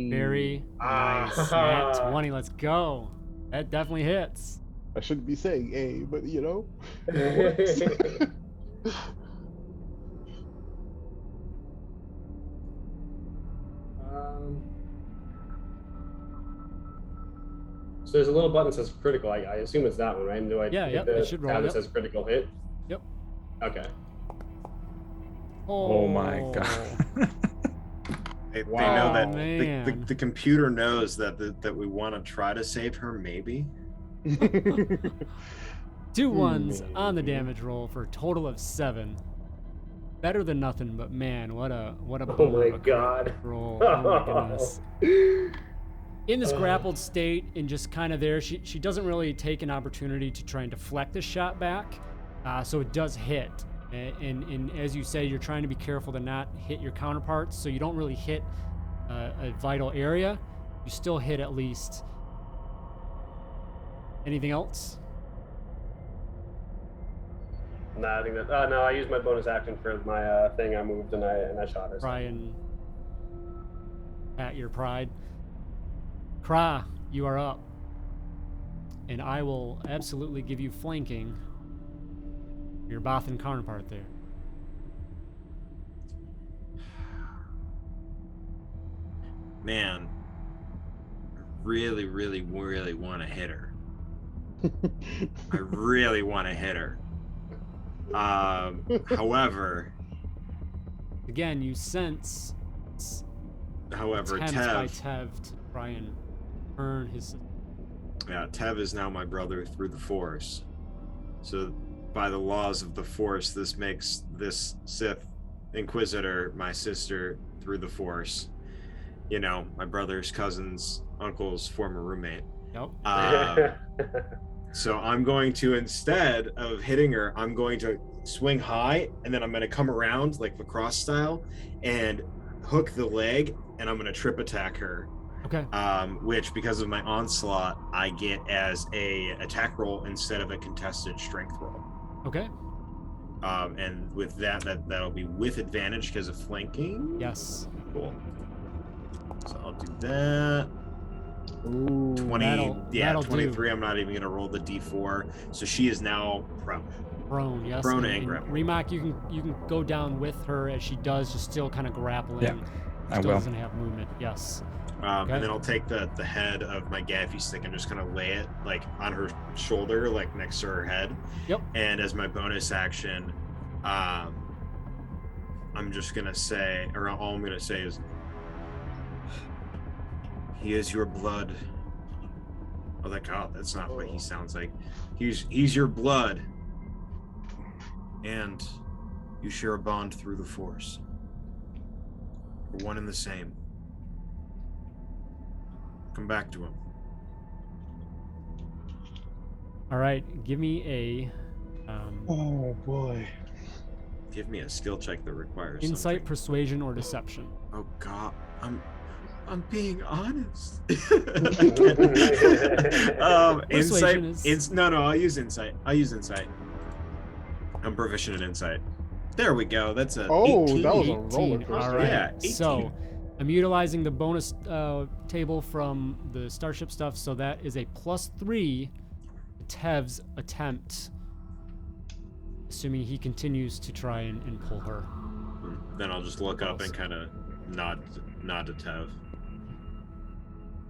Very nice. Nat 20, let's go. That definitely hits. I shouldn't be saying A, but you know. So there's a little button that says critical. I assume it's that one, right? And do I yep, it should roll. Tab that says critical hit? Yep. Okay. Oh my god. They Wow, know that man. the computer knows that we want to try to save her, maybe. 2 ones on the damage roll for a total of 7. Better than nothing, but man, what a Oh my god. roll. Oh my goodness. In this grappled state and just kind of there, she doesn't really take an opportunity to try and deflect the shot back, so it does hit. And as you say, you're trying to be careful to not hit your counterparts, so you don't really hit a vital area. You still hit at least. Anything else? No, I think that. No, I used my bonus action for my thing. I moved and I shot her. Try and pat your pride. Craq, you are up, and I will absolutely give you flanking. Your Bothan counterpart there. Man, I really, really, really want to hit her. I really want to hit her. However, again, you sense. However, attempts by Tev. Tev to try and earn his. Yeah, Tev is now my brother through the Force. So, by the laws of the Force, this makes this Sith Inquisitor my sister through the Force. You know, my brother's cousin's uncle's former roommate. Yep. So I'm going to, instead of hitting her, I'm going to swing high, and then I'm going to come around like lacrosse style and hook the leg, and I'm going to trip attack her. Okay. Which, because of my onslaught, I get as a attack roll instead of a contested strength roll. Okay. And with that'll be with advantage because of flanking. Yes. Cool. So I'll do that. Ooh, 23. I'm not even gonna roll the d4. So she is now prone. Prone, yes. Prone and grapple. Remok, you can go down with her as she does, just still kind of grappling. Yeah. I Still will. doesn't have movement. Yes. And then I'll take the head of my gaffy stick and just kind of lay it like on her shoulder, like next to her head. Yep. And as my bonus action, I'm just gonna say, or all I'm gonna say is, "He is your blood." Oh, that's not what he sounds like. He's your blood, and you share a bond through the Force. We're one and the same. Come back to him. All right. Give me a Oh boy. Give me a skill check that requires insight, something. persuasion, or deception. Oh God, I'm being honest. Persuasion Insight. No, I'll use insight. I'm proficient in insight. There we go. That's a 18. That was a 18. roller coaster. All right. Yeah, 18. So I'm utilizing the bonus table from the Starship stuff, so that is a +3 to Tev's attempt, assuming he continues to try and pull her. Then I'll just look up and kind of nod to Tev.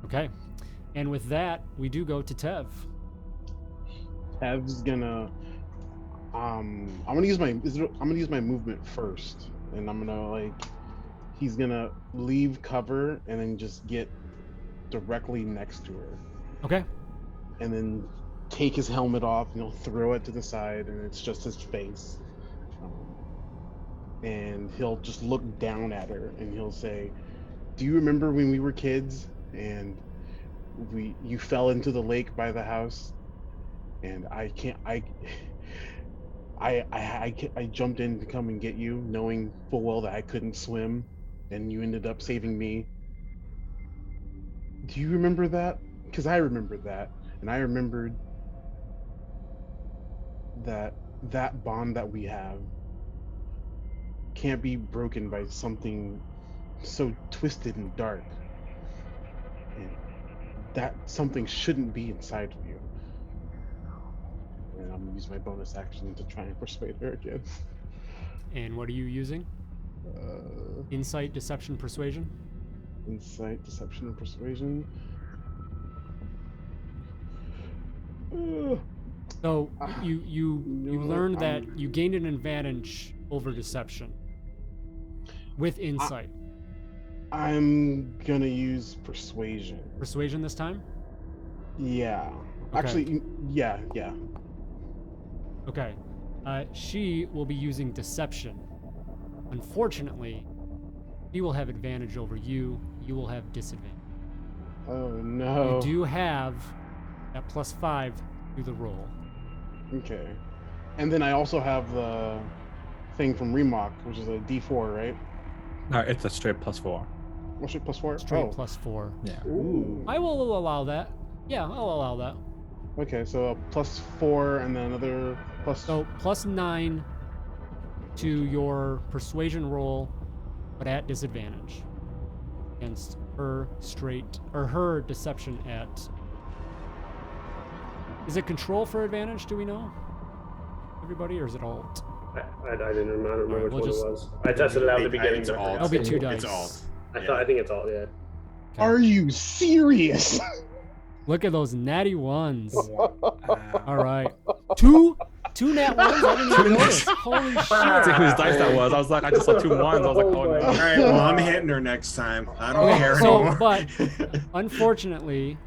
Okay. And with that, we do go to Tev. Tev's gonna I'm gonna use my movement first, and I'm gonna he's gonna leave cover and then just get directly next to her, Okay. and then take his helmet off and he'll throw it to the side, and it's just his face, and he'll just look down at her and he'll say, "Do you remember when we were kids and you fell into the lake by the house, and I jumped in to come and get you, knowing full well that I couldn't swim, and you ended up saving me. Do you remember that? Because I remembered that, and I remembered that bond that we have can't be broken by something so twisted and dark, and that something shouldn't be inside of you." And I'm gonna use my bonus action to try and persuade her again. And what are you using? Insight, deception, persuasion? Insight, deception, and persuasion. So you learned that you gained an advantage over deception with insight. I'm gonna use persuasion. Persuasion this time? Yeah. Okay. Actually, yeah. Okay. She will be using deception. Unfortunately, she will have advantage over you. You will have disadvantage. Oh no. You do have that +5 through the roll. Okay. And then I also have the thing from Remok, which is a D4, right? No, it's a straight +4. What's it, +4? Straight Oh. +4. Yeah. Ooh. I will allow that. Yeah, I'll allow that. Okay, so a +4 and then another plus. So +9 to your persuasion roll, but at disadvantage against her her deception at. Is it control for advantage? Do we know? Everybody, or is it alt? I don't remember Alright, which we'll one just- it was. I tested it out at the beginning. It's but I alt. forgot. That'll be 2 dice. It's alt. I think it's alt. Yeah. Okay. Are you serious? Look at those natty ones. All right, two nat ones. I didn't even notice. Holy See shit! whose dice that was. I was like, I just saw 2 ones. I was like, oh All no. right, well, I'm hitting her next time. I don't Okay, care so, anymore. but unfortunately,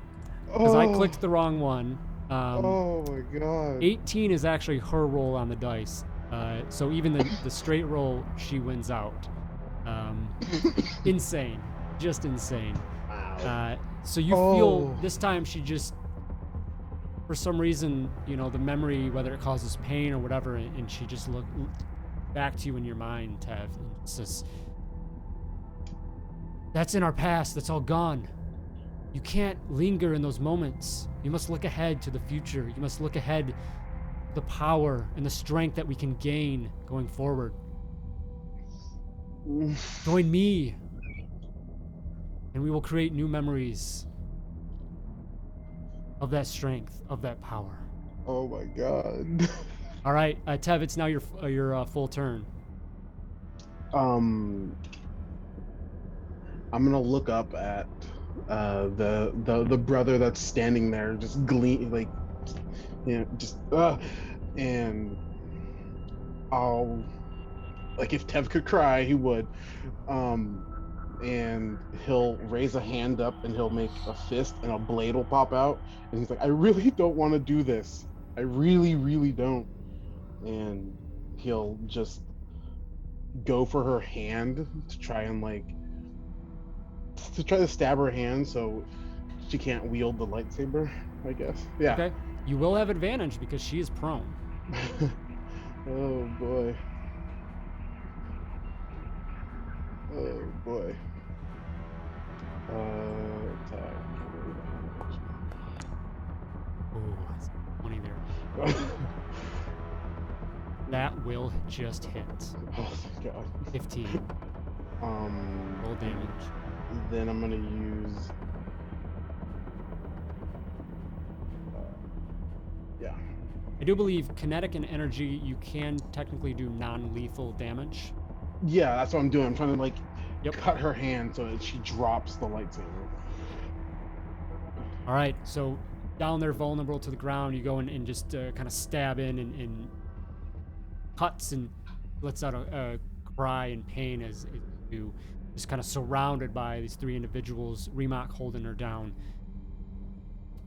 because I Oh. clicked the wrong one, Oh my god. 18 is actually her roll on the dice. So even the straight roll, she wins out. Insane, just insane. Wow. So you feel this time she just, for some reason, the memory, whether it causes pain or whatever, and she just look back to you in your mind, Tev, and says, "That's in our past. That's all gone. You can't linger in those moments. You must look ahead to the future. You must look ahead to the power and the strength that we can gain going forward. Join me, and we will create new memories of that strength, of that power." Oh my god. All right, Tev, it's now your full turn. I'm gonna look up at the brother that's standing there, just like, just and I'll, like, if Tev could cry, he would. And he'll raise a hand up and he'll make a fist and a blade will pop out. And he's like, I really don't want to do this. I really, really don't. And he'll just go for her hand to try and to stab her hand so she can't wield the lightsaber, I guess. Yeah. Okay. You will have advantage because she is prone. Oh boy. Oh boy. Attack. Oh, that's 20 there. That will just hit. Oh thank God. 15. Roll damage. Then I'm gonna use. Yeah. I do believe kinetic and energy, you can technically do non-lethal damage. Yeah, that's what I'm doing. I'm trying to Yep. cut her hand so that she drops the lightsaber. All right, so down there, vulnerable to the ground, you go in and just kind of stab in and cuts and lets out a cry in pain as you just kind of surrounded by these three individuals, Remok holding her down.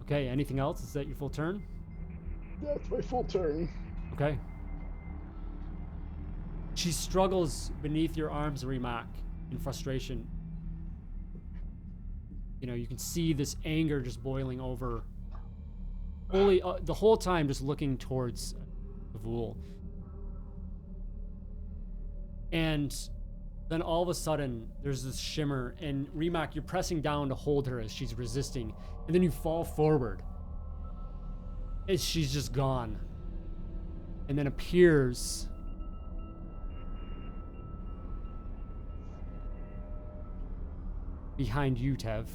Okay, anything else? Is that your full turn? That's my full turn. Okay. She struggles beneath your arms, Remok, in frustration. You know, you can see this anger just boiling over. Fully, the whole time just looking towards Tevhul. And then all of a sudden, there's this shimmer, and Remok, you're pressing down to hold her as she's resisting, and then you fall forward as she's just gone. And then appears behind you, Tev.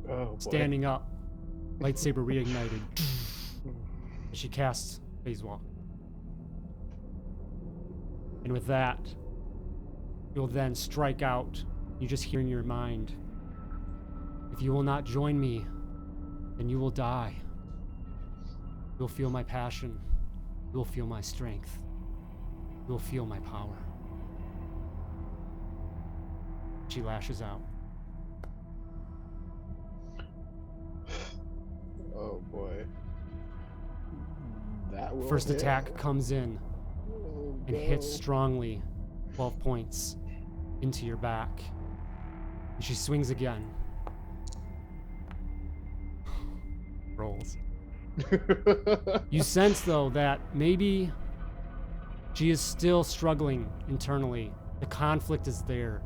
Oh boy. Standing up, lightsaber reignited. As she casts Phase Walk. And with that, you'll then strike out. You just hear in your mind, if you will not join me, then you will die. You'll feel my passion. You'll feel my strength. You'll feel my power. She lashes out. Oh boy. That will First hit. attack comes in Oh, and hits strongly, 12 points into your back. And she swings again. Rolls. You sense, though, that maybe she is still struggling internally. The conflict is there.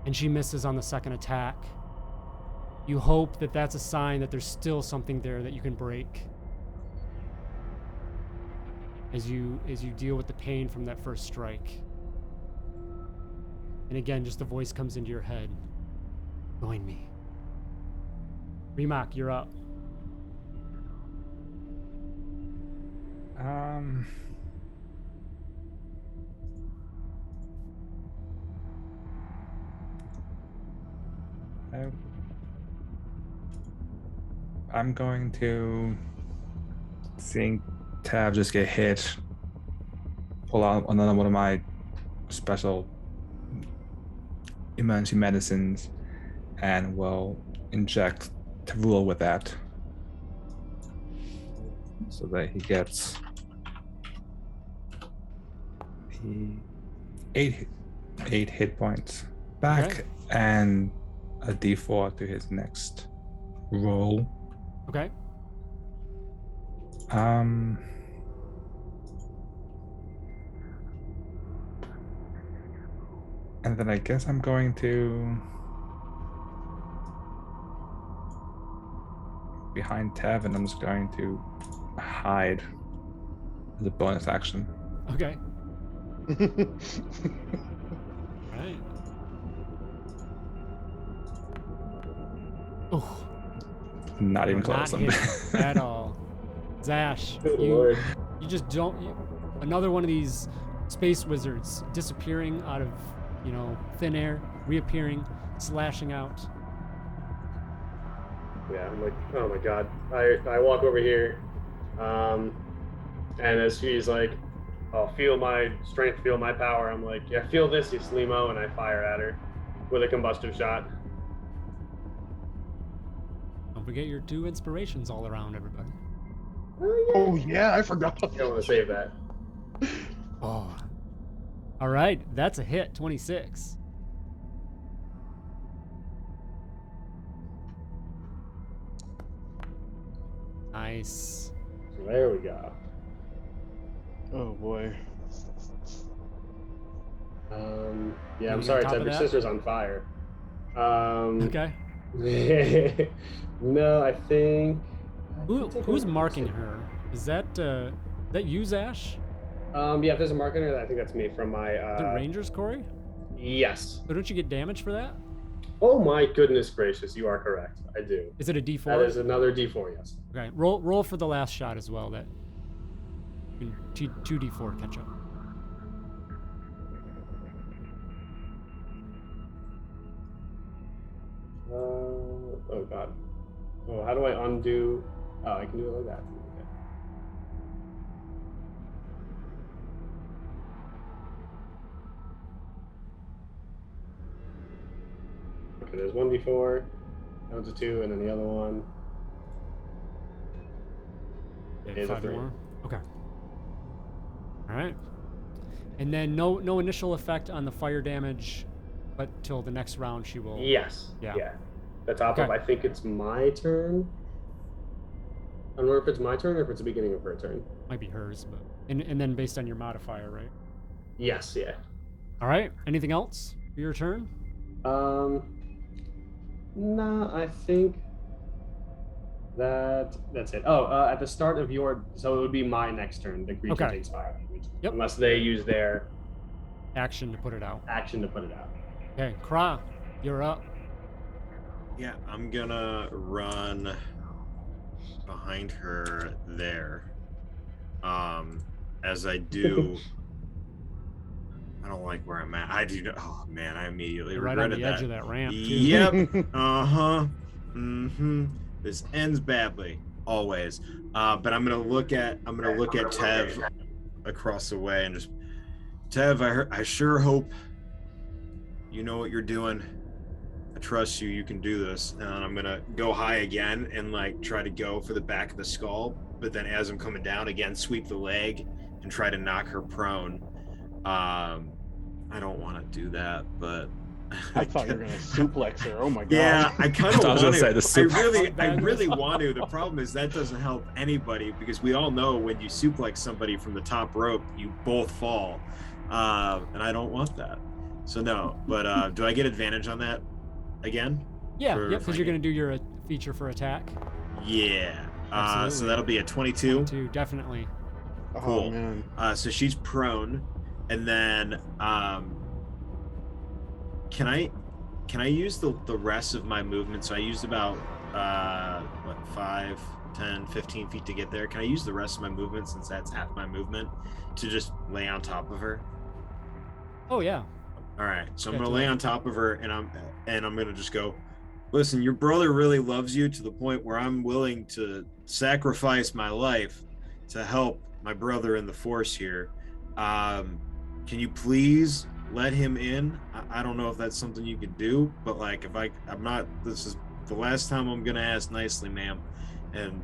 And she misses on the second attack. You hope that that's a sign that there's still something there that you can break. As you deal with the pain from that first strike. And again, just the voice comes into your head. Join me. Remok, you're up. I'm going to, seeing Tav just get hit, pull out another one of my special emergency medicines, and will inject Tevhul with that, so that he gets eight hit points back, Okay. and a D4 to his next roll. Okay. And then I guess I'm going to, behind Tev, and I'm just going to hide as a bonus action. Okay. Right. Oh. Not even close. Not hit at all. Zash, Good you lord. just don't. Another one of these space wizards disappearing out of, thin air, reappearing, slashing out. Yeah, I'm like, oh my god. I walk over here, and as she's like, oh, feel my strength, feel my power, I'm like, yeah, feel this, you Slimo, and I fire at her with a combustive shot. Don't forget your 2 inspirations all around, everybody. Oh yeah, I forgot. I don't want to save that. Oh. All right, that's a hit, 26. Nice. So there we go. Oh boy. Yeah, I'm on sorry, top Ted, of your that? sister's on fire. Okay. No, I think. Who's marking her? Is that you, Zash? Yeah, if there's a mark on her, I think that's me from my. The Rangers, Corey? Yes. So don't you get damage for that? Oh my goodness gracious, you are correct. I do. Is it a D4? That is another D4, yes. Okay. Roll for the last shot as well. That 2 D4 catch up. Oh god. Oh, how do I undo? Oh, I can do it like that. Okay, there's 1d4, that was a 2, and then the other one is a 5 3. more. Okay. All right. And then no initial effect on the fire damage, but till the next round she will. Yes. Yeah. The top of, Okay. I think it's my turn. I don't know if it's my turn or if it's the beginning of her turn. Might be hers, but and then based on your modifier, right? Yes, yeah. All right. Anything else for your turn? No, I think that's it. Oh, at the start of so it would be my next turn. The creature Okay. takes fire damage. Yep. Unless they use their Action to put it out. action to put it out. Okay, Craq, you're up. Yeah, I'm gonna run behind her there. As I do, I don't like where I'm at. I do. Oh man, I immediately You're right on regretted the edge that. of that ramp. Too. Yep. This ends badly, always. But I'm gonna look at Tev across the way and just, Tev, I sure hope you know what you're doing. I trust you. You can do this. And I'm gonna go high again and like try to go for the back of the skull. But then as I'm coming down again, sweep the leg and try to knock her prone. I don't want to do that, but I thought you were gonna suplex her. Oh my god. yeah, I kind of I was want gonna say, to. the I really want to. The problem is that doesn't help anybody because we all know when you suplex somebody from the top rope, you both fall, and I don't want that. So no. But do I get advantage on that again? Yeah, for because you're fighting? going to do your feature for attack. Yeah. So Absolutely. that'll be a 22. 2, definitely. Oh Cool. man. So she's prone, and then can I use the rest of my movement? So I used about 5, 10, 15 feet to get there. Can I use the rest of my movement, since that's half my movement, to just lay on top of her? Oh, yeah. All right. So I'm Yeah, gonna do lay that. on top of her, and I'm gonna just go, listen, your brother really loves you to the point where I'm willing to sacrifice my life to help my brother in the Force here. Can you please let him in? I don't know if that's something you could do, but like, this is the last time I'm gonna ask nicely, ma'am, and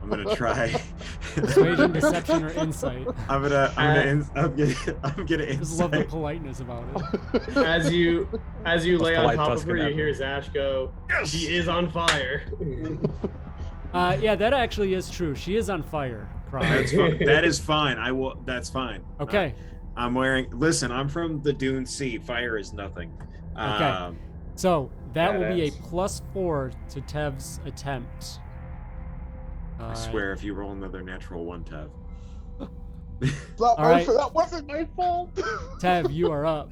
I'm gonna try. Persuasion, deception, or insight. I'm gonna Just love the insight. politeness about it. As you lay on polite top of her, Tusken you ever. hear Zash go, Yes! she is on fire. Yeah, that actually is true. She is on fire, Craq. That's fine. That is fine. That's fine. Okay. Listen, I'm from the Dune Sea. Fire is nothing. Okay. So that will be a Badass. +4 to Tev's attempt. I swear, if you roll another natural 1, Tev. All right. That wasn't my fault. Tev, you are up.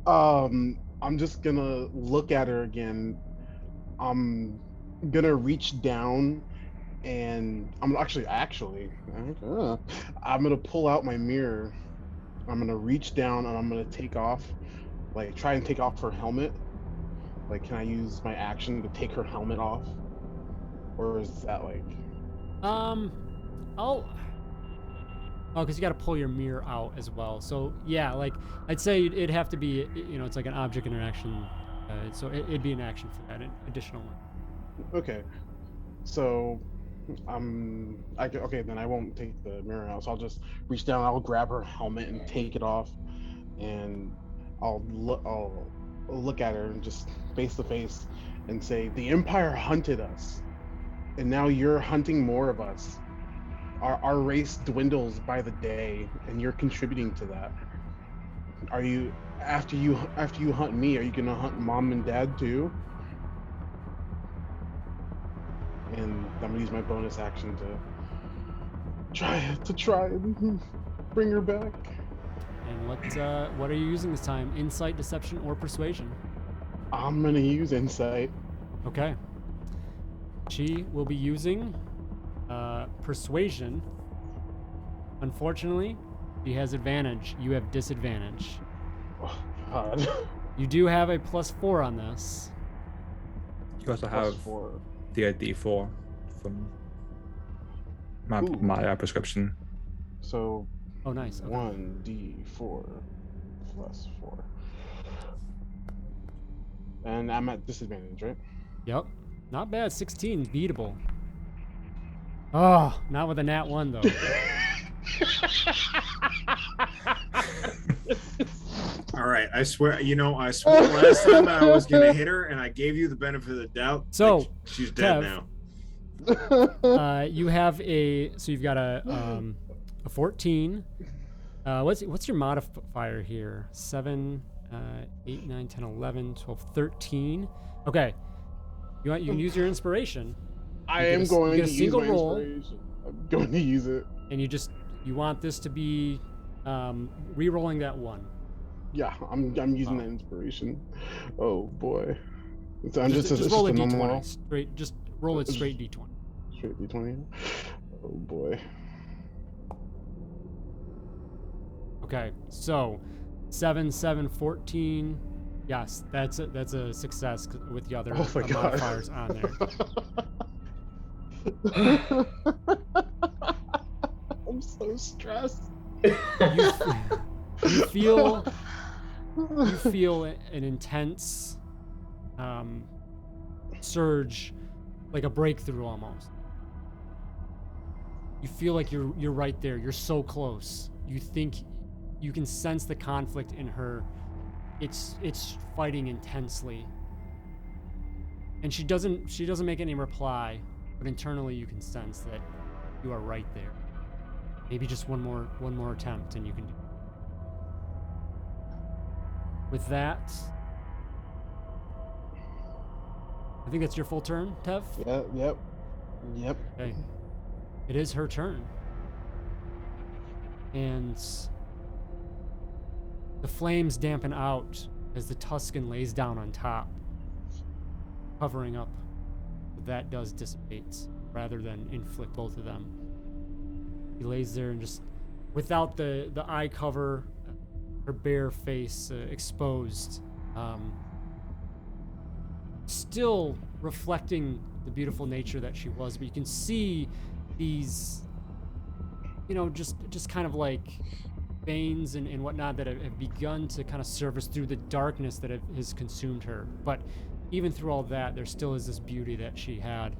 I'm just gonna look at her again. I'm gonna reach down and I'm actually I'm gonna pull out my mirror I'm gonna reach down and I'm gonna take off, like try and take off her helmet. Like, can I use my action to take her helmet off, or is that like? Because you got to pull your mirror out as well. So yeah, like I'd say it'd have to be, it's like an object interaction. So it'd be an action for that, an additional one. Okay, so okay, then I won't take the mirror out. So I'll just reach down. I'll grab her helmet and take it off, and I'll look at her and just face to face and say, "The Empire hunted us, and now you're hunting more of us. Our race dwindles by the day, and you're contributing to that. Are you after you hunt me? Are you gonna hunt mom and dad too?" And I'm gonna use my bonus action to try and bring her back. And what are you using this time? Insight, deception, or persuasion? I'm gonna use insight. Okay. She will be using persuasion. Unfortunately, she has advantage. You have disadvantage. Oh, God. You do have a +4 on this. You also have +4. the D4 from my prescription. So. Oh, nice. Okay. 1d4 +4. And I'm at disadvantage, right? Yep. Not bad. 16. Beatable. Oh, not with a nat 1, though. All right, I swear last time I was gonna hit her, and I gave you the benefit of the doubt. So, like, she's dead Tev, now. you have you've got a 14. What's your modifier here? 7, 8, 9, 10, 11, 12, 13. Okay. You can use your inspiration. I am going to use my roll, inspiration. I'm going to use it. And you want this to be re-rolling that 1. Yeah, I'm using that inspiration. Oh boy. So I'm just it's roll a just d20. normal roll? Straight, just roll it straight d20. Straight d20. Oh boy. Okay, so 7, 7, 14. Yes, that's a success with the other modifiers on there. I'm so stressed. You feel an intense surge, like a breakthrough almost. You feel like you're right there. You're so close. You think you can sense the conflict in her. It's fighting intensely. And she doesn't make any reply, but internally you can sense that you are right there. Maybe just one more attempt and you can do it. With that, I think that's your full turn, Tev? Yep. Okay. It is her turn. And the flames dampen out as the Tusken lays down on top, covering up. But that does dissipate rather than inflict both of them. He lays there and just, without the eye cover, her bare face exposed, still reflecting the beautiful nature that she was. But you can see these, just kind of like veins and whatnot that have begun to kind of surface through the darkness that has consumed her. But even through all that, there still is this beauty that she had.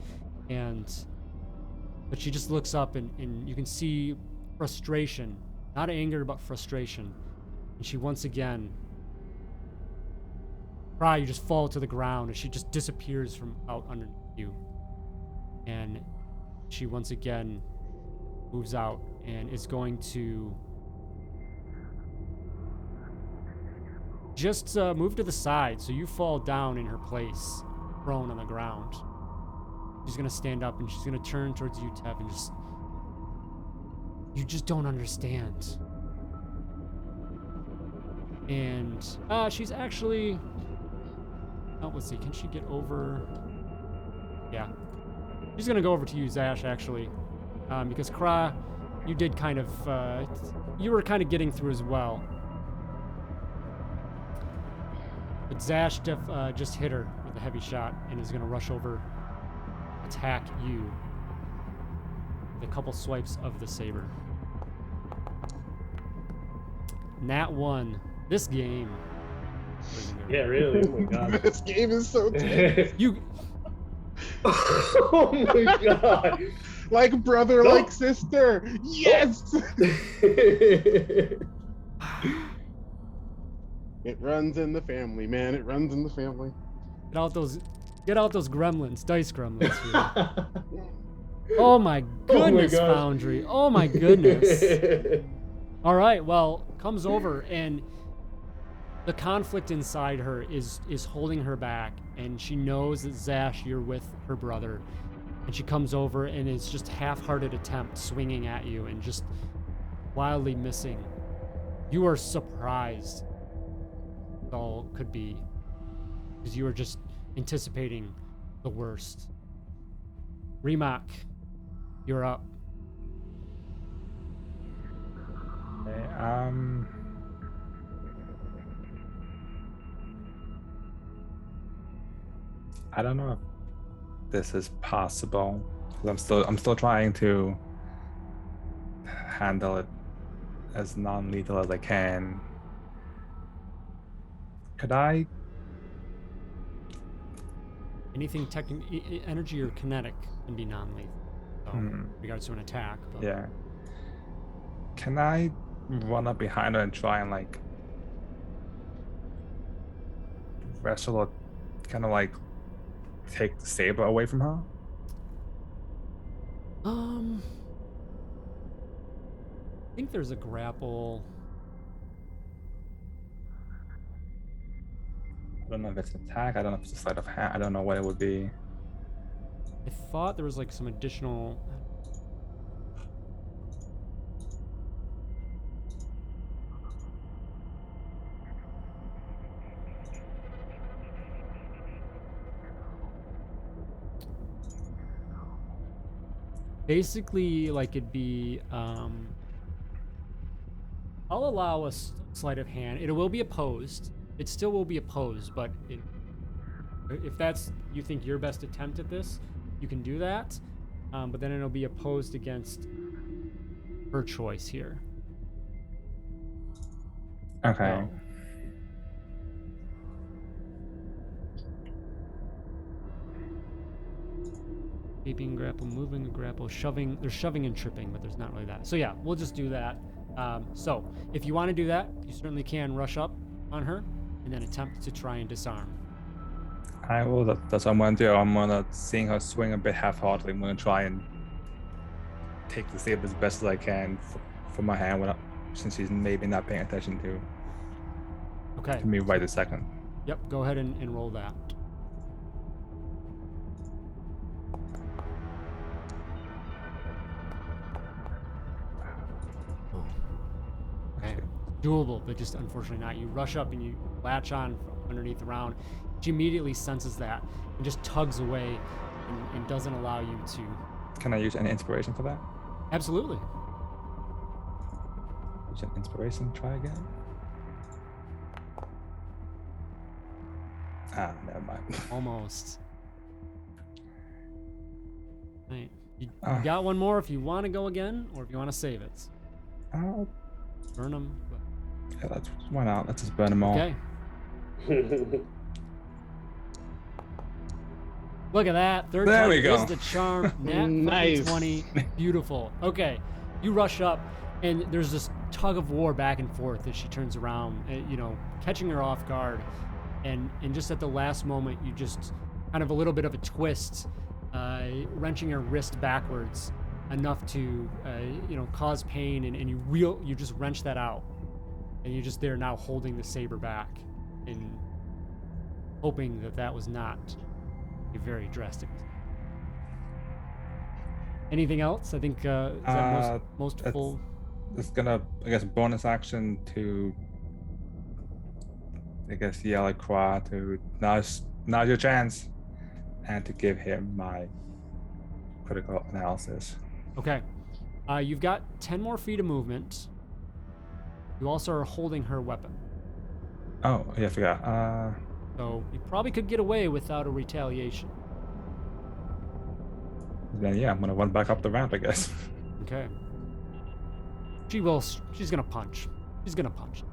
But she just looks up and you can see frustration, not anger, but frustration. And she once again, you just fall to the ground and she just disappears from out underneath you. And she once again moves out and is going to just move to the side so you fall down in her place, prone on the ground. She's gonna stand up and she's gonna turn towards you, Tev, and you just don't understand. And she's actually, let's see, can she get over? Yeah, she's gonna go over to you, Zash, actually, because Craq, you did kind of you were kind of getting through as well. But Zash just hit her with a heavy shot and is going to rush over, attack you with a couple swipes of the saber. Nat 1. This game. Yeah, really. Oh my god. This game is so tense. You. Oh my god. Like brother, No. like sister. Yes. It runs in the family, man. It runs in the family. Get out those gremlins, dice gremlins. Here. Oh my goodness, gosh. Foundry. Oh my goodness. All right, well, comes over and the conflict inside her is holding her back, and she knows that Zash, you're with her brother, and she comes over and it's just half-hearted attempt swinging at you and just wildly missing. You are surprised. All could be because you were just anticipating the worst. Remok, you're up. Okay, I don't know if this is possible. 'Cause I'm still trying to handle it as non-lethal as I can. Could I? Anything energy or kinetic can be non-lethal. So, in regards to an attack. But Yeah. Can I run up behind her and try and like wrestle or kind of like take the saber away from her? I think there's a grapple. I don't know if it's an attack. I don't know if it's a sleight of hand. I don't know what it would be. I thought there was like some additional. Basically, like it'd be. I'll allow a sleight of hand. It will be opposed. It still will be opposed, but if that's you think your best attempt at this, you can do that. But then it'll be opposed against her choice here. Okay. So, keeping grapple, moving a grapple, shoving. There's shoving and tripping, but there's not really that. So yeah, we'll just do that. So if you want to do that, you certainly can rush up on her and then attempt to try and disarm. I will. That's what I'm gonna do. I'm gonna seeing her swing a bit half-heartedly. I'm gonna try and take the saber as best as I can from my hand, since she's maybe not paying attention Okay. to me right this second. Yep. Go ahead and roll that. Okay. Doable, but just unfortunately not. You rush up and you latch on from underneath the round. She immediately senses that and just tugs away and doesn't allow you to. Can I use any inspiration for that? Absolutely. Use an inspiration. Try again. Ah, never mind. Almost. Right. You got one more if you want to go again, or if you want to save it. Burn them. Yeah, why not? Let's just burn them all. Okay. Look at that. Third There time we go. is the charm. Nat Nice. 20. Beautiful. Okay. You rush up, and there's this tug of war back and forth as she turns around, catching her off guard. And just at the last moment, you just kind of a little bit of a twist, wrenching her wrist backwards enough to, cause pain, and you just wrench that out. And you're just there now holding the saber back and hoping that was not a very drastic. Anything else? I think is that most full. It's gonna, I guess, bonus action to, I guess, yell at Craq to now's your chance, and to give him my critical analysis. Okay. You've got 10 more feet of movement. You also are holding her weapon. Oh, yeah, I forgot. So you probably could get away without a retaliation. Then yeah, I'm gonna run back up the ramp, I guess. Okay. She's gonna punch. She's gonna punch.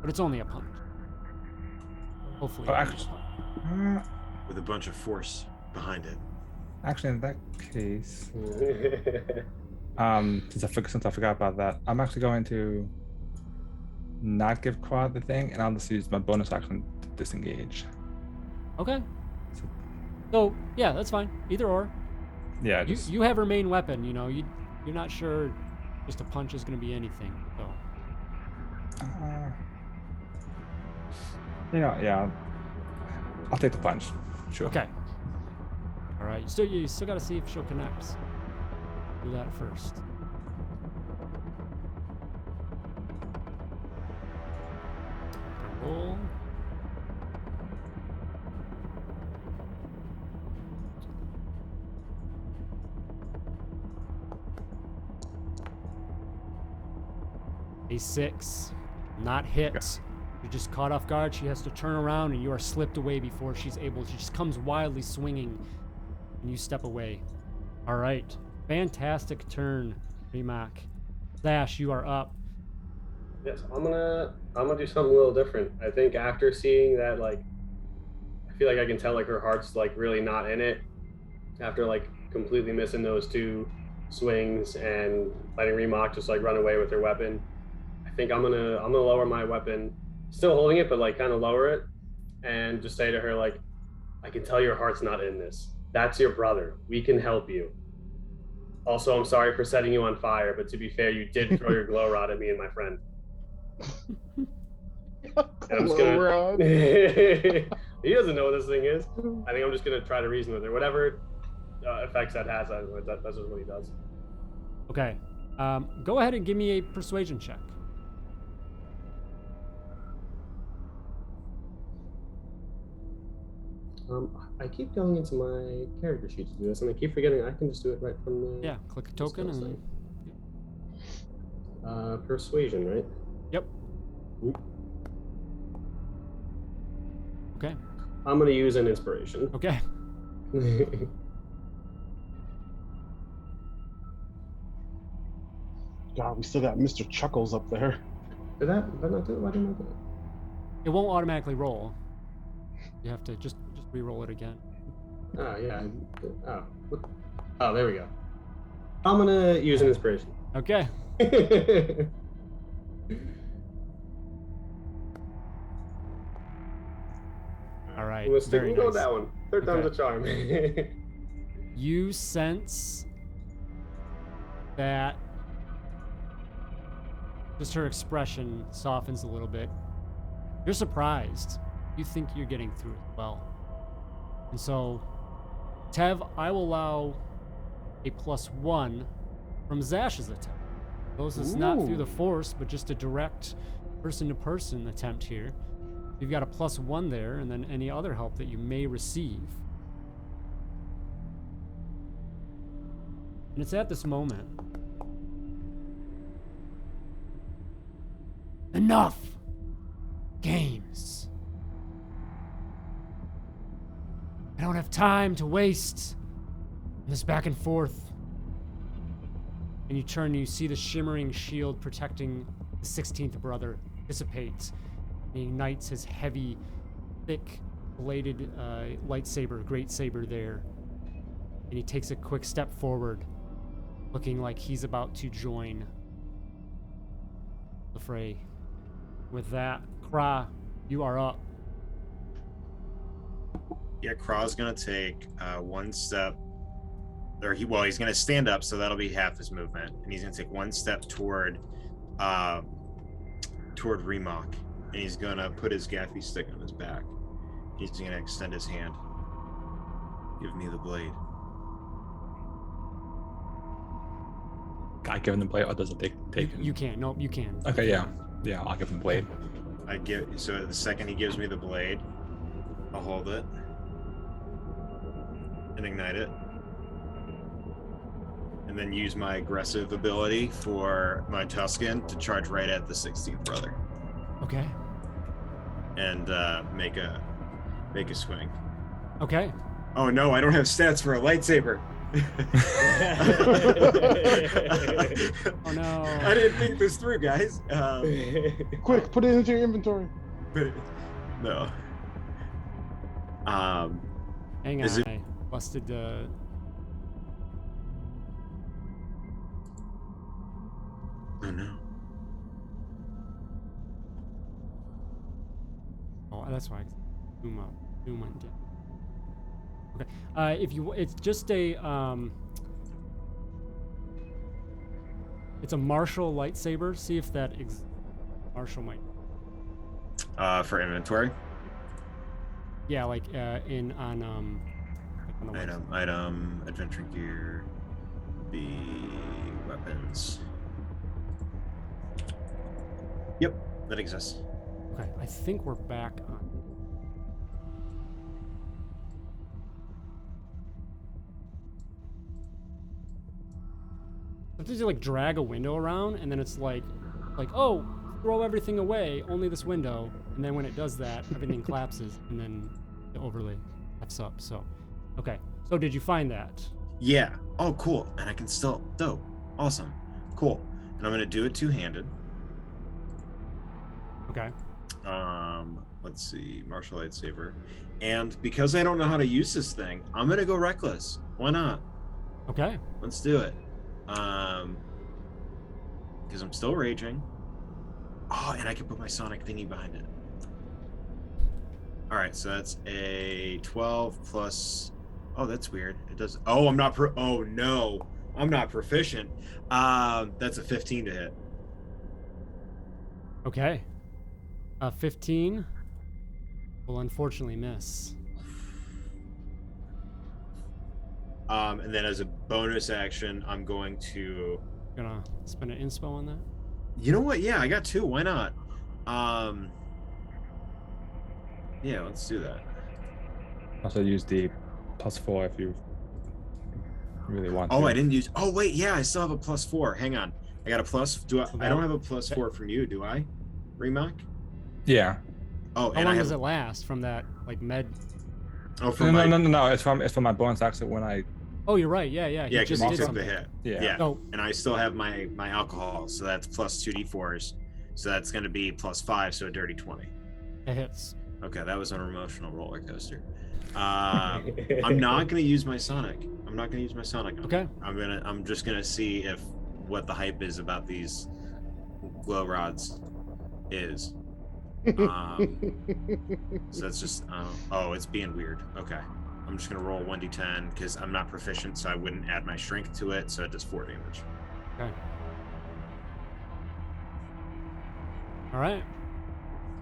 But it's only a punch. Hopefully. Oh, it's actually, a punch. With a bunch of force behind it. actually, in that case, since I forgot about that, I'm actually going to not give Craq the thing, and I'll just use my bonus action to disengage. Okay. So yeah, that's fine. Either or. Yeah, You just, you have her main weapon. You know you're not sure just a punch is gonna be anything. So. yeah, I'll take the punch. Sure. Okay. All right. You still got to see if she'll connect. Do that first. Roll. A6. Not hit. Okay. You're just caught off guard. She has to turn around and you are slipped away before she's able. She just comes wildly swinging and you step away. All right. Fantastic turn, Remok. Zash, you are up. Yes, I'm gonna do something a little different. I think after seeing that, like, I feel like I can tell like her heart's like really not in it. After like completely missing those two swings and letting Remok just like run away with her weapon, I think I'm gonna lower my weapon, still holding it, but like kind of lower it, and just say to her like, I can tell your heart's not in this. That's your brother. We can help you. Also, I'm sorry for setting you on fire, but to be fair, you did throw your glow rod at me and my friend. And I'm just gonna... He doesn't know what this thing is. I think I'm just gonna try to reason with her. Whatever effects that has, that's just what he does. Okay. Go ahead and give me a persuasion check. I keep going into my character sheet to do this, and I keep forgetting I can just do it right from the... Yeah, click a token and... Persuasion, right? Yep. Okay. I'm gonna use an inspiration. Okay. God, we still got Mr. Chuckles up there. Did that not do it? Why didn't I do it? It won't automatically roll. You have to just re-roll it again. Oh, yeah. Oh, there we go. I'm gonna use an inspiration. Okay. All right. We'll stick Very and go with nice. that one. Third time's a Okay. charm. You sense that just her expression softens a little bit. You're surprised. You think you're getting through it well. And so, Tev, I will allow a +1 from Zash's attempt. This is not through the force, but just a direct person-to-person attempt here. You've got a +1 there, and then any other help that you may receive. And it's at this moment. Enough games. I don't have time to waste on this back and forth. And you turn and you see the shimmering shield protecting the 16th brother dissipate. He ignites his heavy, thick, bladed lightsaber, great saber there. And he takes a quick step forward, looking like he's about to join the fray. With that, Craq, you are up. Yeah, Craq's gonna take one step, or he's gonna stand up, so that'll be half his movement, and he's gonna take one step toward Remok, and he's gonna put his gaffy stick on his back. He's gonna extend his hand. Give me the blade. I give him the blade, or does it take him? You can. Nope, you can. Okay, yeah, I'll give him the blade. So the second he gives me the blade, I'll hold it and ignite it, and then use my aggressive ability for my Tusken to charge right at the 16th brother. Okay. And make a swing. Okay. Oh no, I don't have stats for a lightsaber. Oh no. I didn't think this through, guys. Quick, put it into your inventory. No. Hang is on. it- I busted the. Oh no. Oh, that's why. Zoom went down. Okay. If you, it's just a it's a martial lightsaber. See if that martial might. For inventory. Yeah, like on the website. Item, adventure gear, B, weapons. Yep, that exists. Okay, I think we're back on. Sometimes you like drag a window around, and then it's like, oh, throw everything away, only this window, and then when it does that, everything collapses, and then the overlay F's up. So, okay. So did you find that? Yeah. Oh, cool. And I can still dope. Awesome. Cool. And I'm gonna do it two-handed. Okay. Let's see, martial lightsaber. And because I don't know how to use this thing, I'm gonna go reckless. Why not? Okay. Let's do it. Because I'm still raging. Oh, and I can put my sonic thingy behind it. All right, so that's a 12 plus. Oh, that's weird. It does. Oh, I'm not. Oh no, I'm not proficient. That's a 15 to hit. Okay. 15 will unfortunately miss. And then as a bonus action, I'm going to. Gonna spend an inspo on that. You know what? Yeah, I got 2. Why not? Yeah, let's do that. Also use the +4 if you really want Oh, to. I didn't use. Oh wait, yeah, I still have a +4. Hang on, I got a plus. Do I? Okay. I don't have a +4 from you, do I? Remok? Yeah. Oh, How and long I have. does it last from that like med? Oh, from my. No. It's from my bonus action when I. Oh, you're right. Yeah. Yeah, He because just you did took something. the hit. Yeah. So And I still have my alcohol, so that's plus 2d4s. So that's going to be +5, so a dirty 20. it hits. Okay, that was an emotional roller coaster. I'm not going to use my Sonic. I'm not going to use my Sonic. Okay. I'm just going to see if what the hype is about these glow rods is. So that's just oh, it's being weird. Okay. I'm just going to roll 1d10 because I'm not proficient, so I wouldn't add my strength to it, so it does 4 damage. Okay. All right.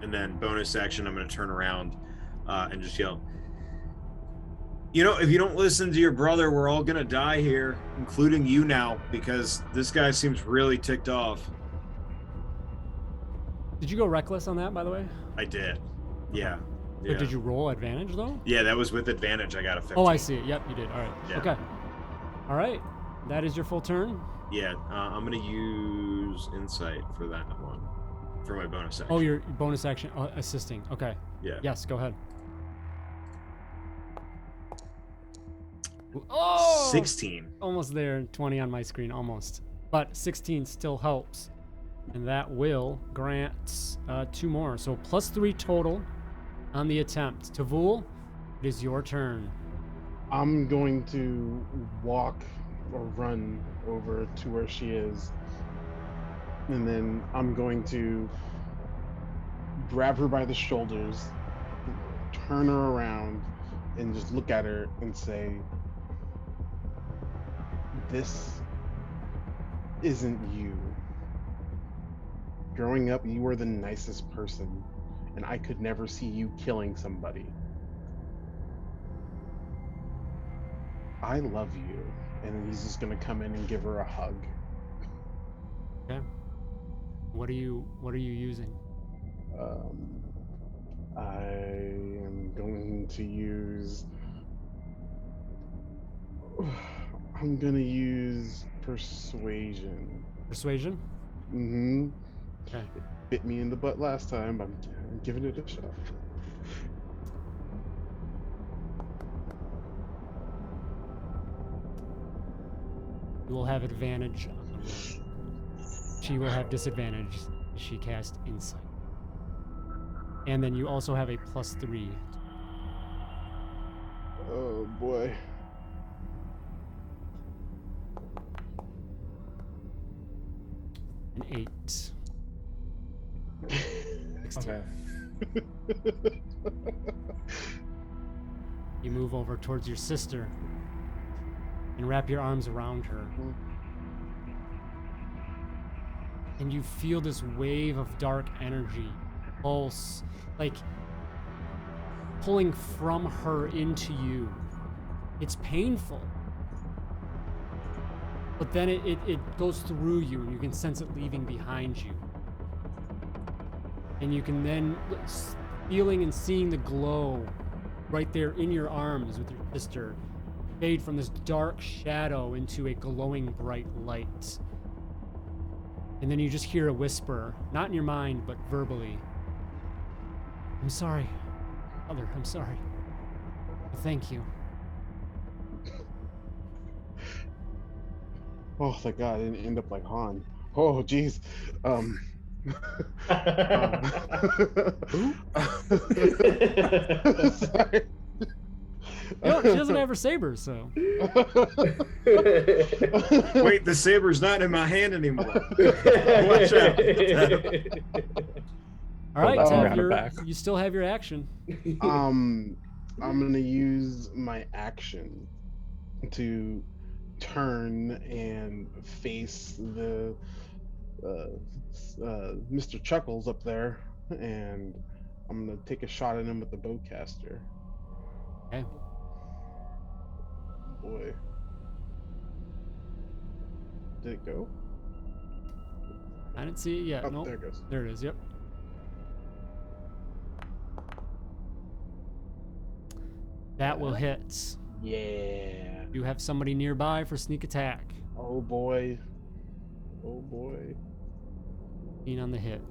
And then bonus action, I'm going to turn around and just yell, you know, if you don't listen to your brother, we're all going to die here, including you now, because this guy seems really ticked off. Did you go reckless on that, by the way? I did. Yeah. So did you roll advantage though? Yeah, that was with advantage. I got a 15. Oh, I see it. Yep, you did. All right. Yeah. Okay. All right. That is your full turn. Yeah, I'm going to use insight for that one, for my bonus action. Oh, your bonus action assisting. Okay. Yeah. Yes, go ahead. Oh! 16. Almost there. 20 on my screen, almost. But 16 still helps. And that will grant 2 more. So +3 total on the attempt. Tevhul, it is your turn. I'm going to walk or run over to where she is. And then I'm going to grab her by the shoulders, turn her around, and just look at her and say, this isn't you. Growing up, you were the nicest person, and I could never see you killing somebody. I love you. And then he's just gonna come in and give her a hug. Okay. What are you using? I am going to use. I'm gonna use persuasion. Persuasion? Mm-hmm. Okay. It bit me in the butt last time, but I'm giving it a shot. You will have advantage. She will have disadvantage as she casts insight. And then you also have a +3. Oh boy. An 8. Okay. You move over towards your sister and wrap your arms around her. And you feel this wave of dark energy pulse, like pulling from her into you. It's painful. But then it goes through you and you can sense it leaving behind you. And you can then, feeling and seeing the glow right there in your arms with your sister, fade from this dark shadow into a glowing bright light. And then you just hear a whisper, not in your mind, but verbally. I'm sorry, Mother, I'm sorry. Thank you. Oh, thank God, I didn't end up like Han. Oh, jeez. Sorry. You know, she doesn't have her saber, so. Wait, the saber's not in my hand anymore. Watch out. All right, Hold on, Tev, got it back. you still have your action. I'm gonna use my action to turn and face the Mr. Chuckles up there, and I'm gonna take a shot at him with the bowcaster. Okay. Boy, did it go? I didn't see it yet. Oh, Nope. there it goes. There it is. Yep. That will hit. Yeah. You have somebody nearby for sneak attack. Oh boy. Oh boy. 15 on the hit.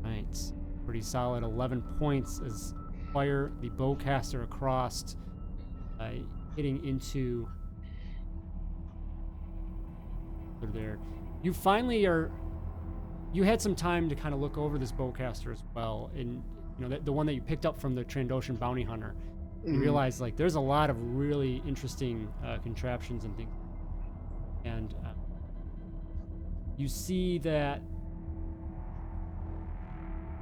Right. Pretty solid 11 points as fire the bowcaster across, hitting into there. You finally are. You had some time to kind of look over this bowcaster as well, and you know the one that you picked up from the Trandoshan bounty hunter. You realize like there's a lot of really interesting contraptions and things, and you see that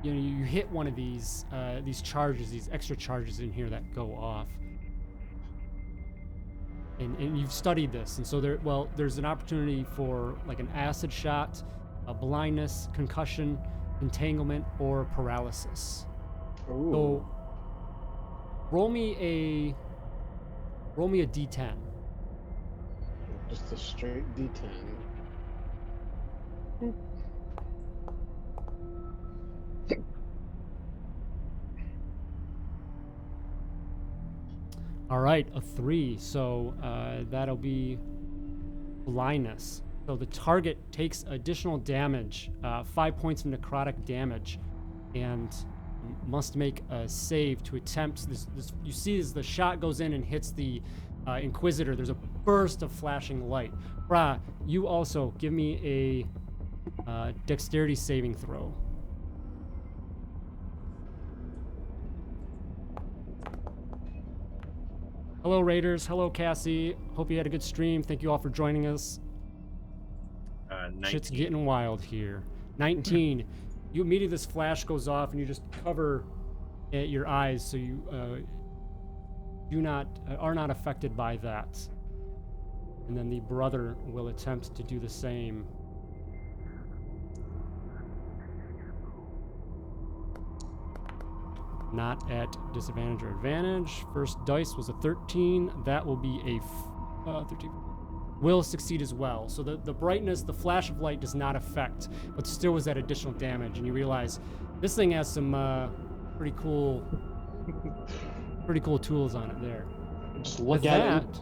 you know you hit one of these charges, these extra charges in here that go off, and you've studied this, and so there's an opportunity for like an acid shot, a blindness, concussion, entanglement, or paralysis. Ooh. So roll me a d10. Just a straight D10. All right, a 3. So that'll be blindness. So the target takes additional damage, 5 points of necrotic damage, and must make a save to attempt this. You see as the shot goes in and hits the Inquisitor, there's a burst of flashing light. Brah, you also give me a dexterity saving throw. Hello, Raiders. Hello, Cassie. Hope you had a good stream. Thank you all for joining us. 19. Shit's getting wild here. 19. You immediately, this flash goes off, and you just cover your eyes, so you are not affected by that. And then the brother will attempt to do the same. Not at disadvantage or advantage. First dice was a 13. That will be a 13. Will succeed as well. So the brightness, the flash of light does not affect, but still was that additional damage. And you realize this thing has some pretty cool tools on it there. Just look With at that, it.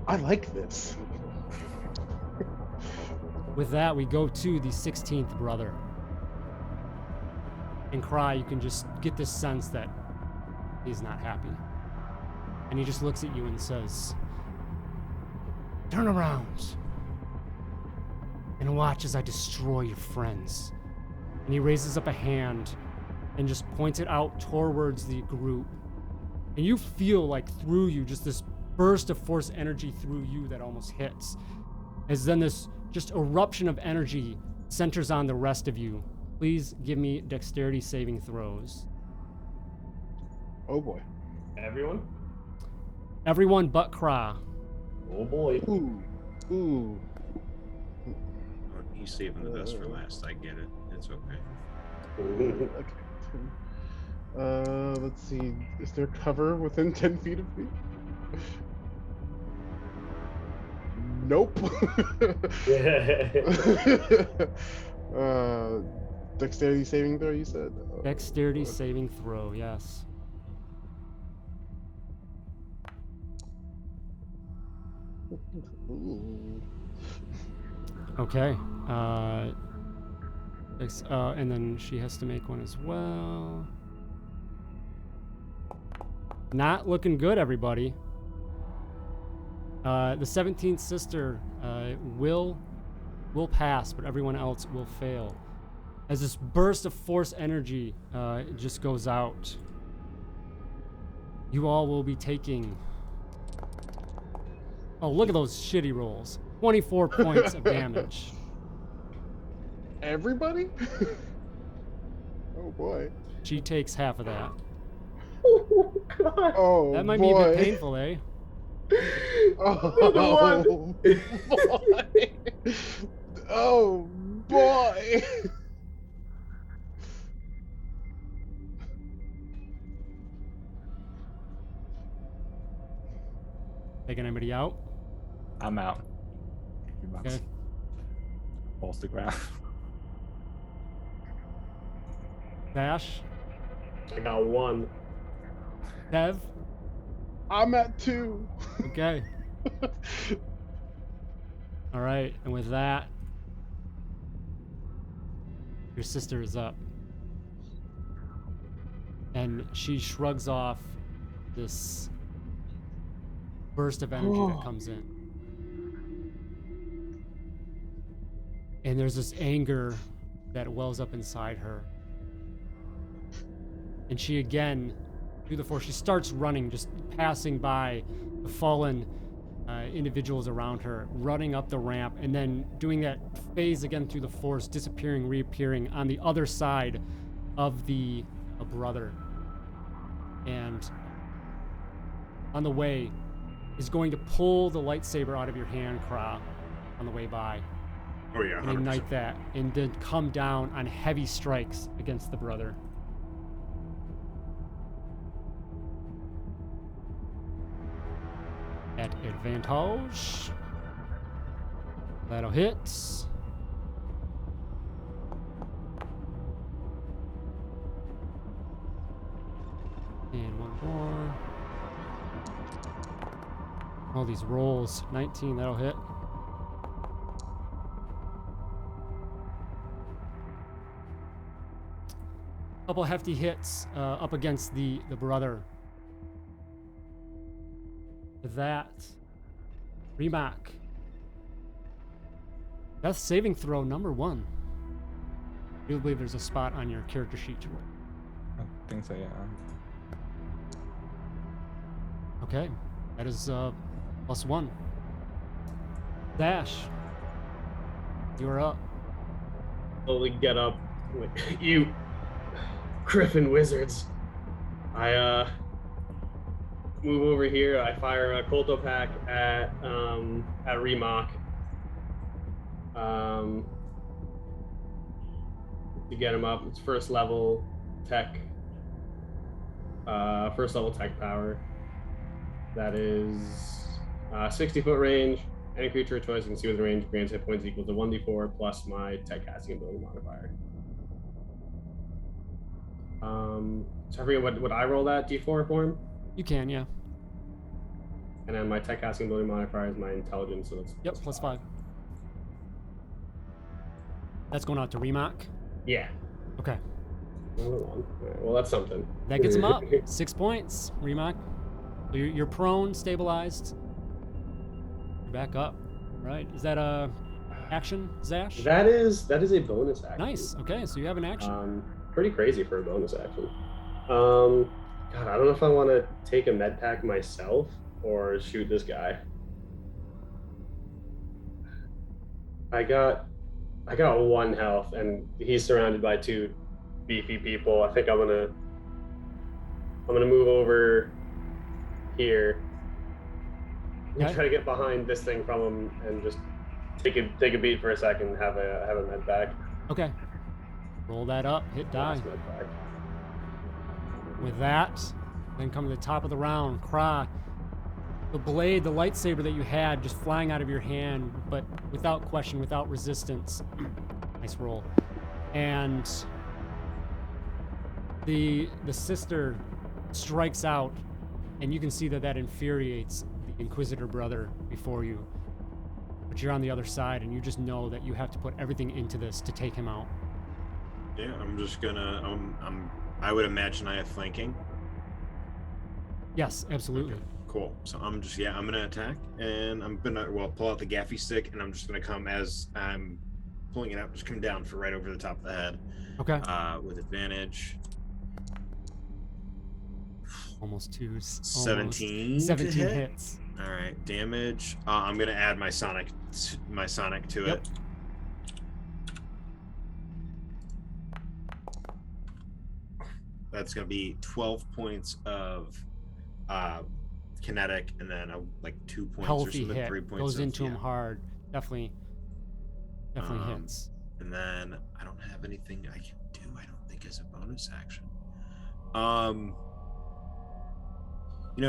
I like this. with that, we go to the 16th brother. And Craq, you can just get this sense that he's not happy. And he just looks at you and says, "Turn around and watch as I destroy your friends." And he raises up a hand and just points it out towards the group. And you feel like through you, just this burst of force energy through you that almost hits. As then this just eruption of energy centers on the rest of you. Please give me dexterity saving throws. Oh boy. Everyone? Everyone but Craq. Oh boy. Ooh. He's saving the best for last. I get it. It's okay. Okay. Let's see. Is there cover within 10 feet of me? Nope. Dexterity saving throw, you said? Dexterity saving throw, yes. Ooh. Okay. And then she has to make one as well. Not looking good, everybody. The 17th sister will pass, but everyone else will fail. As this burst of force energy just goes out, you all will be taking... Oh, look at those shitty rolls. 24 points of damage. Everybody? Oh boy. She takes half of that. Oh god. Oh That might boy. be a bit painful, eh? Oh boy. Oh boy. Taking anybody out? I'm out. Okay. Falls to ground. Dash? I got one. Tev? I'm at 2. Okay. All right, and with that, your sister is up. And she shrugs off this burst of energy that comes in. And there's this anger that wells up inside her. And she again, through the force, she starts running, just passing by the fallen individuals around her, running up the ramp, and then doing that phase again through the force, disappearing, reappearing on the other side of the brother. And on the way is going to pull the lightsaber out of your hand, Craq, on the way by. Oh yeah. And 100%. ignite that, and then come down on heavy strikes against the brother. At advantage. That'll hit. And one more. All these rolls. 19, that'll hit. Couple hefty hits up against the brother. With that, Remok. Death saving throw number 1. I do believe there's a spot on your character sheet to roll. I think so, yeah. Okay, that is +1. Dash, you are up. Slowly get up. You Griffin wizards. I move over here. I fire a Colto Pack at Remok. To get him up. It's first level tech power. That is 60-foot range. Any creature of choice you can see with range grants hit points equal to 1d4 plus my tech casting ability modifier. So I forget what I roll that D4 for him? You can, yeah. And then my tech casting ability modifier is my intelligence, so that's Yep, +5. That's going out to Remok. Yeah. Okay. Another one. Alright, well, that's something. That gets him up. 6 points, Remok. So you're prone, stabilized. You're back up. Right. Is that a action, Zash? That is a bonus action. Nice. Okay, so you have an action. Pretty crazy for a bonus action. God, I don't know if I want to take a med pack myself or shoot this guy. I got 1 health, and he's surrounded by 2 beefy people. I think I'm gonna move over here. Okay. Try to get behind this thing from him and just take a beat for a second and have a med pack. Okay. Roll that up. Hit die. Last med pack. With that, then come to the top of the round. Craq. The blade, the lightsaber that you had just flying out of your hand, but without question, without resistance. Nice roll. And the sister strikes out, and you can see that infuriates the Inquisitor brother before you. But you're on the other side, and you just know that you have to put everything into this to take him out. Yeah, I'm just gonna. I would imagine I have flanking. Yes, absolutely. Okay, cool. So I'm gonna attack, and I'm gonna pull out the gaffy stick, and I'm just gonna come as I'm pulling it out, just come down for right over the top of the head. Okay. With advantage. Almost 2s. 17. 17 to hit. hits. All right, damage. I'm gonna add my sonic to Yep. it. That's gonna be 12 points of kinetic, and then like 2 points or Healthy something. hit. 3 points Goes of, into him hard. Definitely Um, hits. And then I don't have anything I can do. I don't think as a bonus action.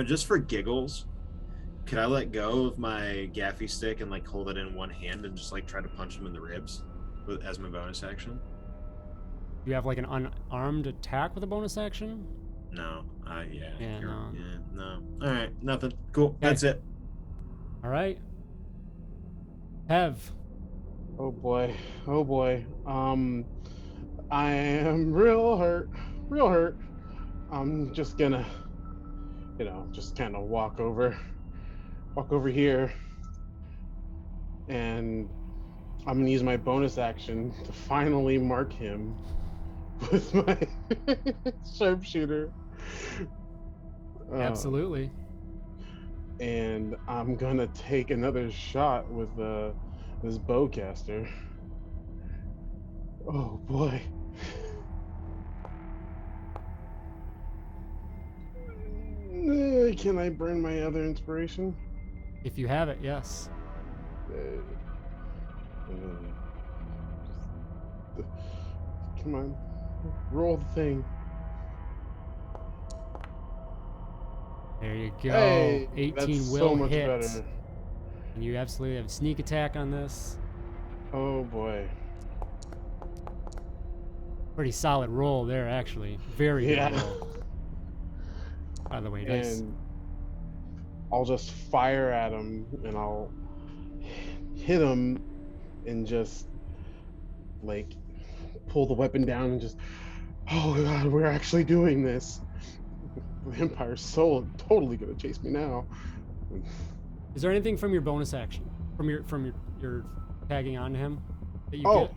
Just for giggles, could I let go of my gaffy stick and like hold it in one hand and just like try to punch him in the ribs as my bonus action? You have like an unarmed attack with a bonus action? No. Yeah, no. Yeah, no. All right, nothing. Cool. That's it. All right. Tev. Oh boy. I am real hurt. I'm just gonna, just kind of walk over here, and I'm gonna use my bonus action to finally mark him with my sharpshooter. Absolutely. And I'm gonna take another shot with this bowcaster. Oh boy. Can I burn my other inspiration? If you have it, yes. Come on, roll the thing. There you go. Hey, 18 that's will so much hit. better. And you absolutely have a sneak attack on this. Oh boy. Pretty solid roll there, actually. Very good Yeah. roll. By the way, dice. And I'll just fire at him, and I'll hit him, and just like pull the weapon down, and just, oh god, we're actually doing this. The Empire's so totally gonna chase me now. Is there anything from your bonus action, from your tagging on to him, that you get?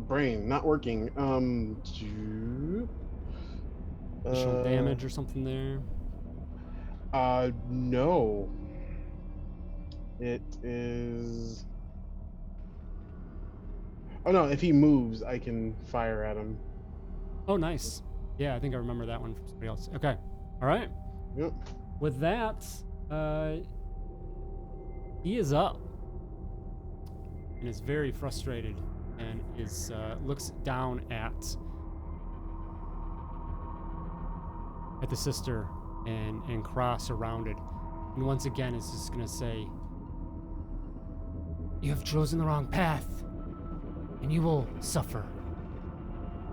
Brain not working. Additional damage or something there? No. It is. Oh no! If he moves, I can fire at him. Oh, nice. Yeah, I think I remember that one from somebody else. Okay. All right. Yep. With that, he is up and is very frustrated, and is looks down at the sister and Craq surrounded, and once again is just gonna say, "You have chosen the wrong path, and you will suffer."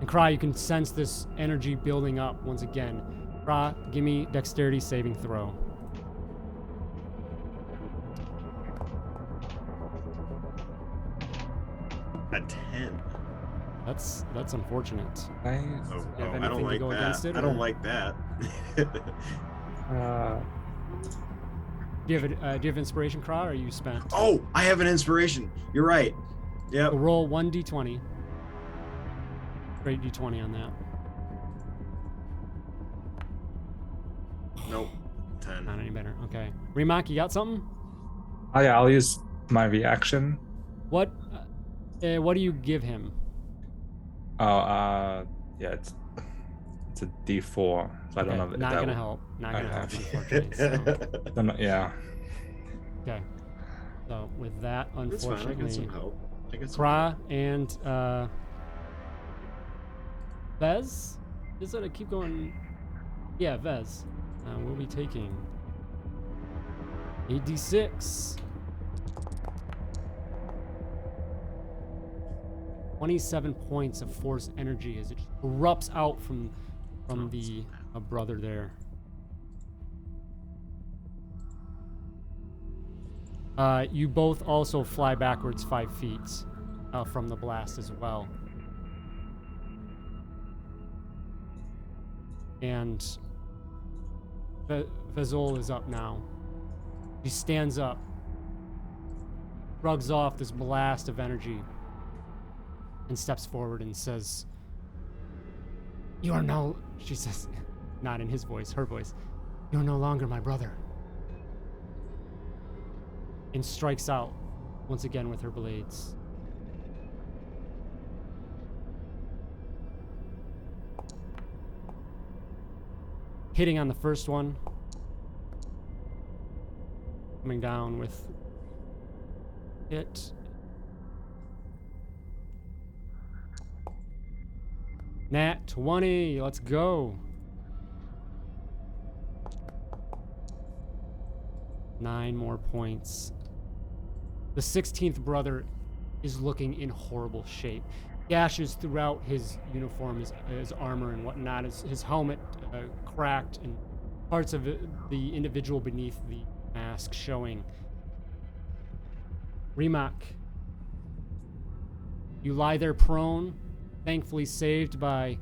And Craq, you can sense this energy building up once again, Craq, give me dexterity saving throw. A 10. That's unfortunate. Nice. Oh, you have I anything don't to like go that. against it, I don't or- like that. Do you have inspiration, Craq, or are you spent? Oh, I have an inspiration. You're right. Yep. So roll 1d20. Straight d20 on that. Nope. 10. Not any better. Okay. Remok, you got something? Oh yeah, I'll use my reaction. What do you give him? Oh, yeah, it's a D4, so I don't know if Not that gonna will- help. Not gonna Okay. help, unfortunately. So, Don't know- yeah. okay. So with that, That's fine. I got some unfortunately, help. I got some Craq and Vez? Is it? I keep going. Yeah, Vez. We'll be taking 8d6. 27 points of force energy as it just erupts out from the brother there. You both also fly backwards 5 feet from the blast as well. And Vezol is up now. He stands up, shrugs off this blast of energy, and steps forward and says, "You are no," she says, not in his voice, her voice, "You're no longer my brother." And strikes out once again with her blades. Hitting on the first one. Coming down with hit. Nat 20, let's go. 9 more points. The 16th brother is looking in horrible shape. Gashes throughout his uniform, his armor and whatnot. His helmet cracked, and parts of the individual beneath the mask showing. Remok, you lie there prone, thankfully saved by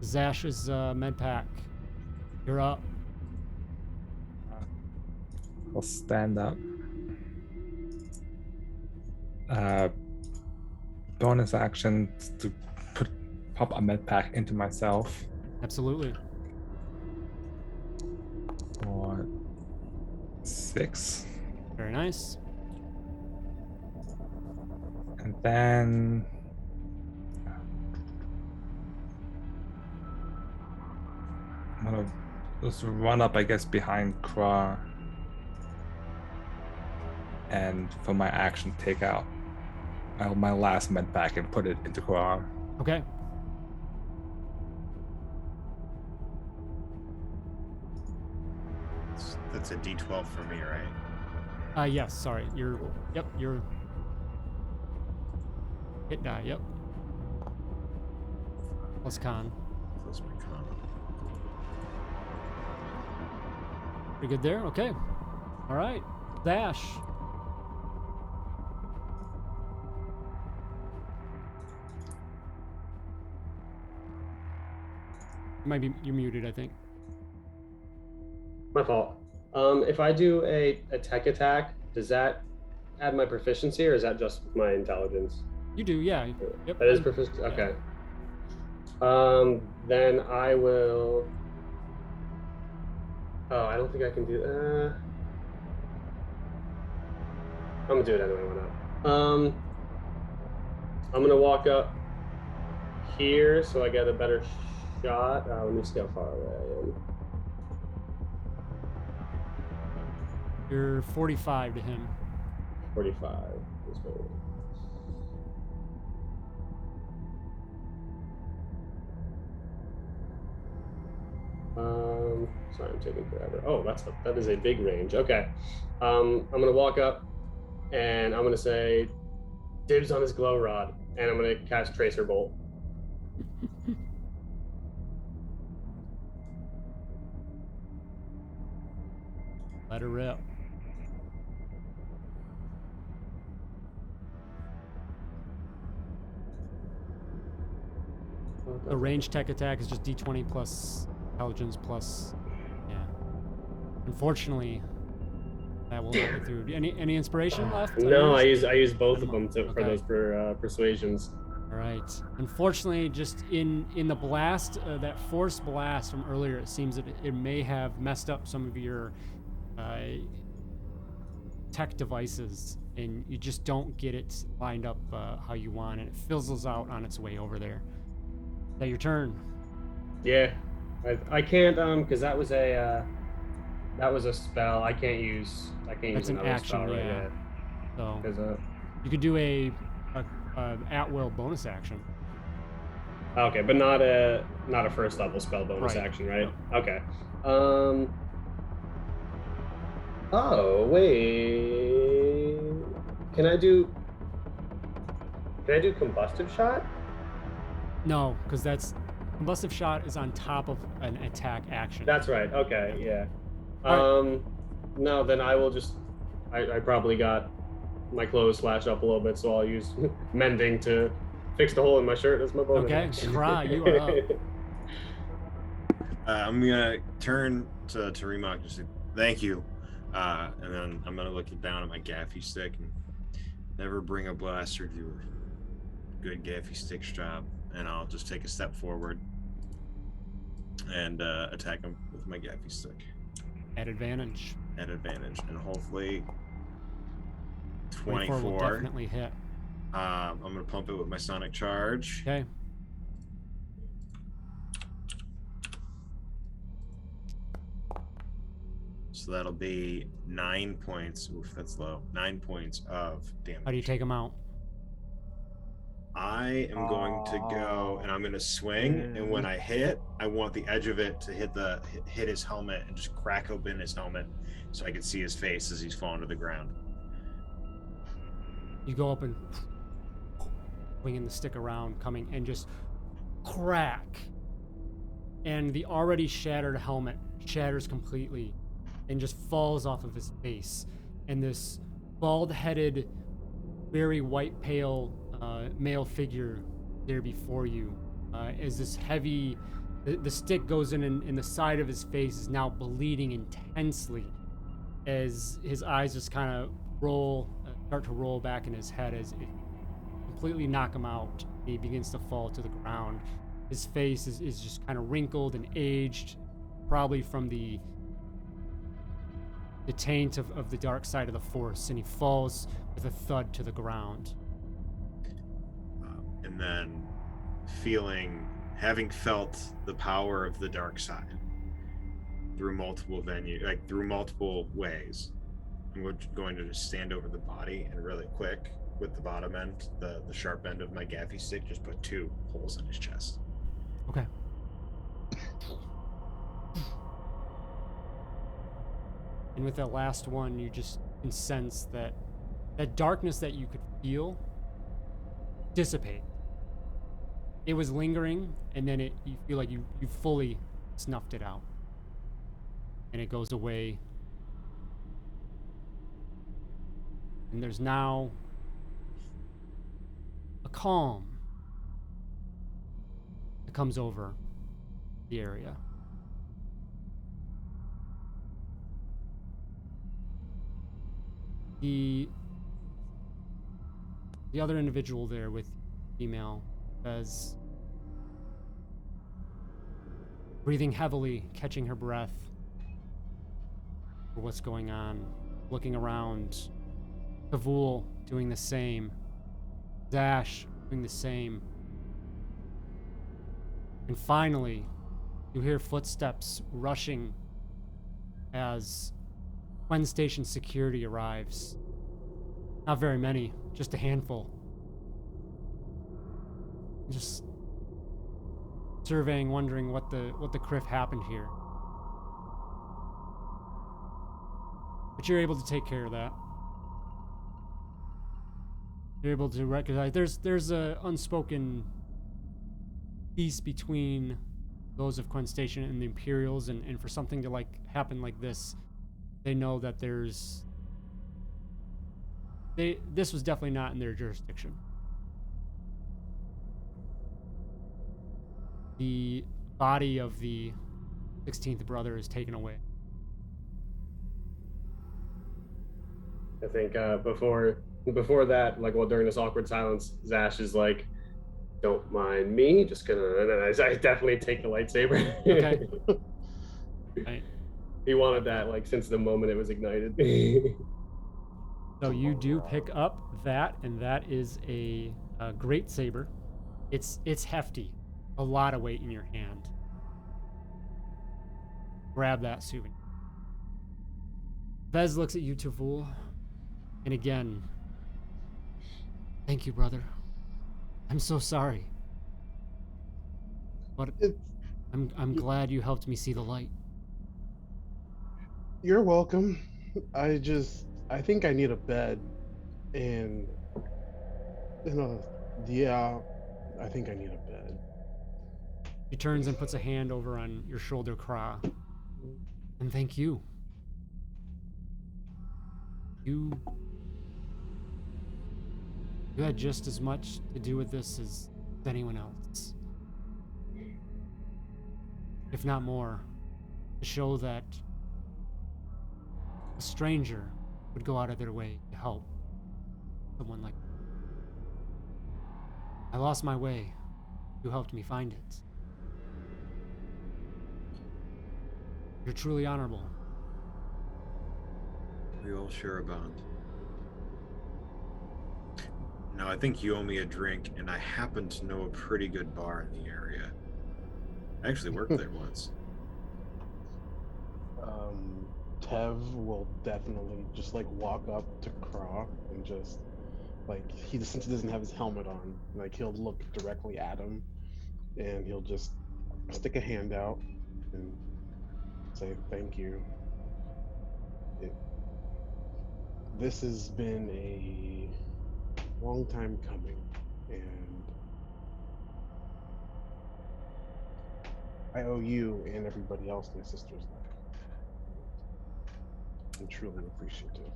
Zash's med pack. You're up. I'll stand up. Bonus action to pop a med pack into myself. Absolutely. For 6. Very nice. And then I'm gonna just run up, I guess, behind Craq, and for my action, take out my last med pack and put it into Craq. Okay. That's a D12 for me, right? Yes, sorry. You're hit die, yep. Plus con. Plus my con. Pretty good there? Okay. Alright. Dash. You're muted, I think. My fault. If I do a tech attack, does that add my proficiency, or is that just my intelligence? You do, yeah. Yep. That is proficiency. Okay. Then I will. Oh, I don't think I can do. I'm gonna do it anyway. Why not? I'm gonna walk up here so I get a better shot. Let me see how far away I am. You're 45 to him. 45. Let's go. Sorry, I'm taking forever. Oh, that is a big range. Okay. I'm gonna walk up and I'm gonna say dibs on his glow rod, and I'm gonna cast Tracer Bolt. Let her rip. The ranged tech attack is just d20 plus intelligence plus, yeah. Unfortunately, that will not get through. Any inspiration left? No, I use both of them for Okay. those persuasions. All right. Unfortunately, just in the blast, that force blast from earlier, it seems that it may have messed up some of your tech devices, and you just don't get it lined up how you want, and it fizzles out on its way over there. Is that your turn? Yeah, I can't because that was a spell. I can't use That's an another action, spell right yeah. yet. So 'Cause, you could do a at-will bonus action. okay, but not a first level spell bonus Right. action, right? Yep. Okay. Oh wait. Can I do combustive shot? No, because that's combustive shot is on top of an attack action. That's right. Okay, yeah. All No, then I will just. I probably got my clothes slashed up a little bit, so I'll use mending to fix the hole in my shirt as my bonus. Okay, action. Craq, you are up. I'm gonna turn to Remok and say thank you, and then I'm gonna look down at my gaffy stick and never bring a blaster to a good gaffy stick job, and I'll just take a step forward and attack him with my gaffy stick At advantage. at advantage, and hopefully 24 will 24. definitely hit. I'm gonna pump it with my sonic charge. Okay. So that'll be 9 points. Oof, that's low. 9 points of damage. How do you take him out? I am going to go and I'm going to swing, and when I hit, I want the edge of it to hit his helmet and just crack open his helmet so I can see his face as he's falling to the ground. You go up and swinging the stick around, coming and just crack. And the already shattered helmet shatters completely and just falls off of his face. And this bald-headed, very white pale male figure there before you as this heavy, the stick goes in and the side of his face is now bleeding intensely as his eyes just kind of start to roll back in his head as it completely knock him out. He begins to fall to the ground. His face is just kind of wrinkled and aged, probably from the taint of the dark side of the Force, and he falls with a thud to the ground. And then having felt the power of the dark side through multiple ways, I'm going to just stand over the body and really quick with the bottom end, the sharp end of my gaffy stick, just put 2 holes in his chest. Okay. And with that last one, you just can sense that darkness that you could feel dissipate. It was lingering, and then you feel like you fully snuffed it out. And it goes away. And there's now a calm that comes over the area. The other individual there with female says, breathing heavily, catching her breath for what's going on, looking around. Tevhul doing the same. Zash doing the same. And finally, you hear footsteps rushing as Ch.1 Station security arrives. Not very many, just a handful. Just surveying, wondering what the criff happened here. But you're able to take care of that. You're able to recognize there's a unspoken peace between those of Ch.1 Station and the Imperials, and for something to happen like this, they know that this was definitely not in their jurisdiction. The body of the 16th brother is taken away. I think before that, like, well, during this awkward silence, Zash is like, "Don't mind me, just gonna." And then I definitely take the lightsaber. Okay. Right. He wanted that like since the moment it was ignited. So you do pick up that, and that is a great saber. It's hefty, a lot of weight in your hand. Grab that souvenir. Vez looks at you, Tevhul, and again, thank you, brother. I'm so sorry, but I'm glad you helped me see the light. You're welcome. I think I need a bed, and yeah, I think I need a bed. He turns and puts a hand over on your shoulder, Craq. And thank you. You had just as much to do with this as anyone else. If not more, to show that a stranger would go out of their way to help someone like me. I lost my way. You helped me find it. You're truly honorable. We all share a bond. Now, I think you owe me a drink, and I happen to know a pretty good bar in the area. I actually worked there once. Tev will definitely just like walk up to Craq and just like since he doesn't have his helmet on, like he'll look directly at him and he'll just stick a hand out and say thank you. This has been a long time coming, and I owe you and everybody else my sister's life. I'm truly appreciative.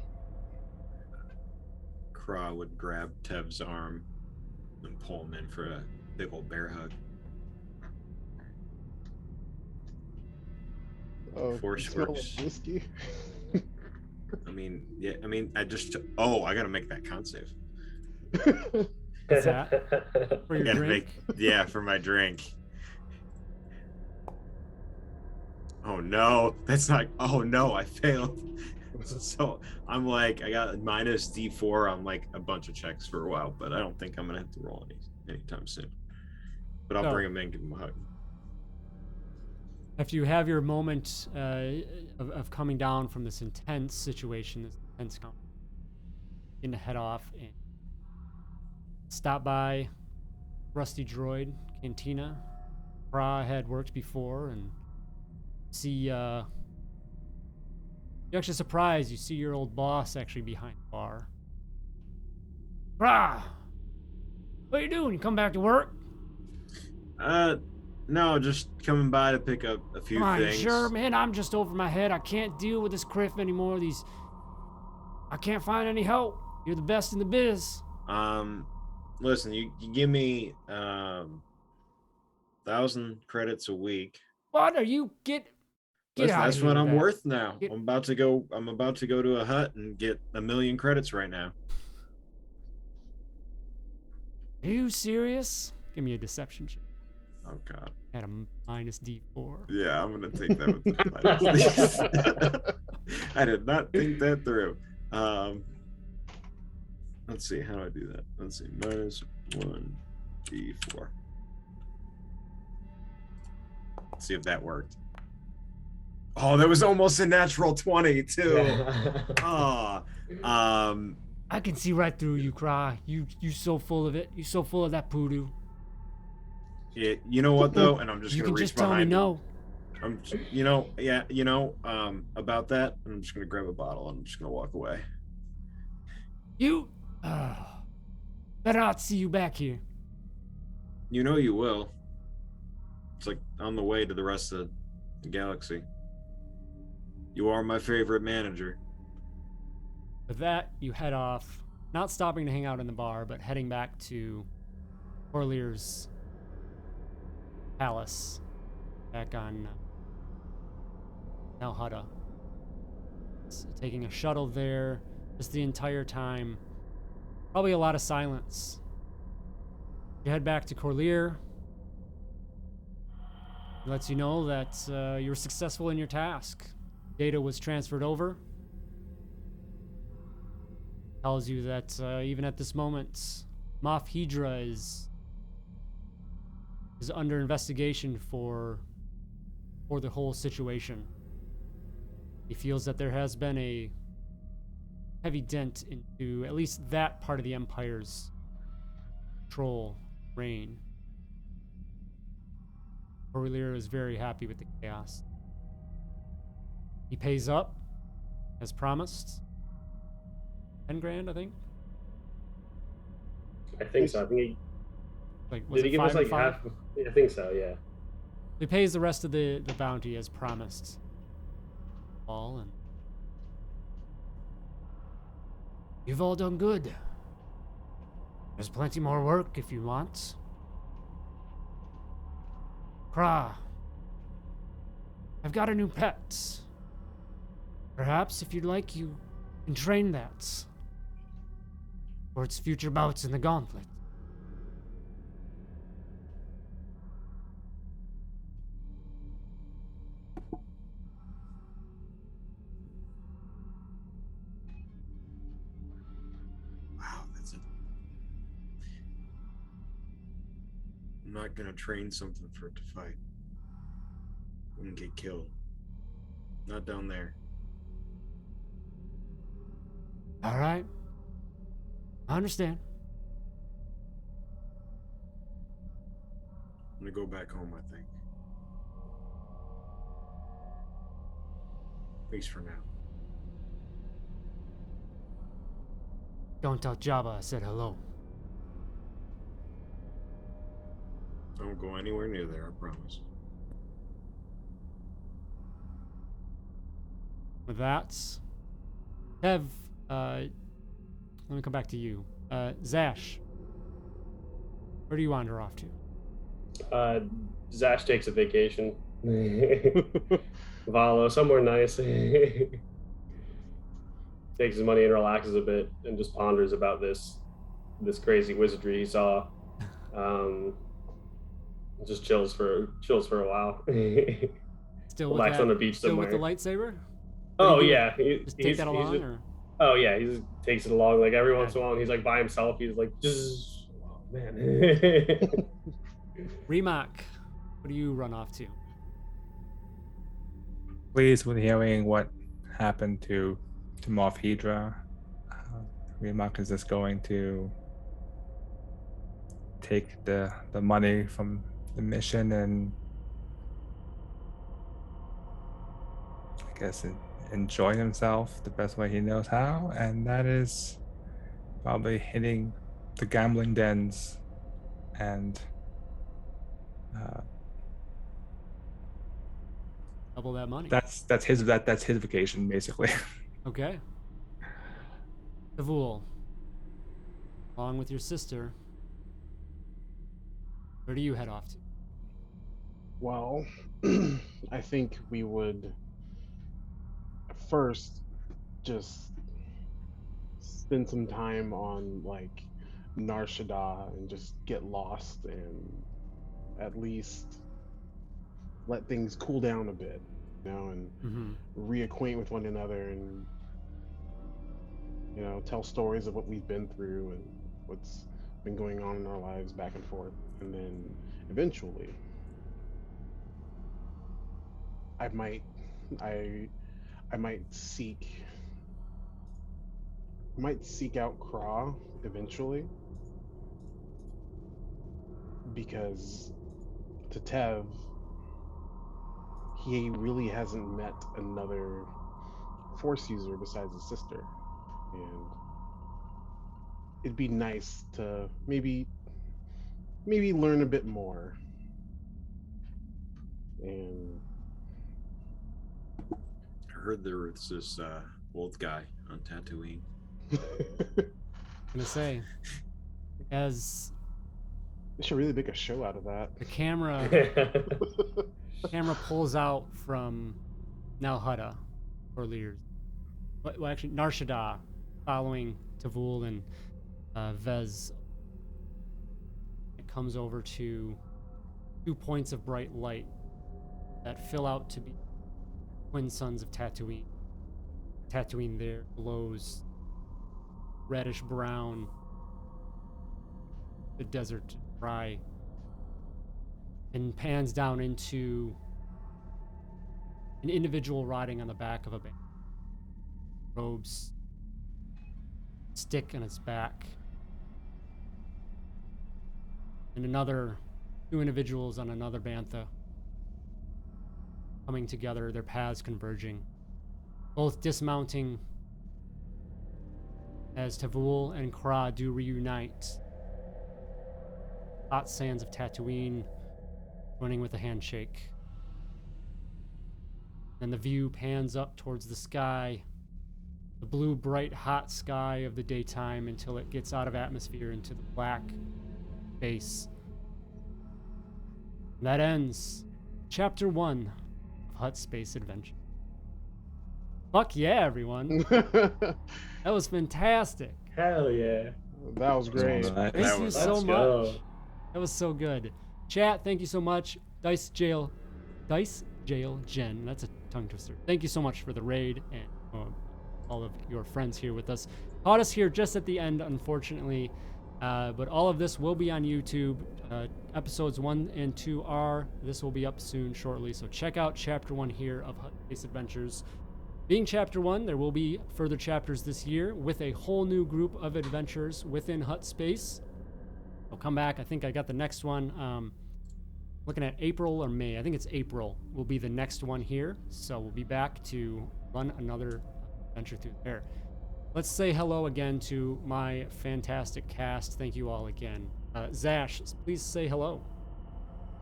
Craq would grab Tev's arm and pull him in for a big old bear hug. Oh, Force you smell works. like whiskey. I gotta make that con save. What's that? For your drink? For my drink. Oh no, I failed. So I'm like, I got minus D4 on like a bunch of checks for a while, but I don't think I'm gonna have to roll anytime soon. But I'll bring him in, give him a hug. After you have your moment of coming down from this intense situation, this intense conversation, to head off and stop by Rusty Droid Cantina. Craq had worked before, and see you're actually surprised. You see your old boss actually behind the bar. Craq, what are you doing? You come back to work? No, just coming by to pick up a few Come on, things. you sure, man? I'm just over my head. I can't deal with this criff anymore. I can't find any help. You're the best in the biz. Listen, you give me 1,000 credits a week. What are you get Listen, out that's of here what with I'm that. worth now. I'm about to go to a Hutt and get 1,000,000 credits right now. Are you serious? Give me a deception check. Oh god. At a minus D4. Yeah, I'm gonna take that with the I did not think that through. Let's see, how do I do that? Let's see, minus 1d4. Let's see if that worked. Oh, that was almost a natural 20 too. I can see right through you, Craq. You so full of it. You so full of that poodoo. You know what though, and I'm just gonna reach behind. You can just tell me no. About that, I'm just gonna grab a bottle and I'm just gonna walk away. You better not see you back here. You know you will. It's like on the way to the rest of the galaxy. You are my favorite manager. With that, you head off, not stopping to hang out in the bar, but heading back to Corlear's palace, back on Hutt. Taking a shuttle there, just the entire time. Probably a lot of silence. You head back to Corlear. It lets you know that you were successful in your task. Data was transferred over. Tells you that even at this moment, Moff Hydra is under investigation for the whole situation. He feels that there has been a heavy dent into at least that part of the Empire's control reign. Corlear is very happy with the chaos. He pays up, as promised. 10 grand, I think. I think so. I think he Was did. He it give us 5 and like 5? half. I think so. Yeah. He pays the rest of the bounty as promised. All and you've all done good. There's plenty more work if you want. Craq, I've got a new pet. Perhaps if you'd like, you can train that for its future bouts in the gauntlet. Wow, that's it. I'm not gonna train something for it to fight. Wouldn't get killed. Not down there. All right. I understand. I'm gonna go back home, I think. At least for now. Don't tell Jabba I said hello. Don't go anywhere near there, I promise. With that, Tev, let me come back to you. Zash, where do you wander off to? Zash takes a vacation. Valo, somewhere nice. Takes his money and relaxes a bit, and just ponders about this crazy wizardry he saw. Just chills for a while. Still Relax on the beach still somewhere. with the lightsaber? Oh do you do yeah, Just take that along, or? Oh yeah, he just takes it along. Like every once in a while, when he's like by himself. He's like, oh, man. Remok, what do you run off to? Pleased with hearing what happened to Moff Hydra. Remok is just going to take the money from the mission and I guess enjoy himself the best way he knows how, and that is probably hitting the gambling dens and Double that money. that's his vacation basically. Okay. Tevhul, along with your sister, where do you head off to? Well, I think we would first just spend some time on like Nar Shaddaa and just get lost and at least let things cool down a bit, and reacquaint with one another and tell stories of what we've been through and what's been going on in our lives back and forth, and then eventually I might seek out Craq eventually, because to Tev, he really hasn't met another Force user besides his sister, and it'd be nice to maybe learn a bit more. And heard there was this old guy on Tatooine. Gonna say, as They should really make a show out of that. the camera pulls out from now Hutt or Lears. Well, actually, Narshada, following Tevhul and Vez. It comes over to 2 points of bright light that fill out to be twin sons of Tatooine. Tatooine there glows reddish brown. The desert dry. And pans down into an individual riding on the back of a band. Robes, stick on its back. And another, 2 individuals on another bantha coming together, their paths converging. Both dismounting as Tevhul and Craq do reunite. Hot sands of Tatooine running with a handshake. Then the view pans up towards the sky, the blue, bright, hot sky of the daytime until it gets out of atmosphere into the black space. And that ends Chapter 1 of Hutt Space Adventure. Fuck yeah, everyone. That was fantastic. Hell yeah. That was great. Thank you so Let's much. go. That was so good. Chat, thank you so much. Dice Jail Jen. That's a tongue twister. Thank you so much for the raid and all of your friends here with us. Caught us here just at the end, unfortunately. But all of this will be on YouTube. Episodes 1 and 2 are. This will be up soon, shortly. So check out Chapter 1 here of Hutt Space Adventures. Being Chapter 1, there will be further chapters this year with a whole new group of adventures within Hutt Space. I'll come back. I think I got the next one. Looking at April or May. I think it's April will be the next one here. So we'll be back to run another adventure through there. Let's say hello again to my fantastic cast. Thank you all again. Zash, please say hello.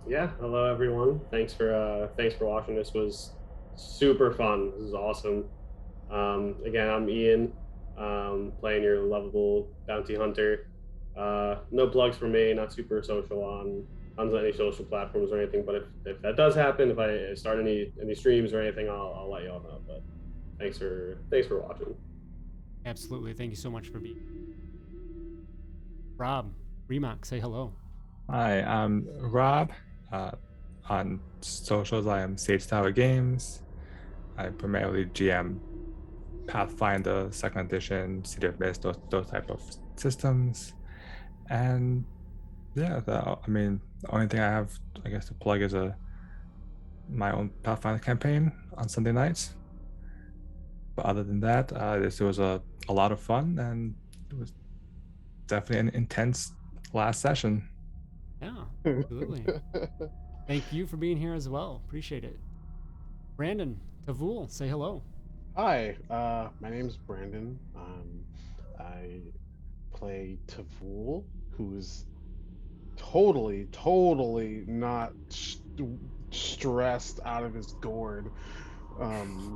Yeah, hello everyone. Thanks for watching. This was super fun. This is awesome. Again, I'm Ian, playing your lovable bounty hunter. No plugs for me. Not super social on any social platforms or anything. But if that does happen, if I start any streams or anything, I'll let y'all know. But thanks for watching. Absolutely. Thank you so much for being here. Rob, Remok, say hello. Hi, I'm Rob. On socials, I am Sage Tower Games. I primarily GM Pathfinder, 2nd edition, City of Mist, those type of systems. And yeah, the only thing I have, I guess, to plug is my own Pathfinder campaign on Sunday nights. But other than that, this was a lot of fun, and it was definitely an intense last session. Yeah, absolutely. Thank you for being here as well. Appreciate it. Branden, Tevhul, say hello. Hi, my name's Branden. I play Tevhul, who's totally not stressed out of his gourd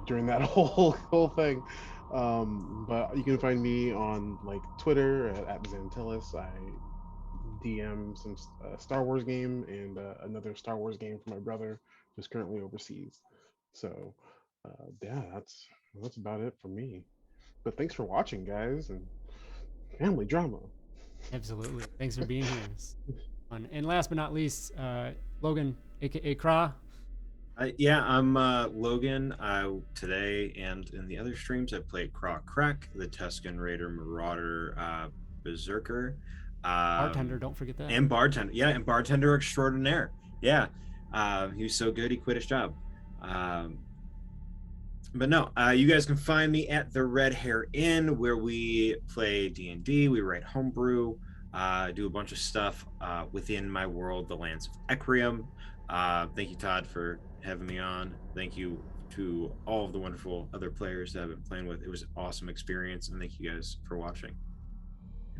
during that whole thing. But you can find me on like Twitter at Xantillis. I DM some Star Wars game and another Star Wars game for my brother who's currently overseas. So yeah, that's about it for me. But thanks for watching, guys, and family drama. Absolutely. Thanks for being here. It's fun. And last but not least, Logan, aka Craq. Yeah, I'm Logan. Today and in the other streams, I played Craq, the Tusken Raider Marauder Berserker. Bartender, don't forget that. And bartender, yeah, and bartender extraordinaire. Yeah, he was so good he quit his job. But no, you guys can find me at the Red Hair Inn, where we play D&D. We write homebrew, do a bunch of stuff within my world, the lands of Ecrium. Thank you, Todd, for having me on. Thank you to all of the wonderful other players that I've been playing with. It was an awesome experience, and thank you guys for watching.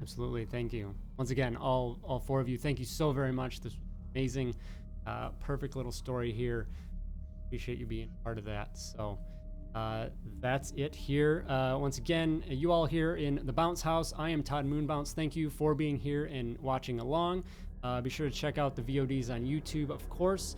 Absolutely. Thank you. Once again, all 4 of you, thank you so very much. This was amazing. Perfect little story here. Appreciate you being part of that. So That's it here. Once again, you all here in the Bounce House. I am Todd Moonbounce. Thank you for being here and watching along. Be sure to check out the VODs on YouTube, of course.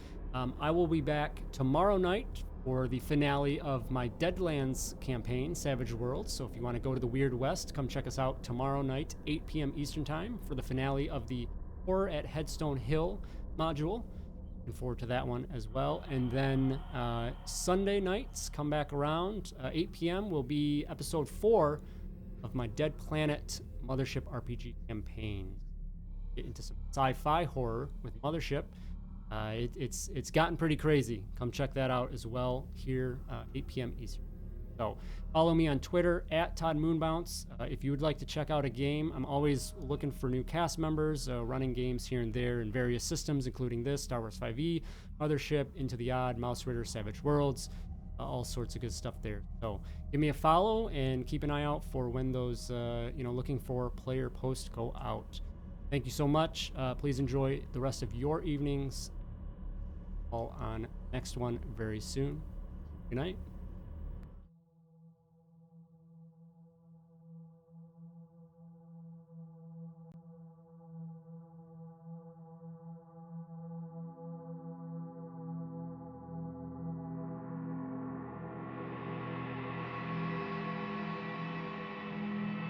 I will be back tomorrow night for the finale of my Deadlands campaign, Savage Worlds. So if you want to go to the Weird West, come check us out tomorrow night, 8 p.m. Eastern Time, for the finale of the Horror at Headstone Hill module. Looking forward to that one as well. And then Sunday nights, come back around, 8 p.m. will be episode 4 of my Dead Planet Mothership RPG campaign. Get into some sci-fi horror with Mothership. It's gotten pretty crazy. Come check that out as well here, 8 p.m. Eastern. So follow me on Twitter at Todd Moonbounce. If you would like to check out a game, I'm always looking for new cast members, running games here and there in various systems, including this, SW5E, Mothership, Into the Odd, Mouse Ritter, Savage Worlds, all sorts of good stuff there. So give me a follow and keep an eye out for when those, looking for player posts go out. Thank you so much. Please enjoy the rest of your evenings. All on next one very soon. Good night.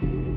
Thank you.